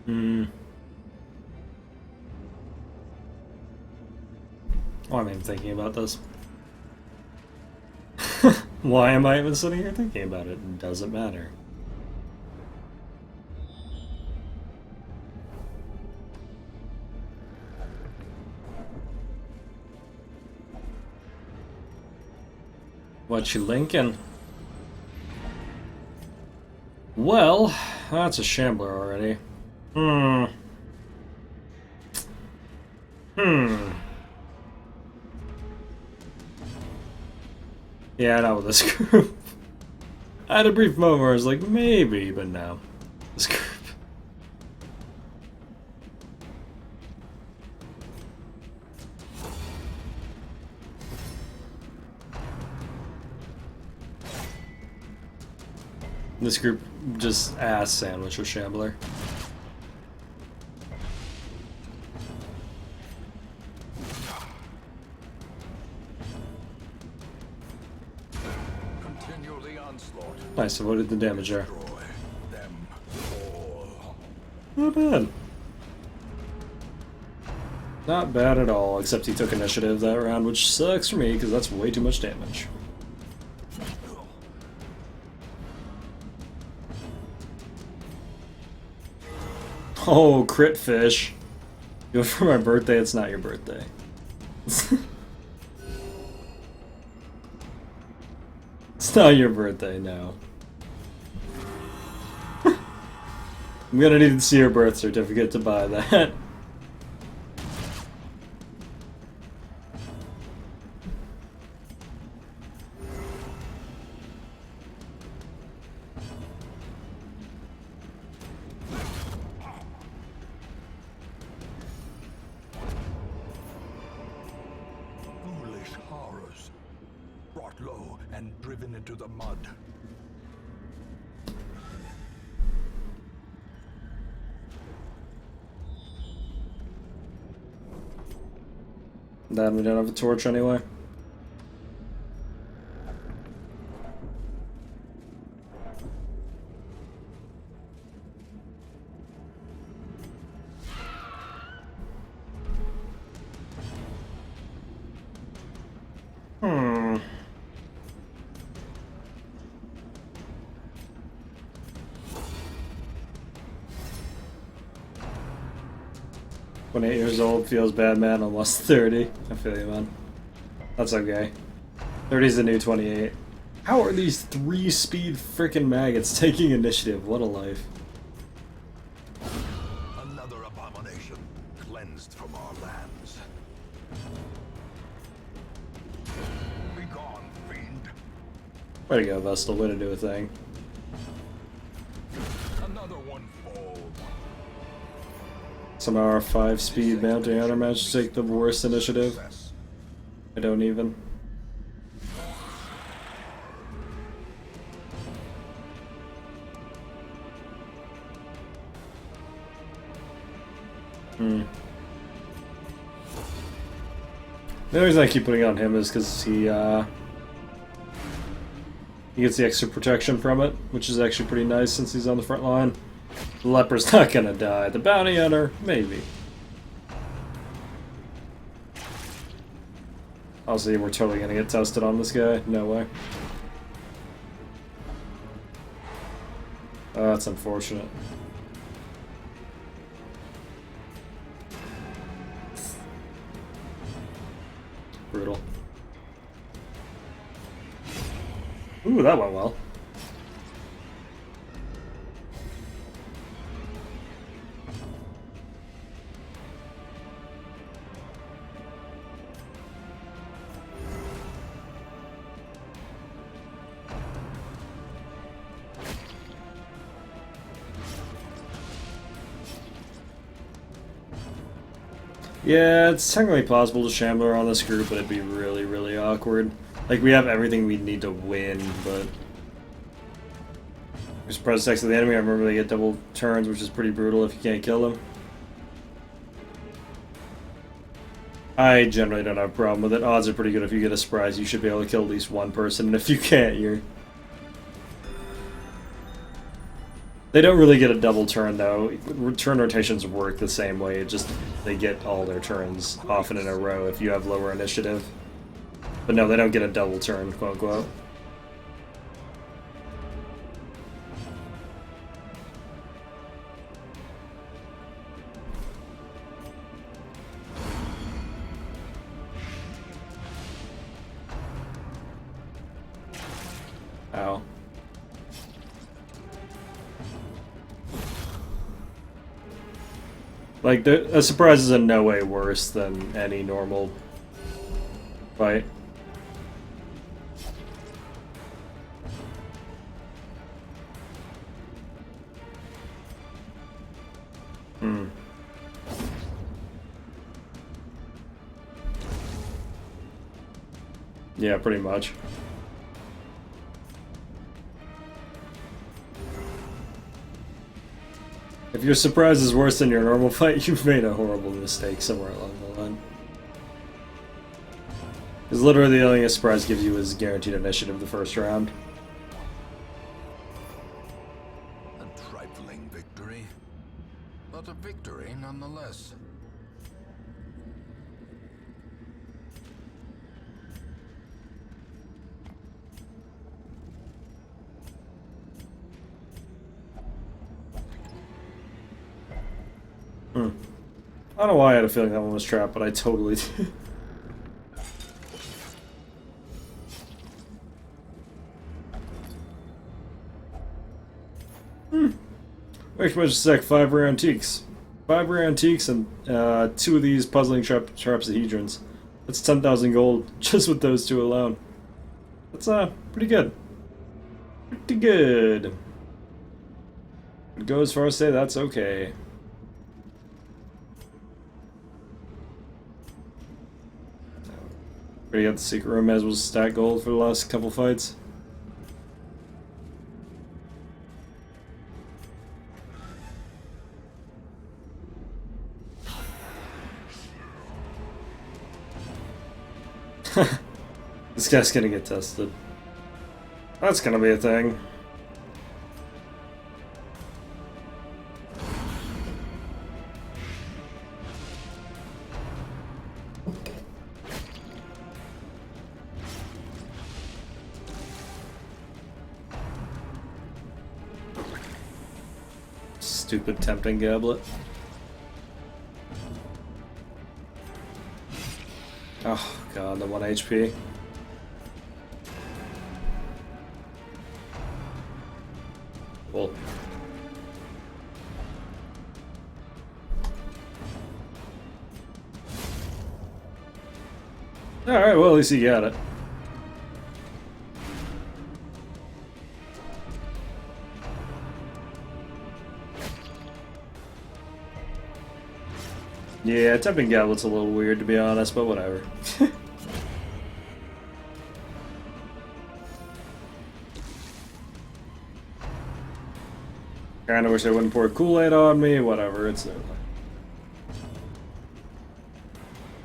Hmm. Why am I even thinking about this? Why am I even sitting here thinking about it? It doesn't matter. What you linking? Well, that's a Shambler already. Yeah, not with this group. I had a brief moment where I was like, maybe, but no. This group. This group just ass sandwich with Shambler. Continue the onslaught. Nice, avoided the damage there. Destroy them all. Not bad. Not bad at all, except he took initiative that round, which sucks for me, because that's way too much damage. Oh, crit fish. Do it for my birthday, it's not your birthday. It's not your birthday, no. I'm gonna need to see your birth certificate to buy that. Foolish horrors. Brought low and driven into the mud. Then we don't have a torch anyway. Hmm. When 8 years old feels bad, man. Almost 30. I feel you, man. That's okay. 30 is the new 28. How are these 3-speed frickin' maggots taking initiative? What a life. Another abomination cleansed from our lands. Be gone, fiend. Way to go, Vestal. Way to do a thing. Another one falls. Somehow our 5-speed mounting hunter managed to take the worst initiative. I don't even. The only reason I keep putting it on him is because he gets the extra protection from it, which is actually pretty nice since he's on the front line. The leper's not gonna die. The bounty hunter, maybe. I'll see, we're totally gonna get tested on this guy. No way. Oh, that's unfortunate. Brutal. Ooh, that went well. Yeah, it's technically possible to Shambler on this group, but it'd be really, really awkward. Like, we have everything we need to win, but... There's press attacks of the enemy, I remember they get double turns, which is pretty brutal if you can't kill them. I generally don't have a problem with it. Odds are pretty good if you get a surprise, you should be able to kill at least one person, and if you can't, you're... They don't really get a double turn though. Turn rotations work the same way. It just they get all their turns often in a row if you have lower initiative. But no, they don't get a double turn, quote unquote. Ow. Like, a surprise is in no way worse than any normal fight. Hmm. Yeah, pretty much. If your surprise is worse than your normal fight, you've made a horrible mistake somewhere along the line. Because literally the only thing a surprise gives you is guaranteed initiative the first round. A trifling victory, but a victory nonetheless. I don't know why I had a feeling that one was trapped, but I totally did. Which was sec 5 rare antiques. 5 rare antiques and 2 of these puzzling trapsahedrons. That's 10,000 gold just with those 2 alone. That's pretty good. Pretty good. I'd go as far as to say that's okay. Already got the secret room, as well stack gold for the last couple fights. This guy's gonna get tested. That's gonna be a thing. Stupid tempting goblet. Oh god, the 1 HP. Cool. Alright, well at least you got it. Yeah, tempting goblet's a little weird to be honest, but whatever. Kinda wish they wouldn't pour Kool-Aid on me, whatever, it's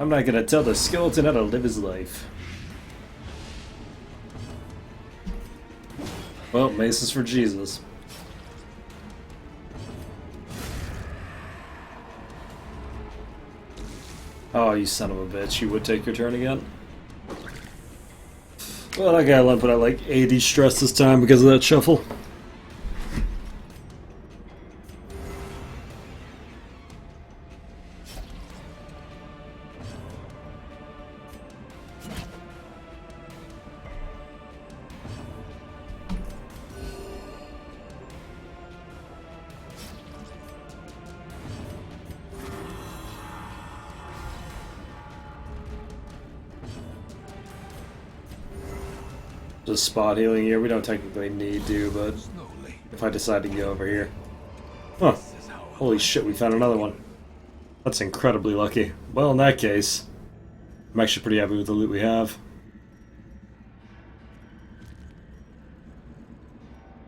I'm not gonna tell the skeleton how to live his life. Well, mace is for Jesus. Oh, you son of a bitch. You would take your turn again? Well, that guy put out like 80 stress this time because of that shuffle. Just spot healing here. We don't technically need to, but if I decide to go over here. Huh. Holy shit, we found another one. That's incredibly lucky. Well, in that case, I'm actually pretty happy with the loot we have.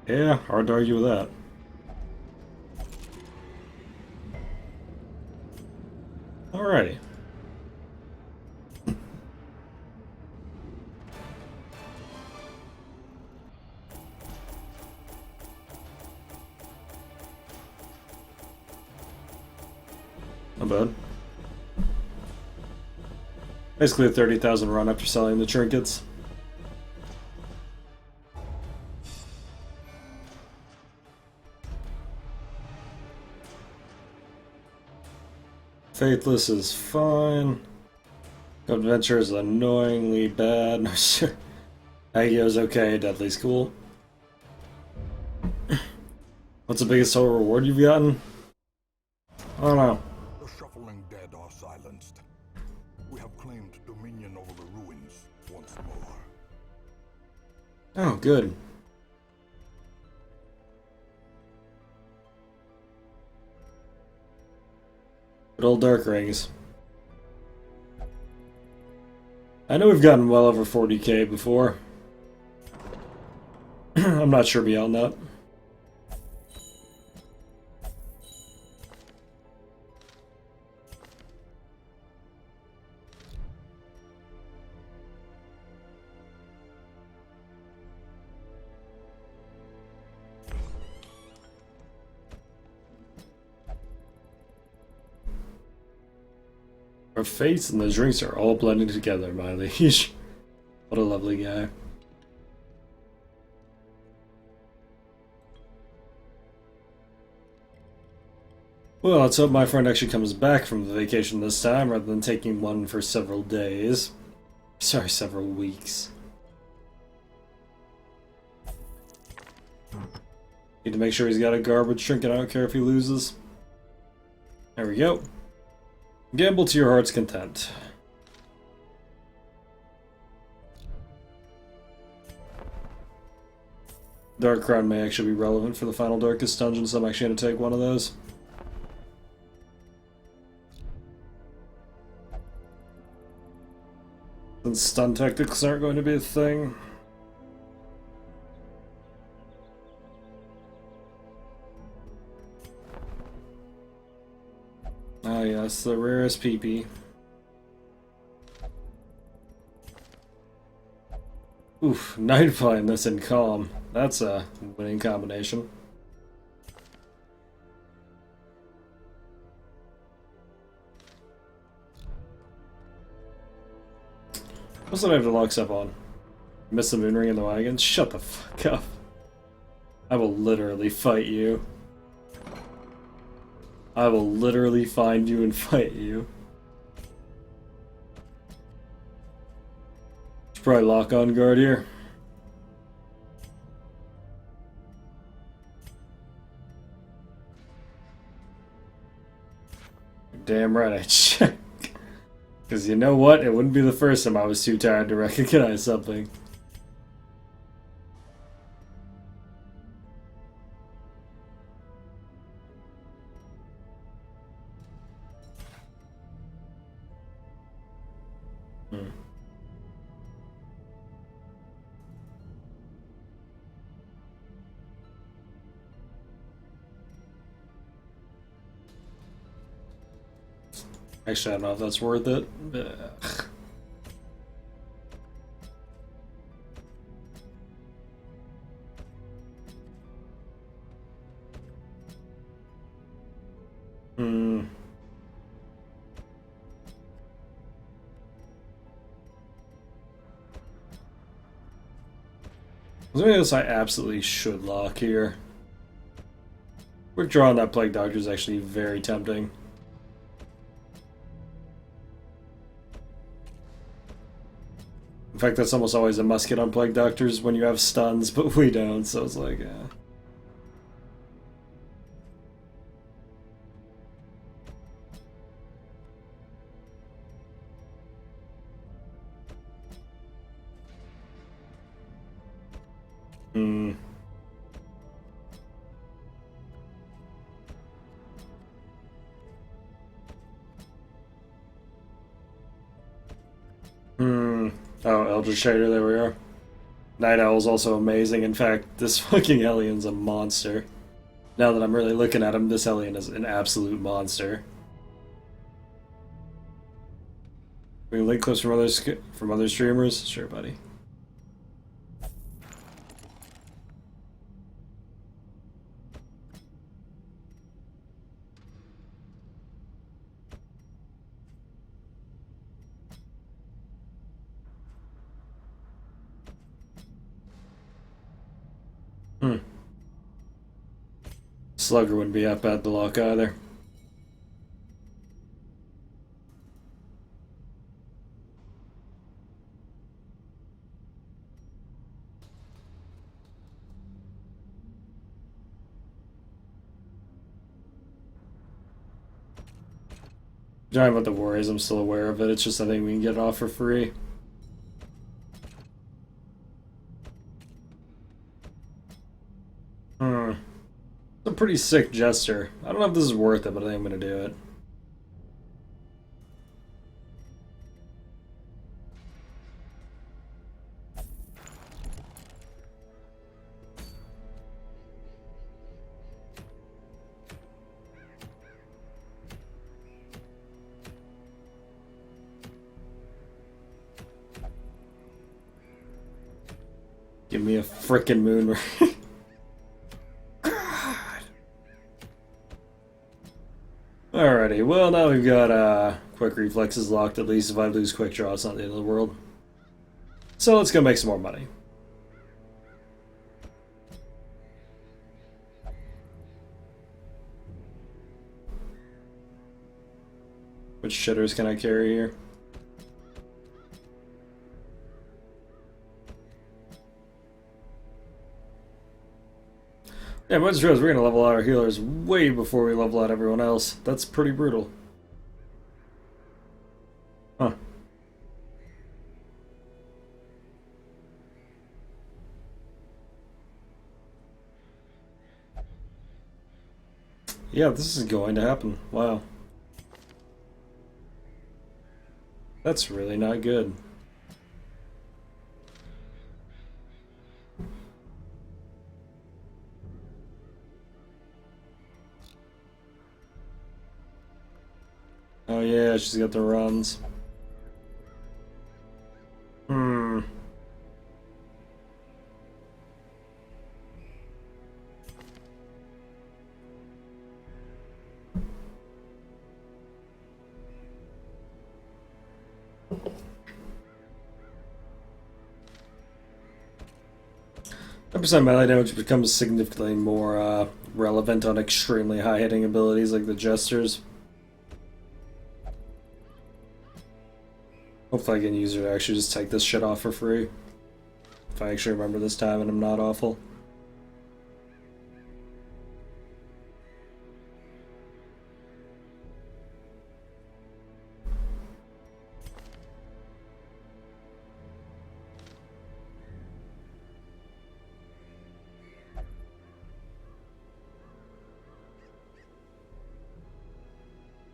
Yeah, hard to argue with that. Alrighty. bad. Basically a 30,000 run after selling the trinkets. Faithless is fine. Adventure is annoyingly bad. Agio's okay, Deadly's cool. What's the biggest total reward you've gotten? I don't know. The shuffling dead are silenced. We have claimed dominion over the ruins once more. Oh, good. Good old Dark Rings. I know we've gotten well over 40k before. I'm not sure beyond that. Our face and the drinks are all blending together, my liege. What a lovely guy. Well, let's hope my friend actually comes back from the vacation this time, rather than taking one for several days. Sorry, several weeks. Need to make sure he's got a garbage trinket, I don't care if he loses. There we go. Gamble to your heart's content. Dark Crown may actually be relevant for the final Darkest Dungeon, so I'm actually going to take one of those. Since stun tactics aren't going to be a thing. Ah yes, the rarest PP. Oof, Night playing this in Calm. That's a winning combination. What's that I have to lock up on? Miss the moon ring in the wagon? Shut the fuck up. I will literally fight you. I will literally find you and fight you. Should probably lock on guard here. Damn right I check. Because you know what? It wouldn't be the first time I was too tired to recognize something. Actually, I don't know if that's worth it. Ugh. Something else I absolutely should lock here. Withdrawing that Plague Doctor is actually very tempting. In fact, that's almost always a must get on Plague Doctors when you have stuns, but we don't, so it's like, yeah. Oh, Eldritch Shader, there we are. Night Owl's also amazing. In fact, this fucking Helion's a monster. Now that I'm really looking at him, this Helion is an absolute monster. We can link clips from other streamers? Sure, buddy. Slugger wouldn't be that bad to lock either. Don't have about the worries, I'm still aware of it. It's just I think we can get it off for free. It's a pretty sick gesture. I don't know if this is worth it, but I think I'm gonna do it. Give me a frickin' moon ring. Alrighty, well now we've got quick reflexes locked. At least if I lose quick draw, it's not the end of the world. So let's go make some more money. Which shitters can I carry here? Yeah, but I just realized we're gonna level out our healers way before we level out everyone else. That's pretty brutal. Huh. Yeah, this is going to happen. Wow. That's really not good. Oh yeah, she's got the runs. Percent melee damage becomes significantly more relevant on extremely high hitting abilities like the Jesters. Hopefully I can use her to actually just take this shit off for free. If I actually remember this time and I'm not awful.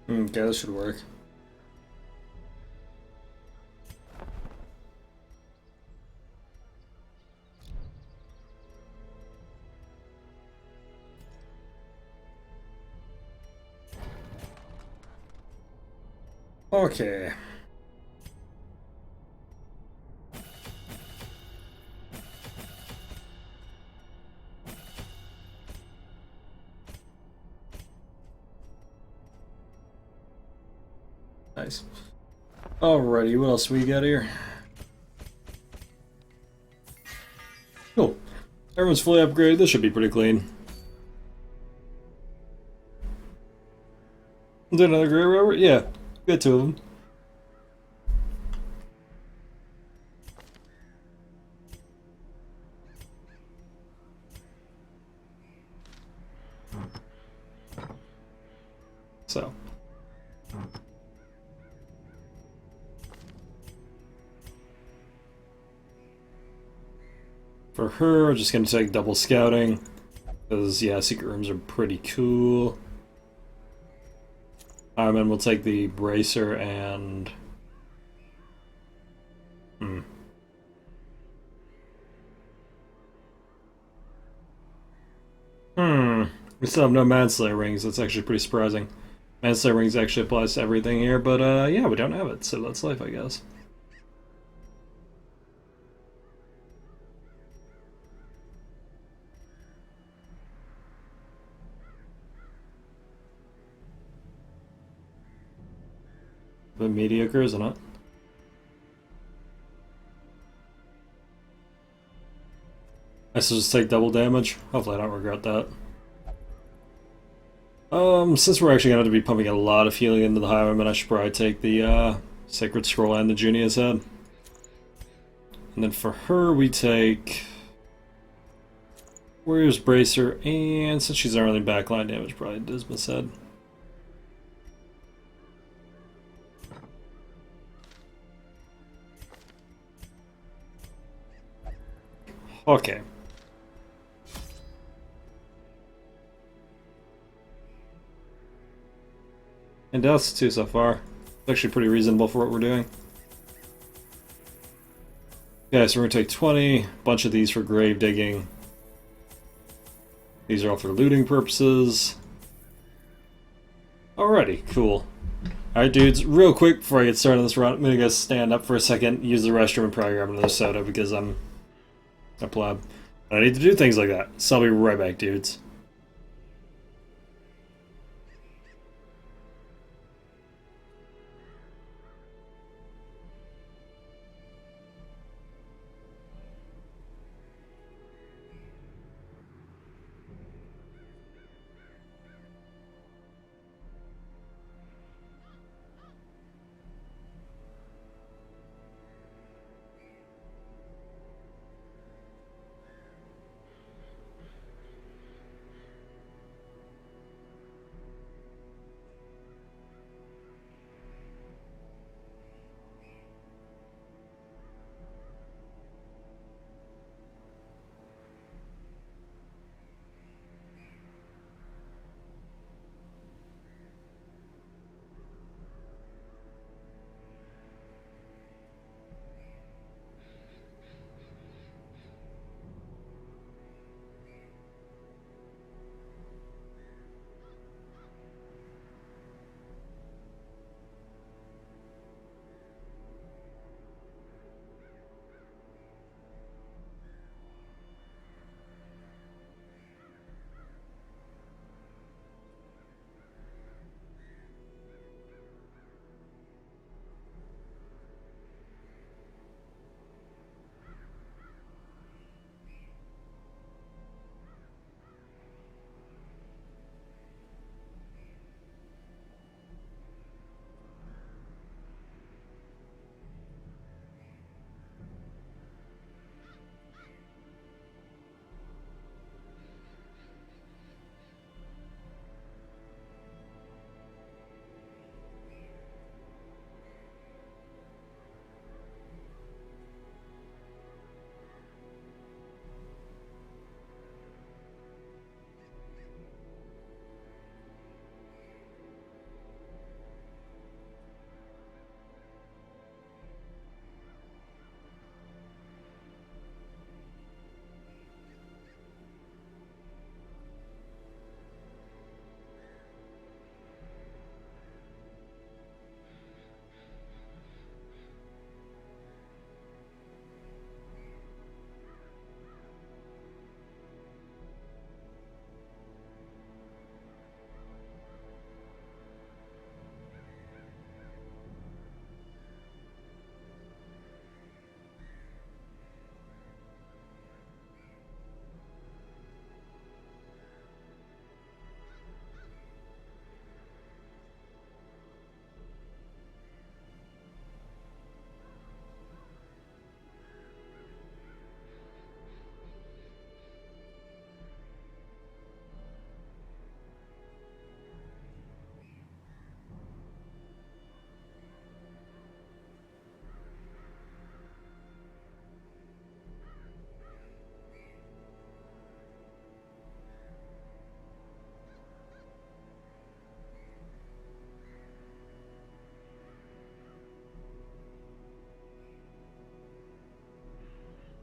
Okay, this should work. Okay. Nice. Alrighty, what else we got here? Cool. Everyone's fully upgraded. This should be pretty clean. Is there another Grey Rover? Yeah, got two of them. So. For her, we're just gonna take double scouting. Because, yeah, secret rooms are pretty cool. And then we'll take the bracer and... We still have no Manslayer rings. That's actually pretty surprising. Manslayer rings actually applies to everything here, but yeah, we don't have it, so that's life, I guess. But mediocre, isn't it? I should just take double damage. Hopefully I don't regret that. Since we're actually going to be pumping a lot of healing into the Highwayman, I should probably take the Sacred Scroll and the Junia's Head. And then for her, we take Warrior's Bracer, and since she's not really backline damage, probably Dismas Head. Okay. And deaths too so far. It's actually pretty reasonable for what we're doing. Okay, so we're gonna take 20, bunch of these for grave digging. These are all for looting purposes. Alrighty, cool. Alright dudes, real quick before I get started on this run, I'm gonna go stand up for a second, use the restroom, and probably grab another soda because I'm a pleb. I need to do things like that. So I'll be right back, dudes.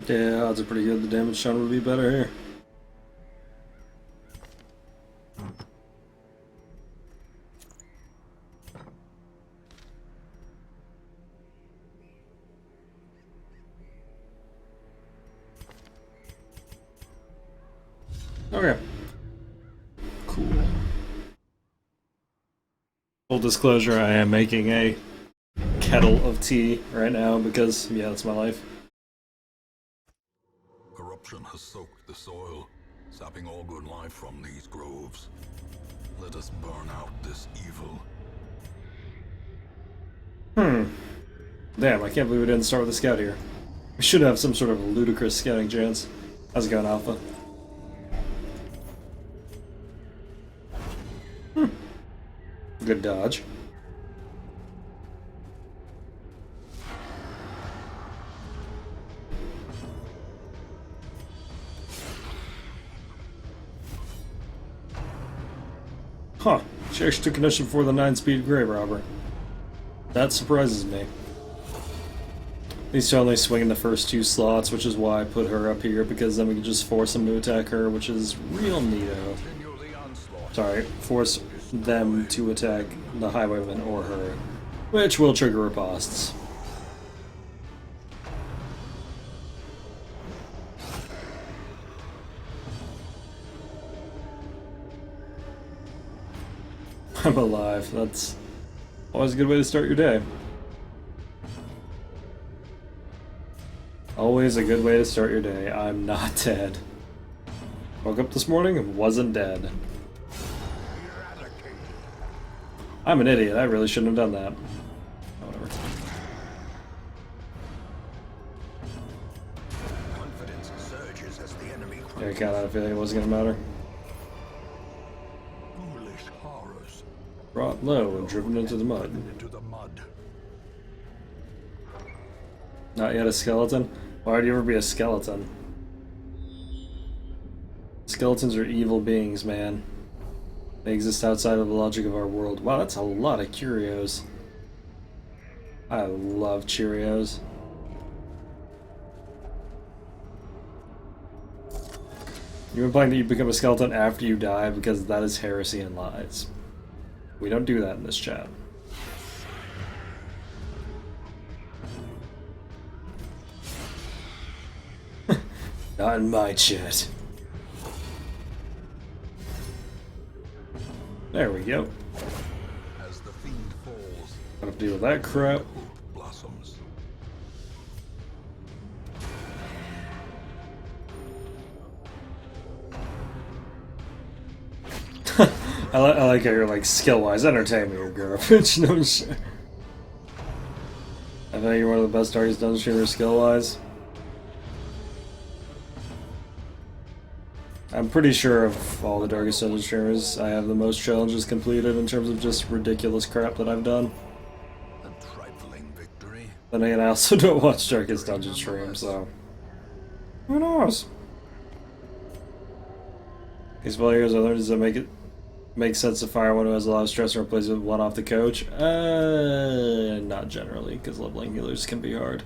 Yeah, odds are pretty good the damage shown would be better here. Okay. Cool. Full disclosure, I am making a kettle of tea right now because, yeah, that's my life. Corruption has soaked the soil, sapping all good life from these groves. Let us burn out this evil. Damn, I can't believe we didn't start with a scout here. We should have some sort of ludicrous scouting chance. How's it going, Alpha? Good dodge. Huh. She actually took condition for the 9-speed grave robber. That surprises me. He's only swinging the first 2 slots, which is why I put her up here, because then we can just force him to attack her, which is real neato. Sorry, force them to attack the highwayman or her, which will trigger ripostes. I'm alive. That's always a good way to start your day. Always a good way to start your day. I'm not dead. Woke up this morning and wasn't dead. I'm an idiot. I really shouldn't have done that. Whatever. Confidence surges as the enemy Yeah, I kinda had a feeling it wasn't gonna matter. foolish horrors Brought low and driven into the mud. into the mud. Not yet a skeleton? Why would you ever be a skeleton? Skeletons are evil beings, man. They exist outside of the logic of our world. Wow, that's a lot of curios. I love Cheerios. You're implying that you become a skeleton after you die because that is heresy and lies. We don't do that in this chat. Not in my chat. There we go. As the fiend falls, Gotta deal with that crap. hope blossoms. I like how you're like skill-wise. Entertain me, garbage. No shit. I think you're one of the best Darkest Dungeon streamers skill-wise. I'm pretty sure of all the Darkest Dungeon streamers, I have the most challenges completed in terms of just ridiculous crap that I've done. A trifling victory. Then again, I also don't watch Darkest Dungeon streams, so who knows? These players I learned, does it make sense to fire one who has a lot of stress and replace it with one off the coach? Not generally, because leveling healers can be hard.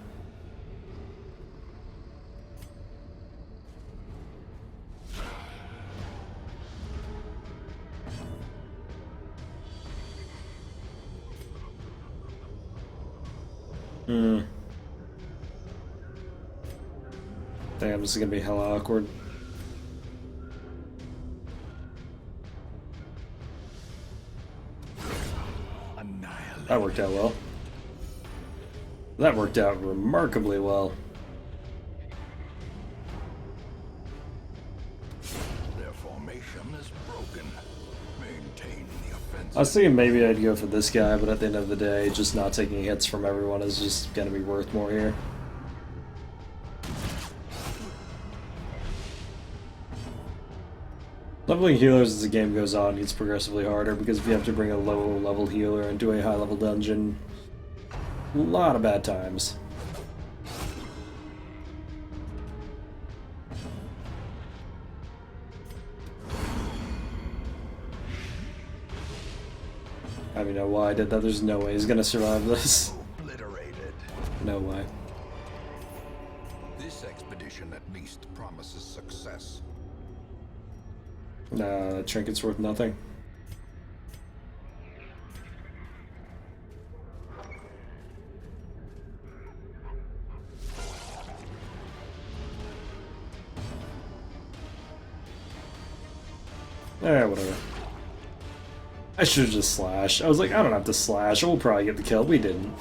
Damn, this is gonna be hella awkward. Annihilate. That worked out well. That worked out remarkably well. Their formation is broken. Maintain the offensive. I was thinking maybe I'd go for this guy, but at the end of the day, just not taking hits from everyone is just gonna be worth more here. Leveling healers as the game goes on gets progressively harder because if you have to bring a low level healer into a high level dungeon, a lot of bad times. I don't even know why I did that. There's no way he's gonna survive this. Obliterated. No way. This expedition at least promises success. Nah, that trinket's worth nothing. Whatever. I should have just slashed. I was like, I don't have to slash. We'll probably get the kill. We didn't.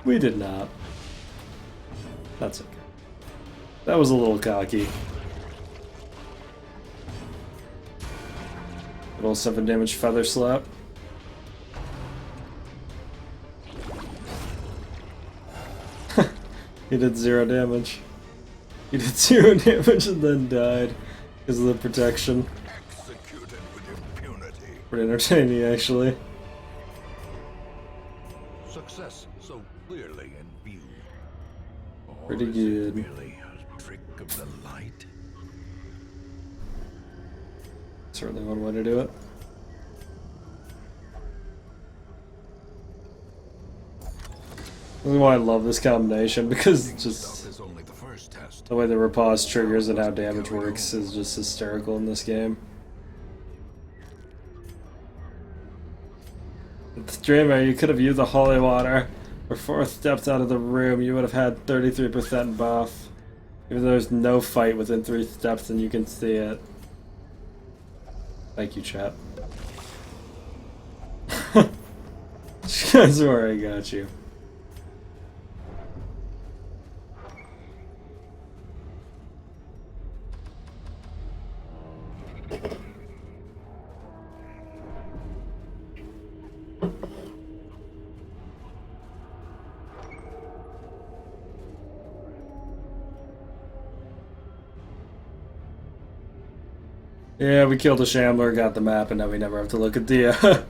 We did not. That's okay. That was a little cocky. Little 7 damage feather slap. He did 0 damage. He did 0 damage and then died because of the protection. Executed with impunity. Pretty entertaining, actually. Success so clearly in view. Or Pretty is good. it merely a trick of the light? Certainly one way to do it. This is why I love this combination, because just Stuff is only the first test. the way the riposte triggers and how damage works is just hysterical in this game. Dreamer, you could have used the holy water. Before steps out of the room, you would have had 33% buff. Even though there's no fight within 3 steps and you can see it. Thank you, chat. That's where I got you. Yeah, we killed a Shambler, got the map, and now we never have to look at the,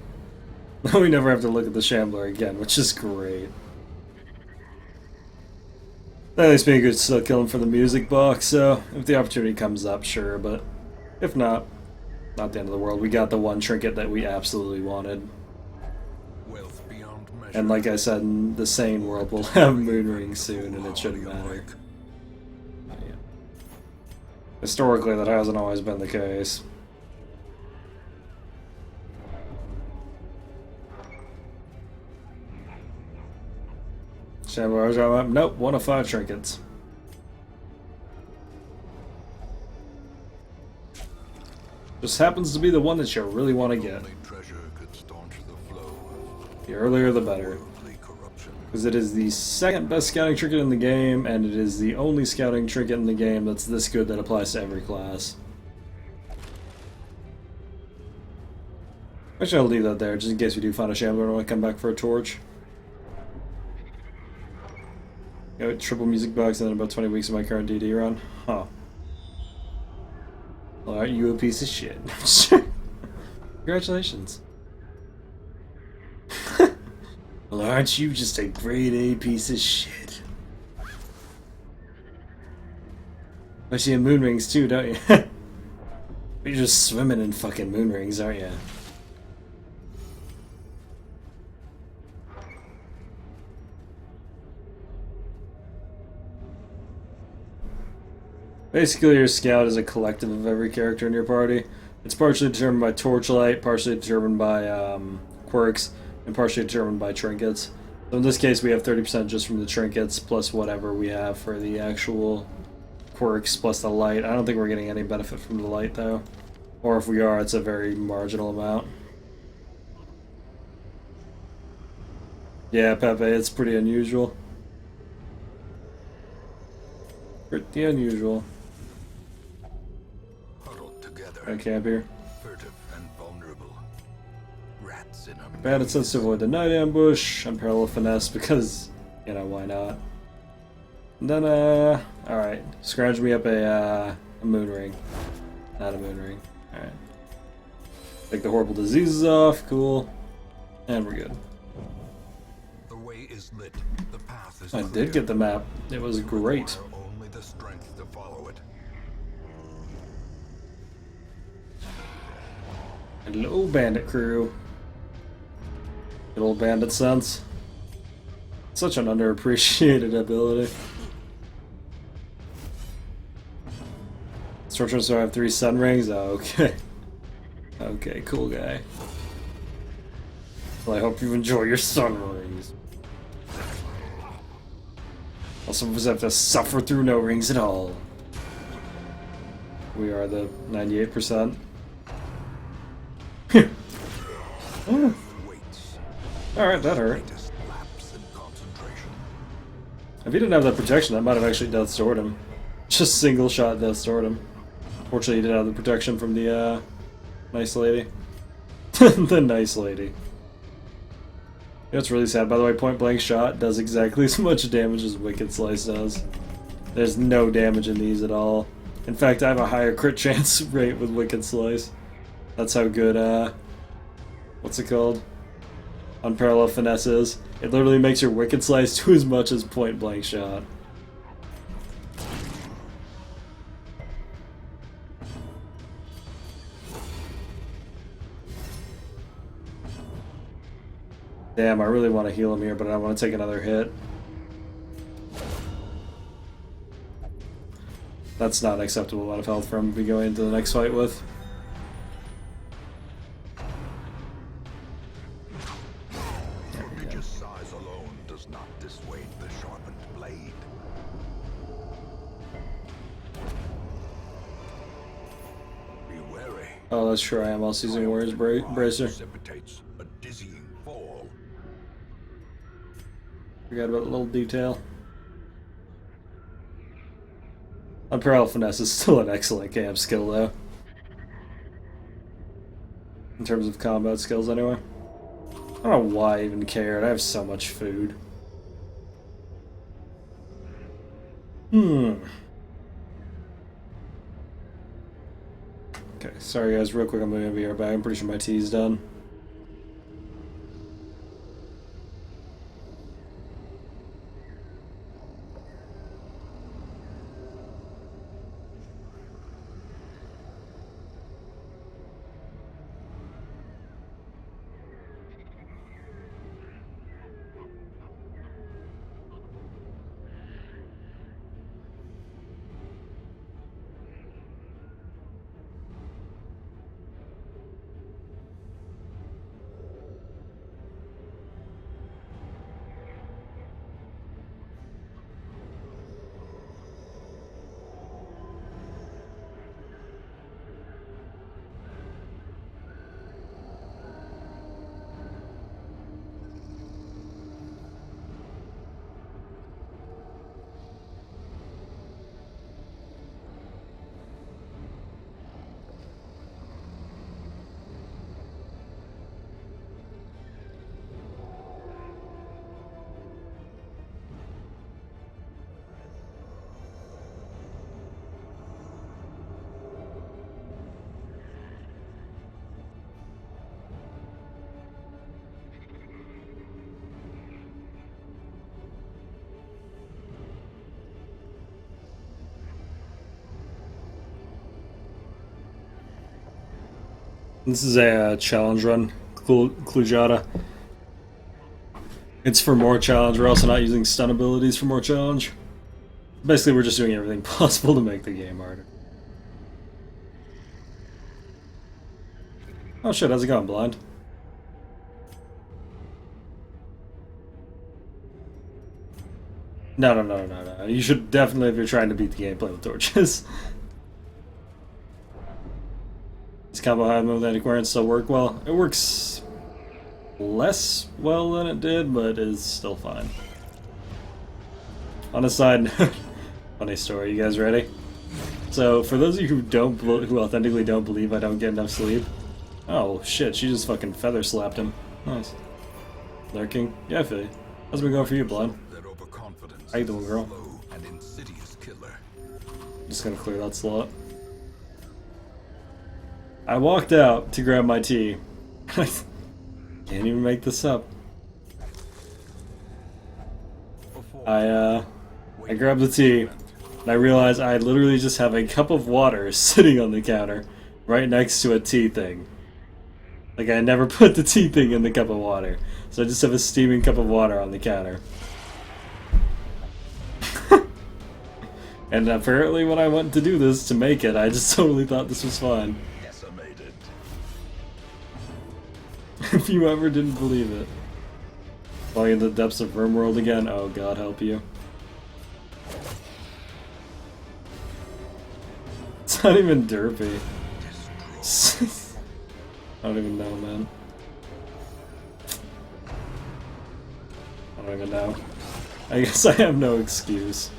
now we never have to look at the Shambler again, which is great. At least me could still kill him for the music box, so if the opportunity comes up, sure, but if not, not the end of the world. We got the one trinket that we absolutely wanted. Wealth beyond measure. And like I said, in the sane world, we'll have moon rings soon, and it shouldn't matter. Yeah. Historically, that hasn't always been the case. Shambler's up. Nope, 1 of 5 trinkets. Just happens to be the one that you really want to get. Only treasure could staunch the flow The earlier the better. of worldly corruption. Because it is the second best scouting trinket in the game, and it is the only scouting trinket in the game that's this good that applies to every class. Actually, I'll leave that there, just in case we do find a Shambler and I want to come back for a torch. Got a triple music box and then about 20 weeks of my current DD run. Huh. Well, aren't you a piece of shit? Congratulations. Well, aren't you just a grade A piece of shit? Especially in moon rings too, don't you? You're just swimming in fucking moon rings, aren't you? Basically, your scout is a collective of every character in your party. It's partially determined by torchlight, partially determined by quirks, and partially determined by trinkets. So in this case, we have 30% just from the trinkets, plus whatever we have for the actual quirks, plus the light. I don't think we're getting any benefit from the light, though. Or if we are, it's a very marginal amount. Yeah, Pepe, it's pretty unusual. Pretty unusual. Huddled together. I camp here. Furtive and vulnerable. Rats in a Bandit sense to avoid the night ambush. Unparalleled finesse because, you know, why not? And then, alright. Scrounge me up a moon ring. Not a moon ring. Alright. Take the horrible diseases off. Cool. And we're good. The way is lit. The path is I clear. did get the map. It was great. Require only the strength to follow it. Hello, bandit crew. Good old bandit sense. Such an underappreciated ability. Structure so I have 3 sun rings? Oh, okay. Okay, cool guy. Well, I hope you enjoy your sun rings. Well, some of us have to suffer through no rings at all. We are the 98%. Oh. Waits. Alright, that hurt. Greatest lapse in concentration. If he didn't have that protection, that might have actually death stored him. Just single shot death stored him. Fortunately, he did have the protection from the nice lady. The nice lady. That's really sad. By the way, point blank shot does exactly as much damage as Wicked Slice does. There's no damage in these at all. In fact, I have a higher crit chance rate with Wicked Slice. That's how good, what's it called? Unparalleled Finesse is. It literally makes your Wicked Slice do as much as point blank shot. Damn, I really want to heal him here, but I don't want to take another hit. That's not an acceptable amount of health for him to be going into the next fight with. Prodigious size alone does not dissuade the sharpened blade. Be wary. Oh, that's true. I am also using Warrior's Bracer. Precipitates a dizzying fall. Forgot about a little detail. Unparalleled Finesse is still an excellent camp skill, though. In terms of combat skills, anyway. I don't know why I even cared. I have so much food. Okay, sorry guys, real quick, I'm gonna be right back. I'm pretty sure my tea's done. This is a challenge run, Klujata. It's for more challenge. We're also not using stun abilities for more challenge. Basically, we're just doing everything possible to make the game harder. Oh shit, how's it going, Blind? No. You should definitely, if you're trying to beat the game, play with torches. This combo high move that Aquarians still work well. It works less well than it did, but is still fine. On a side note, funny story. You guys ready? So, for those of you who authentically don't believe I don't get enough sleep, oh shit, she just fucking feather slapped him. Nice. Lurking. Yeah, I feel you. How's it been going for you, Blind? How you doing, girl? Just gonna clear that slot. I walked out to grab my tea. Can't even make this up. I grabbed the tea, and I realized I literally just have a cup of water sitting on the counter, right next to a tea thing. Like, I never put the tea thing in the cup of water, so I just have a steaming cup of water on the counter. And apparently when I went to do this, to make it, I just totally thought this was fine. If you ever didn't believe it. Falling in the depths of RimWorld again? Oh, God help you. It's not even derpy. I don't even know, man. I don't even know. I guess I have no excuse.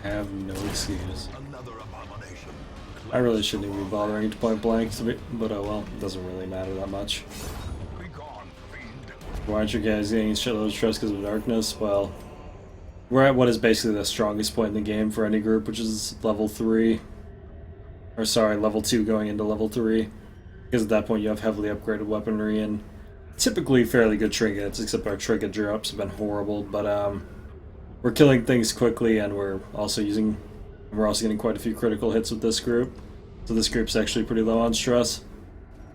have no excuse. Another abomination. I really shouldn't even be bothering to point blank, but oh well, it doesn't really matter that much. Be gone, fiend. Why aren't you guys getting shitloads of stress because of darkness? Well, we're at what is basically the strongest point in the game for any group, which is level 3. Or sorry, level 2 going into level 3. Because at that point you have heavily upgraded weaponry and typically fairly good trinkets, except our trinket drops have been horrible, but we're killing things quickly and we're also getting quite a few critical hits with this group. So this group's actually pretty low on stress.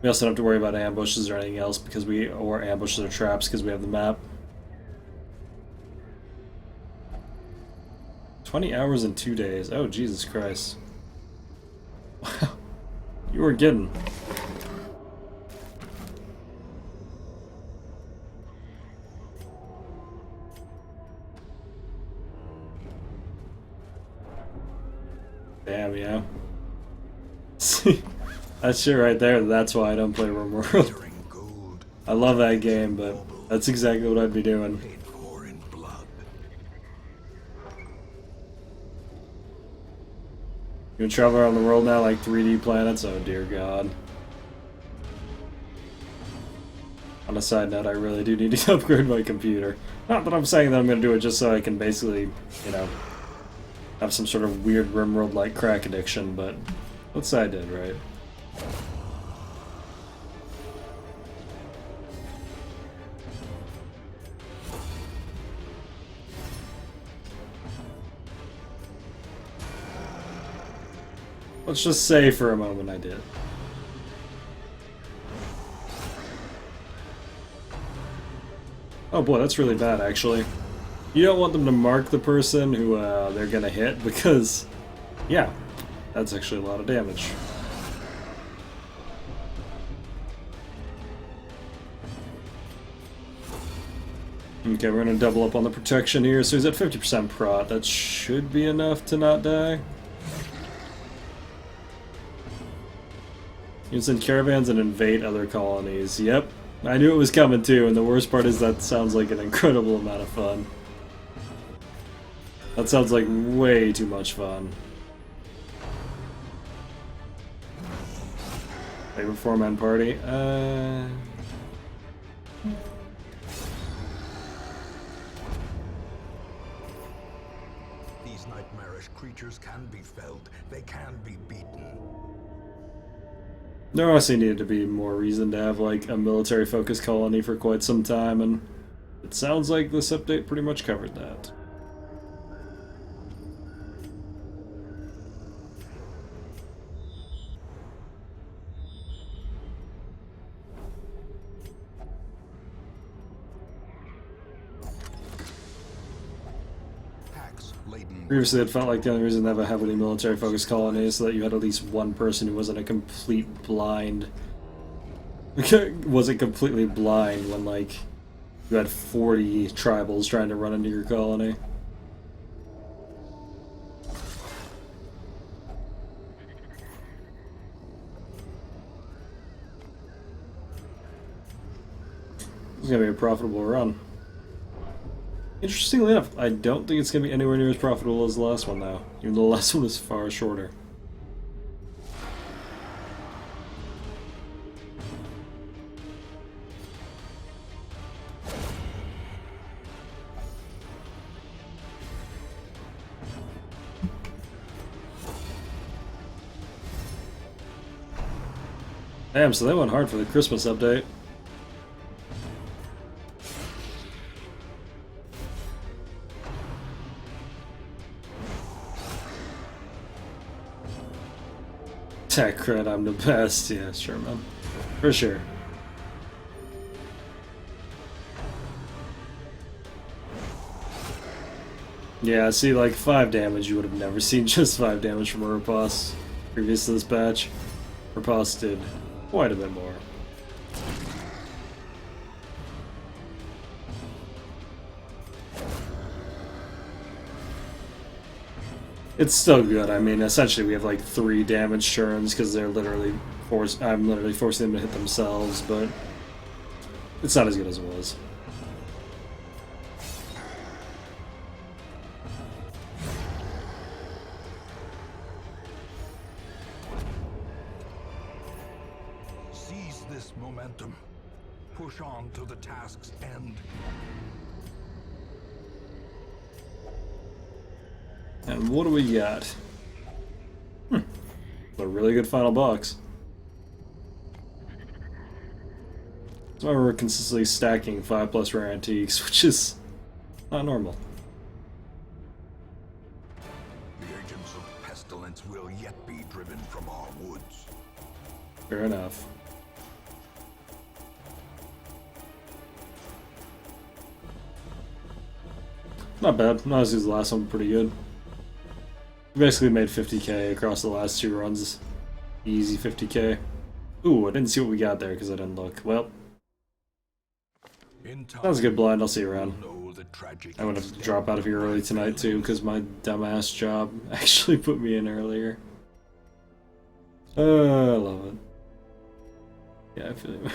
We also don't have to worry about ambushes or anything else or ambushes or traps because we have the map. 20 hours in 2 days. Oh, Jesus Christ. Wow. You were kidding. Damn, yeah. See, that shit right there, that's why I don't play RimWorld. I love that game, but that's exactly what I'd be doing. You can travel around the world now like 3D planets? Oh dear God. On a side note, I really do need to upgrade my computer. Not that I'm saying that I'm going to do it just so I can basically, you know, have some sort of weird RimWorld-like crack addiction, but let's say I did, right? Let's just say for a moment I did. Oh boy, that's really bad actually. You don't want them to mark the person who they're gonna hit because, yeah, that's actually a lot of damage. Okay, we're gonna double up on the protection here. So he's at 50% prot. That should be enough to not die. You can send caravans and invade other colonies. Yep, I knew it was coming too, and the worst part is that sounds like an incredible amount of fun. That sounds like way too much fun. Favorite 4-man party? These nightmarish creatures can be felled. They can be beaten. There honestly needed to be more reason to have like a military-focused colony for quite some time, and it sounds like this update pretty much covered that. Previously, it felt like the only reason to have a heavily military-focused colony is so that you had at least one person who wasn't a complete blind. Wasn't completely blind when, like, you had 40 tribals trying to run into your colony. It's gonna be a profitable run. Interestingly enough, I don't think it's going to be anywhere near as profitable as the last one, though. Even though the last one was far shorter. Damn, so they went hard for the Christmas update. Tech cred, I'm the best. Yeah, sure, man. For sure. Yeah, see, like 5 damage, you would have never seen just 5 damage from a riposte previous to this patch. Riposte did quite a bit more. It's still good. I mean, essentially we have like 3 damage turns because they're literally I'm literally forcing them to hit themselves, but it's not as good as it was. bottom. Push on to the task's end. And what do we got? A really good final box. That's why we're consistently stacking 5+ rare antiques, which is not normal. The agents of pestilence will yet be driven from our woods. Fair enough. Not bad. Honestly, the last one was pretty good. We basically made 50k across the last 2 runs. Easy 50k. Ooh, I didn't see what we got there because I didn't look. Well, that was a good blind. I'll see you around. I'm gonna have to drop out of here early tonight too because my dumbass job actually put me in earlier. I love it. Yeah, I feel you.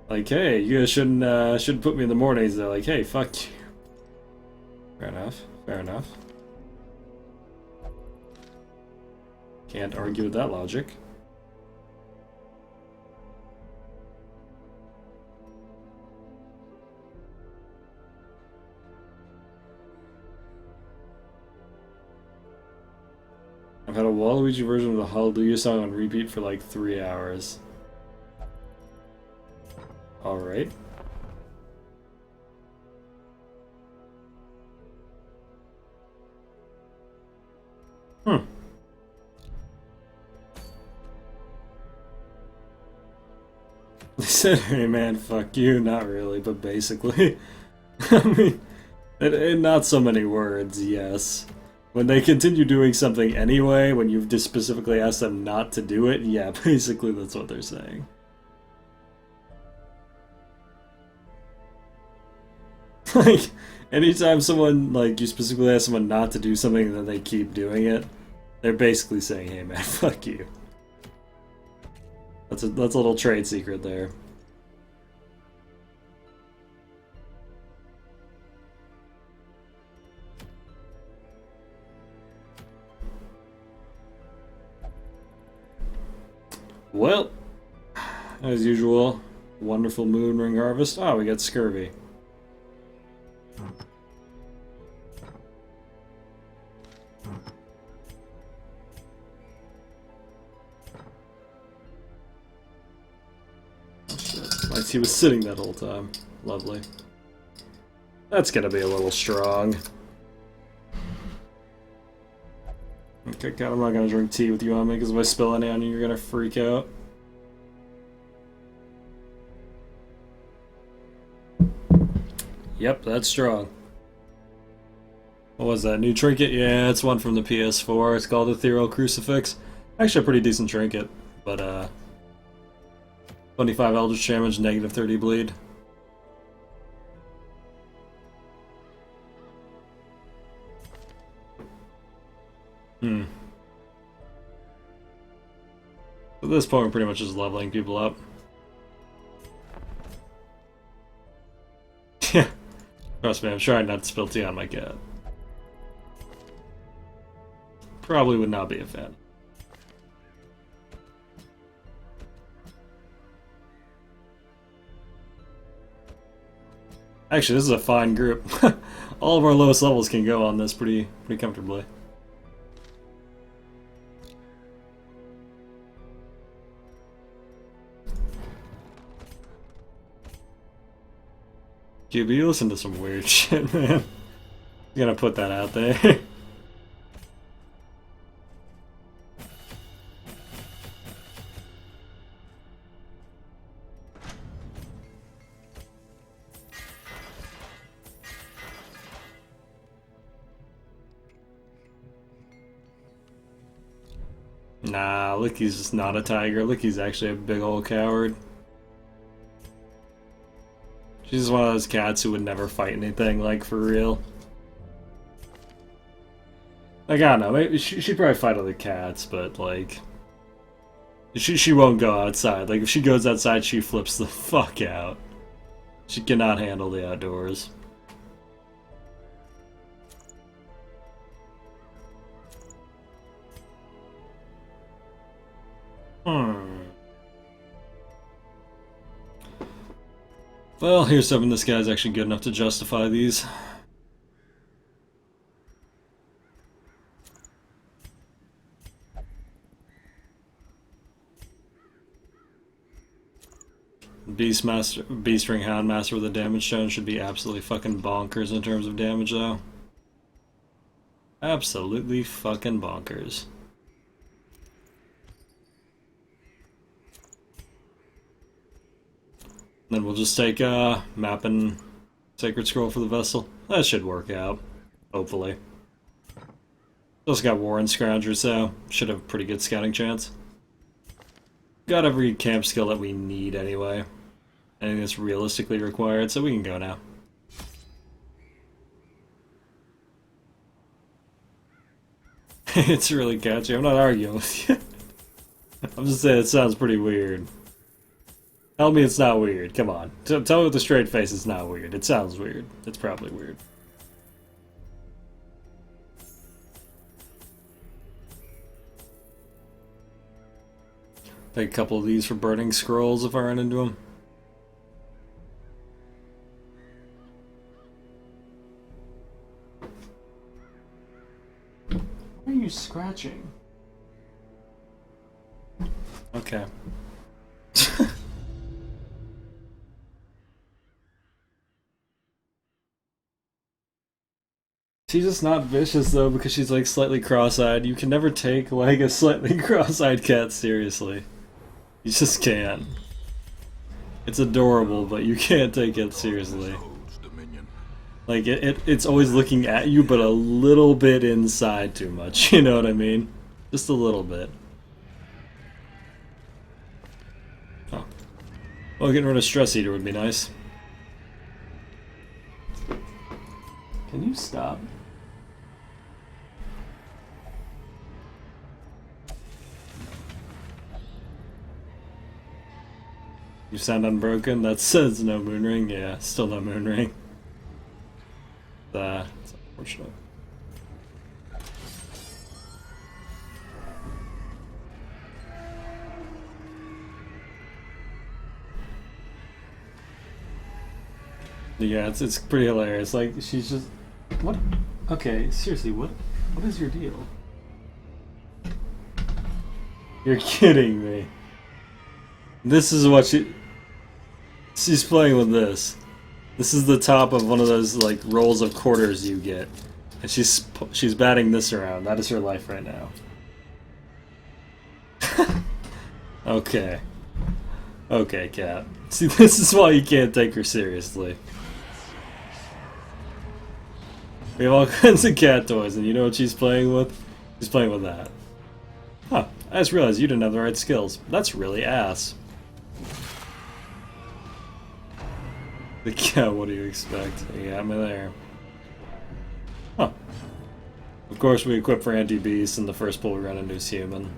Like, hey, you guys shouldn't put me in the mornings. They're like, hey, fuck you. Fair enough. Fair enough. Can't argue with that logic. I've had a Waluigi version of the Hallelujah song on repeat for like 3 hours. Alright. They said, hey man, fuck you. Not really, but basically. I mean, in not so many words, yes. When they continue doing something anyway, when you've just specifically asked them not to do it, yeah, basically that's what they're saying. Like, anytime someone, like, you specifically ask someone not to do something and then they keep doing it, they're basically saying, hey man, fuck you. That's a little trade secret there. Well, as usual, wonderful moon ring harvest. Oh, we got scurvy. Like he was sitting that whole time. Lovely. That's gonna be a little strong. Okay, God, I'm not gonna drink tea with you on me because if I spill any on you, you're gonna freak out. Yep, that's strong. What was that? New trinket? Yeah, it's one from the PS4. It's called Ethereal Crucifix. Actually a pretty decent trinket, but 25 Eldritch damage, negative 30 bleed. At this point, we're pretty much just leveling people up. Yeah. Trust me, I'm trying not to spill tea on my cat. Probably would not be a fan. Actually, this is a fine group. All of our lowest levels can go on this pretty comfortably. QB, you listen to some weird shit, man. I'm gonna put that out there. Nah, Licky's just not a tiger. Licky's actually a big old coward. She's just one of those cats who would never fight anything, like, for real. Like, I don't know, maybe she'd probably fight other cats, but, like... She won't go outside. Like, if she goes outside, she flips the fuck out. She cannot handle the outdoors. Well, here's something this guy's actually good enough to justify these. Beast Ring Houndmaster with a damage stone should be absolutely fucking bonkers in terms of damage, though. Absolutely fucking bonkers. Then we'll just take map and Sacred Scroll for the vessel. That should work out, hopefully. Also got Warren Scrounger, so should have a pretty good scouting chance. Got every camp skill that we need anyway. Anything that's realistically required, so we can go now. It's really catchy. I'm not arguing with you. I'm just saying it sounds pretty weird. Tell me it's not weird. Come on. Tell me with a straight face it's not weird. It sounds weird. It's probably weird. Take a couple of these for burning scrolls if I run into them. Why are you scratching? Okay. She's just not vicious though because she's like slightly cross-eyed. You can never take like a slightly cross-eyed cat seriously. You just can't. It's adorable, but you can't take it seriously. Like it's always looking at you, but a little bit inside too much. You know what I mean? Just a little bit. Oh. Well, getting rid of Stress Eater would be nice. Can you stop? You sound unbroken? That says no moon ring. Yeah, still no moon ring. It's unfortunate. Yeah, it's pretty hilarious. Like she's just what? Okay, seriously, what is your deal? You're kidding me. This is what she's playing with this. This is the top of one of those like rolls of quarters you get, and she's batting this around. That is her life right now. Okay. Okay, cat. See, this is why you can't take her seriously. We have all kinds of cat toys, and you know what she's playing with? She's playing with that. Huh. I just realized you didn't have the right skills. That's really ass. The cat, what do you expect? You got me there. Huh. Of course we equip for anti-beast, and the first pull we run into is human.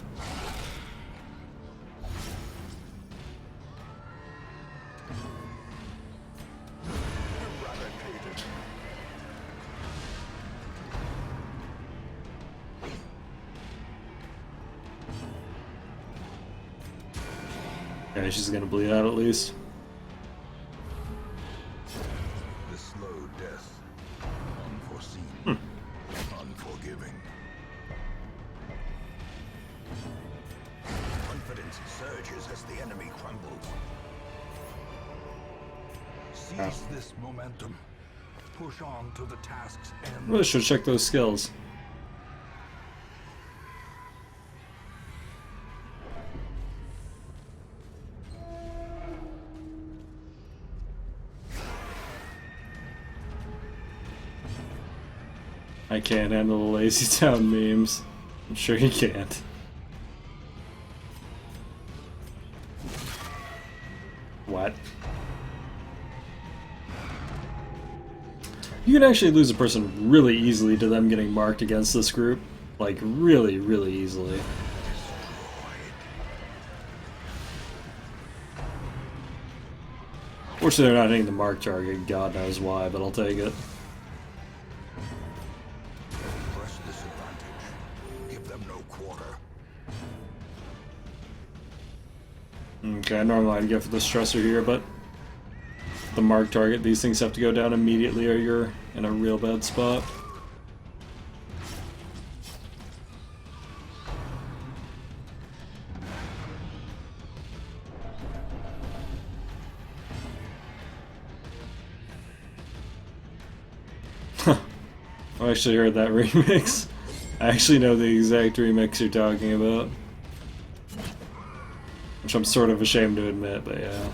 Okay, she's gonna bleed out at least. The slow death. Unforeseen. Unforgiving. Confidence surges as the enemy crumbles. Seize this momentum. Push on to the task's end. Really should check those skills. I can't handle the Lazy Town memes. I'm sure you can't. What? You can actually lose a person really easily to them getting marked against this group. Like, really, really easily. Fortunately, they're not hitting the mark target. God knows why, but I'll take it. Okay, normally I'd go for the stressor here, but the mark target, these things have to go down immediately or you're in a real bad spot. I actually heard that remix. I actually know the exact remix you're talking about. Which I'm sort of ashamed to admit, but yeah.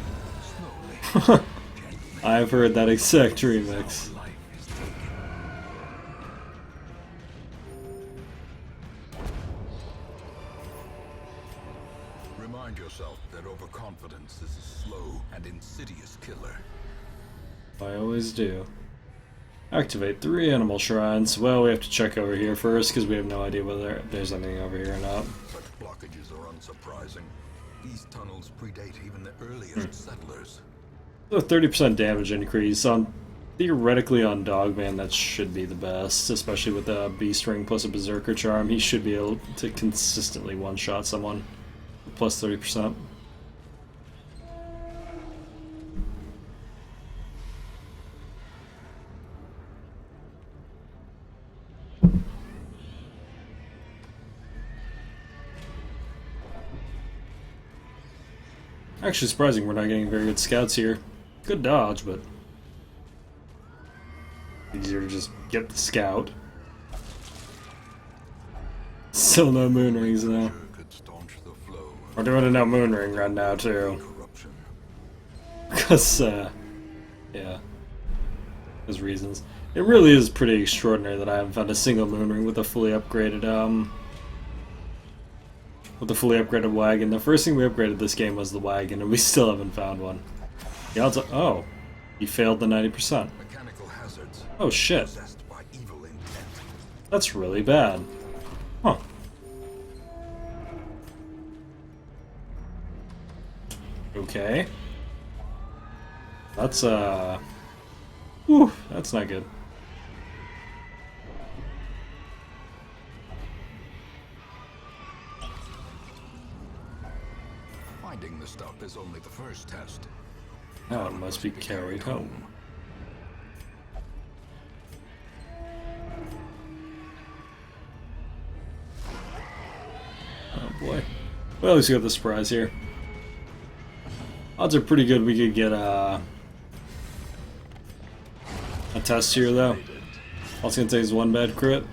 I've heard that exact remix. Remind yourself that overconfidence is a slow and insidious killer. I always do. Activate 3 animal shrines. Well, we have to check over here first because we have no idea whether there's anything over here or not. Such blockages are unsurprising. These tunnels predate even the earliest settlers. So 30% damage increase on theoretically on Dogman. That should be the best, especially with the Beast Ring plus a Berserker Charm. He should be able to consistently one-shot someone. Plus 30%. Actually surprising we're not getting very good scouts here. Good dodge, but easier to just get the scout. Still no moon rings though. We're doing a no moon ring run now too. Because, yeah. There's reasons. It really is pretty extraordinary that I haven't found a single moon ring with a fully upgraded, wagon. The first thing we upgraded this game was the wagon, and we still haven't found one. The odds are, oh, he failed the 90%. Mechanical hazards. Oh shit. Possessed by evil intent. That's really bad. Huh. Okay. That's, whew, that's not good. Finding the stuff is only the first test. Now it must be carried home. Oh boy. Well, at least we got the surprise here. Odds are pretty good we could get a test here though. All it's gonna take is one bad crit.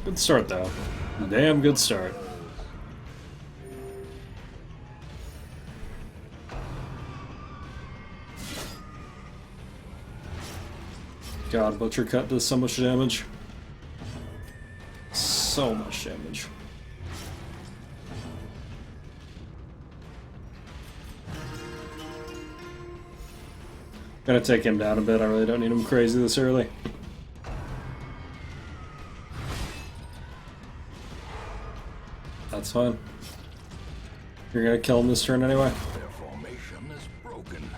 Good start though. Damn good start. God, Butcher Cut does so much damage. So much damage. Gonna take him down a bit, I really don't need him crazy this early. That's fine. You're gonna kill him this turn anyway? Their formation is broken.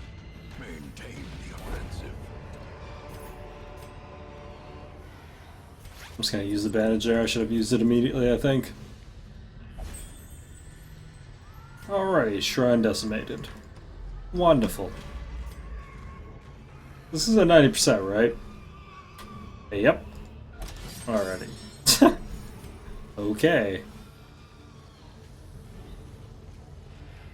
Maintain the offensive. I'm just gonna use the bandage there. I should have used it immediately, I think. Alrighty, Shrine Decimated. Wonderful. This is a 90%, right? Yep. Alrighty. Okay.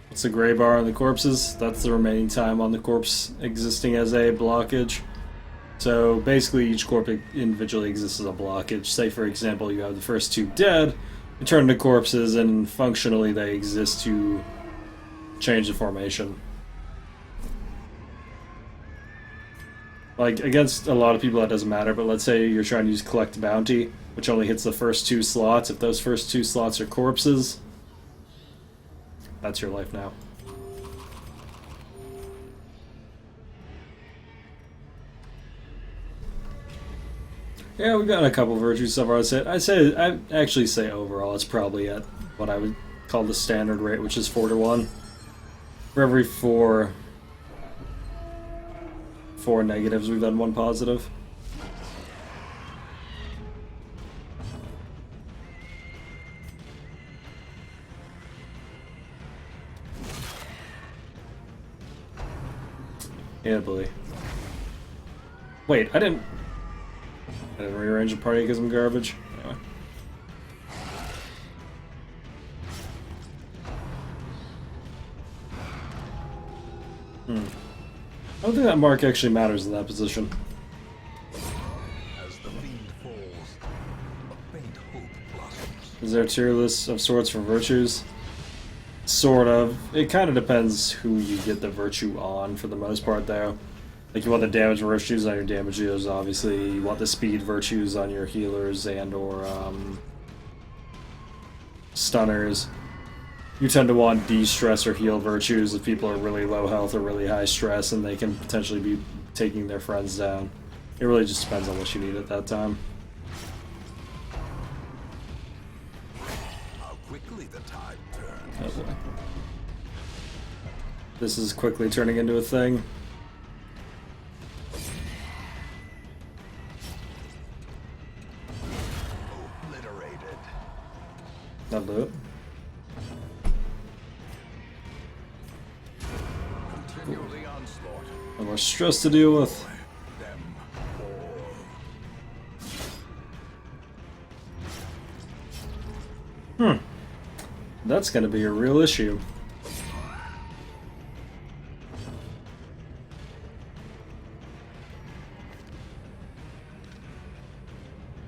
What's the gray bar on the corpses? That's the remaining time on the corpse existing as a blockage. So basically each corpse individually exists as a blockage. Say for example you have the first two dead, you turn into corpses and functionally they exist to change the formation. Like against a lot of people that doesn't matter, but let's say you're trying to use Collect Bounty, which only hits the first two slots. If those first two slots are corpses, that's your life now. Yeah, we've gotten a couple virtues so far. I'd actually say overall it's probably at what I would call the standard rate, which is 4 to 1. For every four negatives, we've done one positive. Italy. Wait, I didn't rearrange the party because I'm garbage. Anyway. I don't think that mark actually matters in that position. As the fiend falls, a faint hope blossoms. Is there a tier list of sorts for virtues? Sort of. It kind of depends who you get the virtue on for the most part, though. Like, you want the damage virtues on your damage dealers, obviously. You want the speed virtues on your healers and or stunners. You tend to want de-stress or heal virtues if people are really low health or really high stress and they can potentially be taking their friends down. It really just depends on what you need at that time. How quickly the tide turns. Oh boy. This is quickly turning into a thing. Obliterated. That'll do it. Continue the onslaught. No more stress to deal with. Them all. That's gonna be a real issue.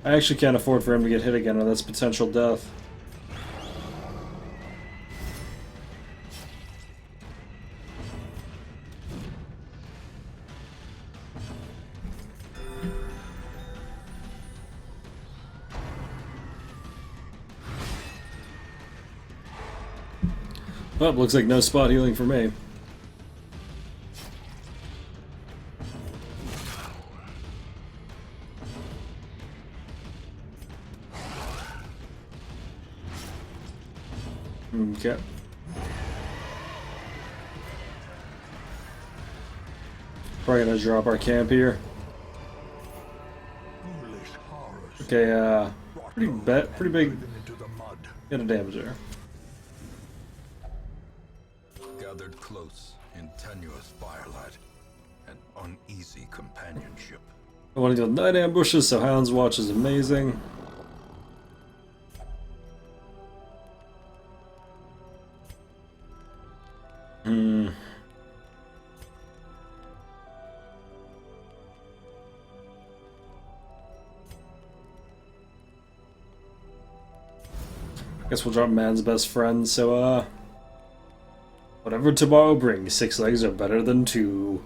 I actually can't afford for him to get hit again, or that's potential death. Well, looks like no spot healing for me. Okay. Probably gonna drop our camp here. Foolish horrors. Okay, pretty big Driven into the mud. hit of damage there. Gathered close in tenuous firelight and uneasy companionship. I want to do night ambushes, so Hound's Watch is amazing. Guess we'll drop man's best friend, so whatever tomorrow brings, 6 legs are better than 2.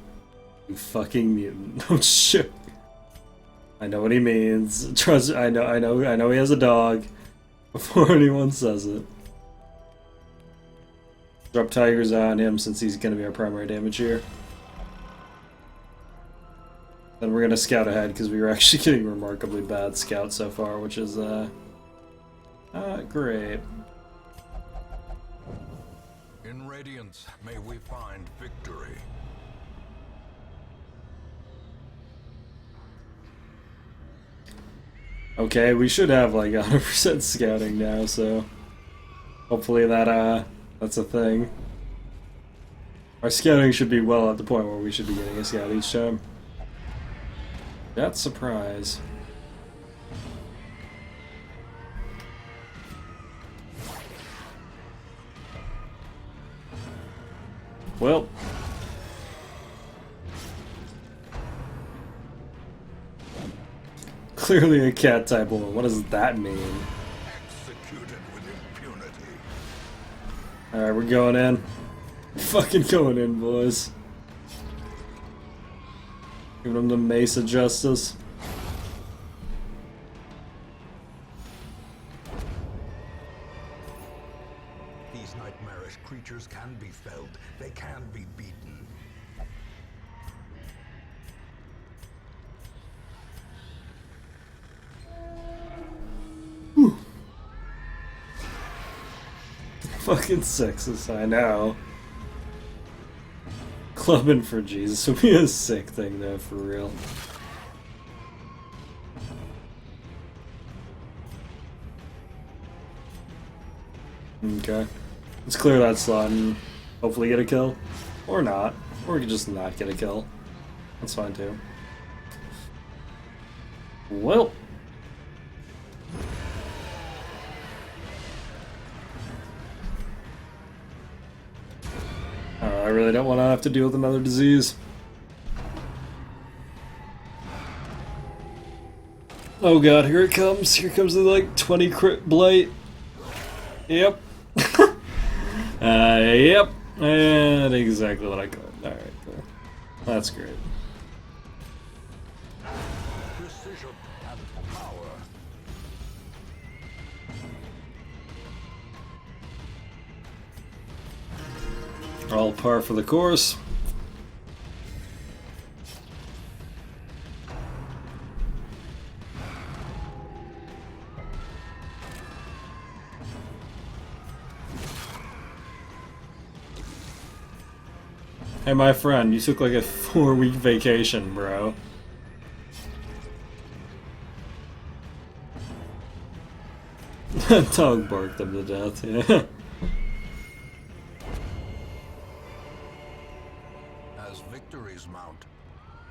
You fucking mutant. Oh shit. I know what he means. Trust I know he has a dog. Before anyone says it. Drop Tigers on him since he's gonna be our primary damage here. Then we're gonna scout ahead because we were actually getting remarkably bad scout so far, which is great. In Radiance, may we find victory. Okay, we should have like 100% scouting now, so hopefully that's a thing. Our scouting should be well at the point where we should be getting a scout each time. That's surprise. Well, clearly a cat type woman. What does that mean? Executed with impunity. Alright, we're going in. Fucking going in, boys. Giving them the mace of justice. These nightmarish creatures can be felled. They can be beaten. Fucking sexist, I know. Clubbing for Jesus would be a sick thing, though, for real. Okay. Let's clear that slot and hopefully get a kill. Or not. Or we could just not get a kill. That's fine too. Well. I really don't want to have to deal with another disease. Oh god, here it comes. Here comes the like 20 crit blight. Yep. Yep. And exactly what I called. Alright, cool. That's great. Precision and power. All par for the course. Hey, my friend, you took like a 4-week vacation, bro. Dog barked him to death, yeah. As victories mount,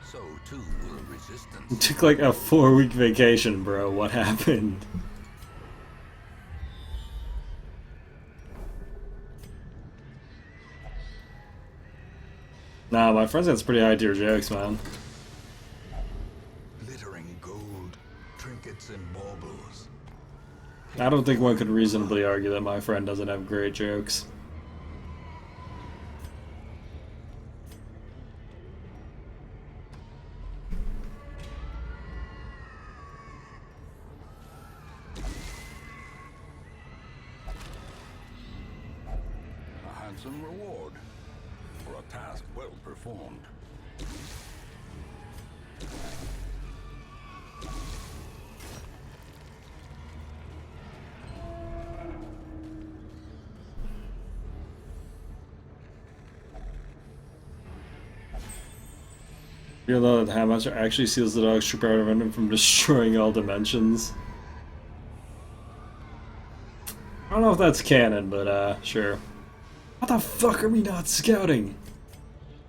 so too will resistance. You took like a 4-week vacation, bro. What happened? Nah, my friend's got some pretty high tier jokes, man. Glittering gold, trinkets and baubles. I don't think one could reasonably argue that my friend doesn't have great jokes. A handsome reward for a task well performed. You know that Hamlet actually seals the dog's true power to prevent him from destroying all dimensions. I don't know if that's canon, but sure. What the fuck are we not scouting?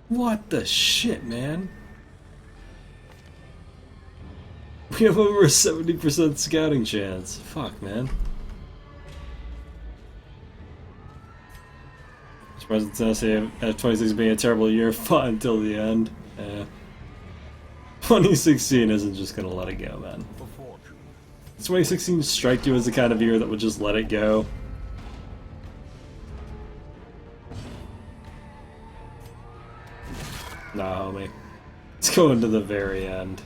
What the shit, man? We have over a 70% scouting chance. Fuck, man. Surprised it's Tennessee at 26 being a terrible year, fought until the end. 2016 isn't just gonna let it go, man. Does 2016 strike you as the kind of year that would just let it go? Nah, homie. Let's go into the very end.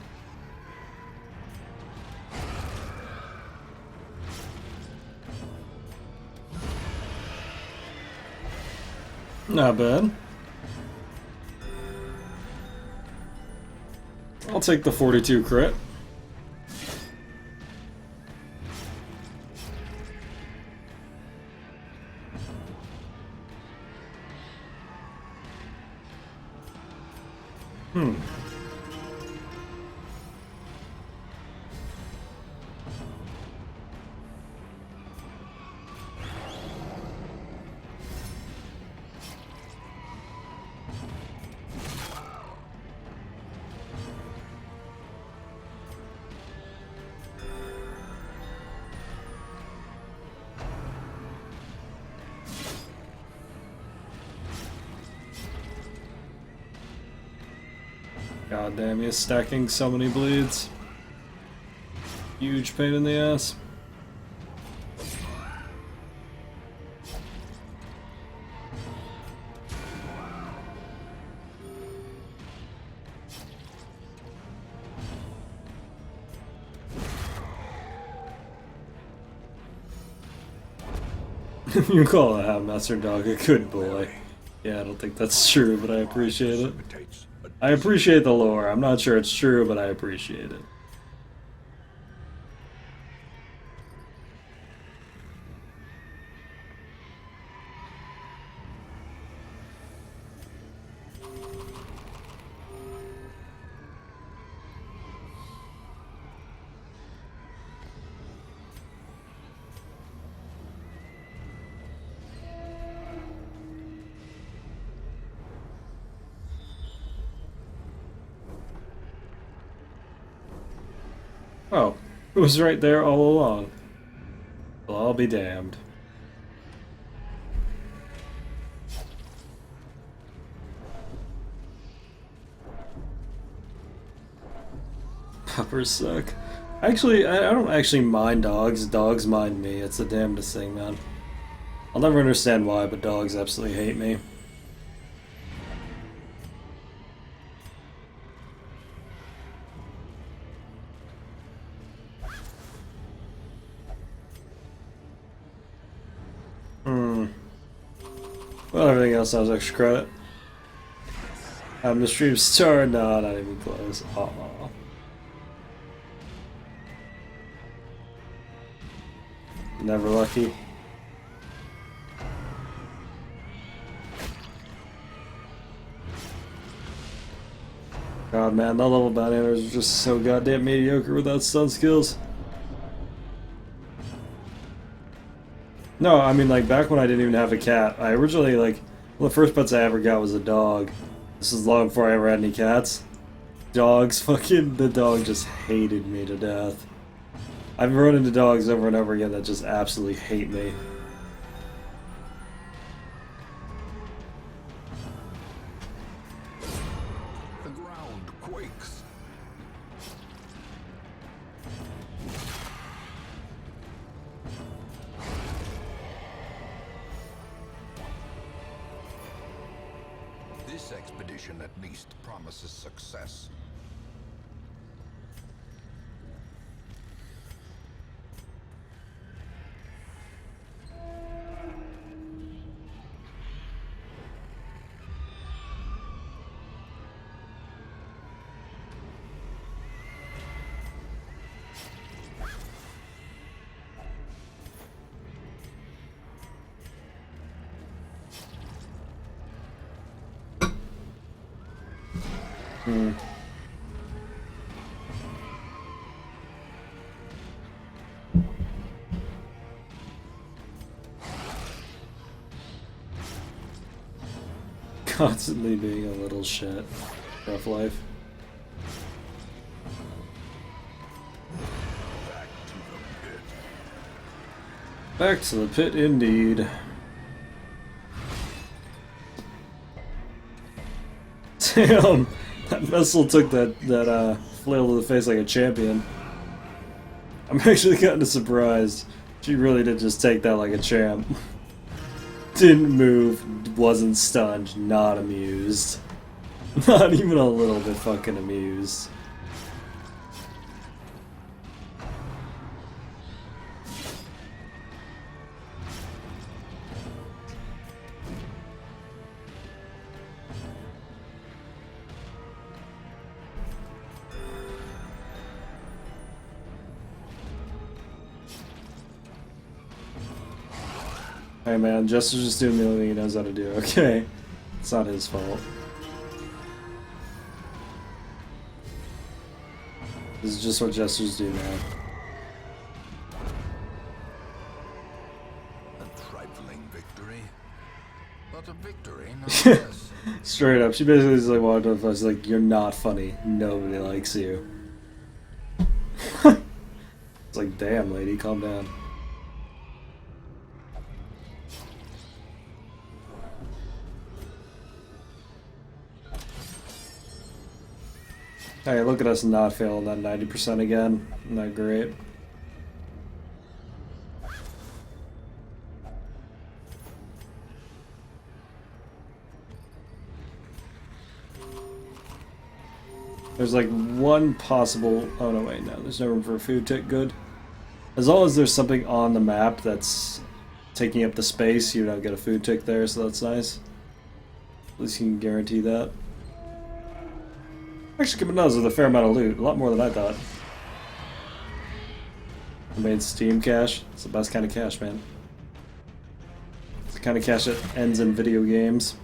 Not bad. I'll take the 42 crit. God damn, he is stacking so many bleeds. Huge pain in the ass. You call a Master Dog a good boy. Yeah, I don't think that's true, but I appreciate it. I appreciate the lore. I'm not sure it's true, but I appreciate it. Oh, it was right there all along. Well, I'll be damned. Puppers suck. Actually, I don't actually mind dogs. Dogs mind me. It's the damnedest thing, man. I'll never understand why, but dogs absolutely hate me. Well, everything else has extra credit. The stream star? No, not even close. Aw. Never lucky. God, man, that level bananas are just so goddamn mediocre without stun skills. No, I mean, like, back when I didn't even have a cat, I originally, like, one of the first pets I ever got was a dog. This is long before I ever had any cats. Dogs, the dog just hated me to death. I've run into dogs over and over again that just absolutely hate me. The ground quakes. This expedition at least promises success. Constantly being a little shit. Rough life. Back to the pit, indeed. Damn, that vessel took that flail to the face like a champion. I'm actually kind of surprised. She really did just take that like a champ. Didn't move, wasn't stunned, not amused. Not even a little bit fucking amused. Hey man, Jester's just doing the only thing he knows how to do, okay? It's not his fault. This is just what Jesters do now. A trifling victory, but a victory nonetheless. Straight up, she basically is like walked up. I was like, "You're not funny. Nobody likes you." It's like, damn, lady, calm down. Hey, look at us not failing that 90% again. Isn't that great? There's like one possible... Oh no, wait, no. There's no room for a food tick. Good. As long as there's something on the map that's taking up the space, you don't get a food tick there, so that's nice. At least you can guarantee that. Actually, coming out with a fair amount of loot. A lot more than I thought. I made Steam cash. It's the best kind of cash, man. It's the kind of cash that ends in video games.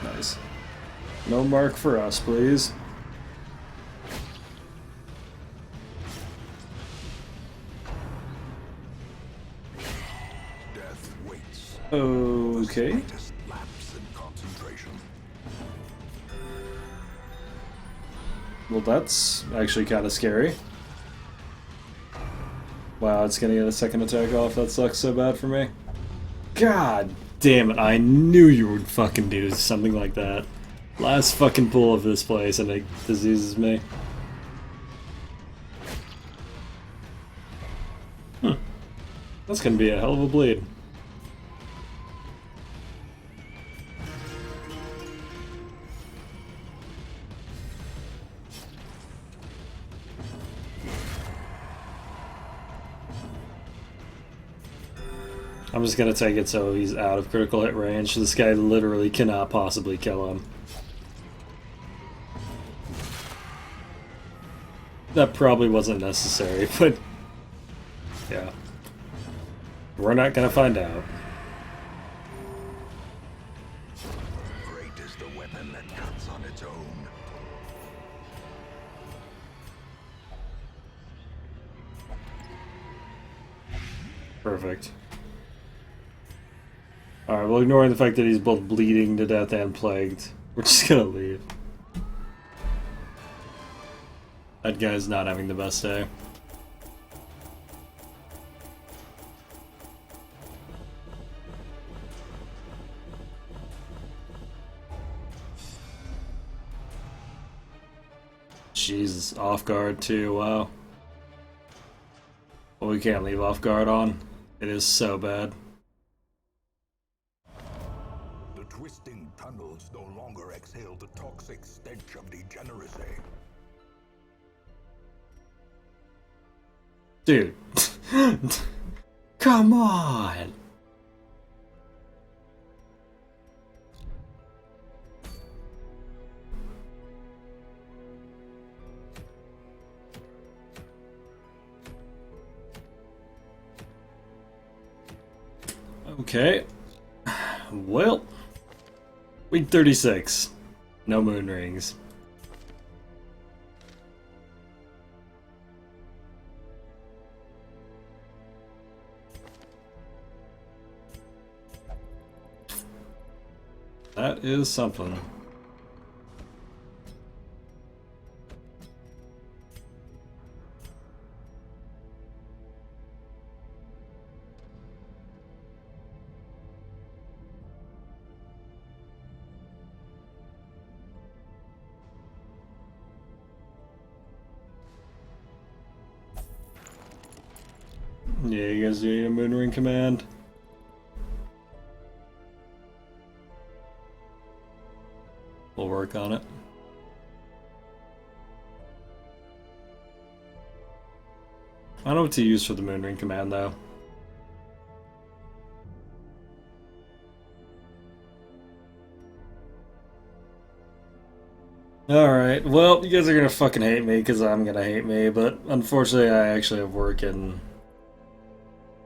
Nice. No mark for us, please. waits. Okay. Slightest lapse in concentration. Well, that's actually kind of scary. Wow, it's gonna get a second attack off. That sucks so bad for me. God damn it, I knew you would fucking do something like that. Last fucking pull of this place and it diseases me. That's gonna be a hell of a bleed. I'm just gonna take it so he's out of critical hit range. This guy literally cannot possibly kill him. That probably wasn't necessary, but yeah. We're not gonna find out. Great is the weapon that cuts on its own. Perfect. Alright, well, ignoring the fact that he's both bleeding to death and plagued, we're just gonna leave. That guy's not having the best day. Jesus, off guard too, wow. Well, we can't leave off guard on. It is so bad. The twisting tunnels no longer exhale the toxic stench of degeneracy. Dude. Come on! Okay. Well, week 36. No moon rings. That is something. Yeah, you guys do need a moon ring command. We'll work on it. I don't know what to use for the moon ring command though. Alright, well, you guys are gonna fucking hate me because I'm gonna hate me, but unfortunately I actually have work in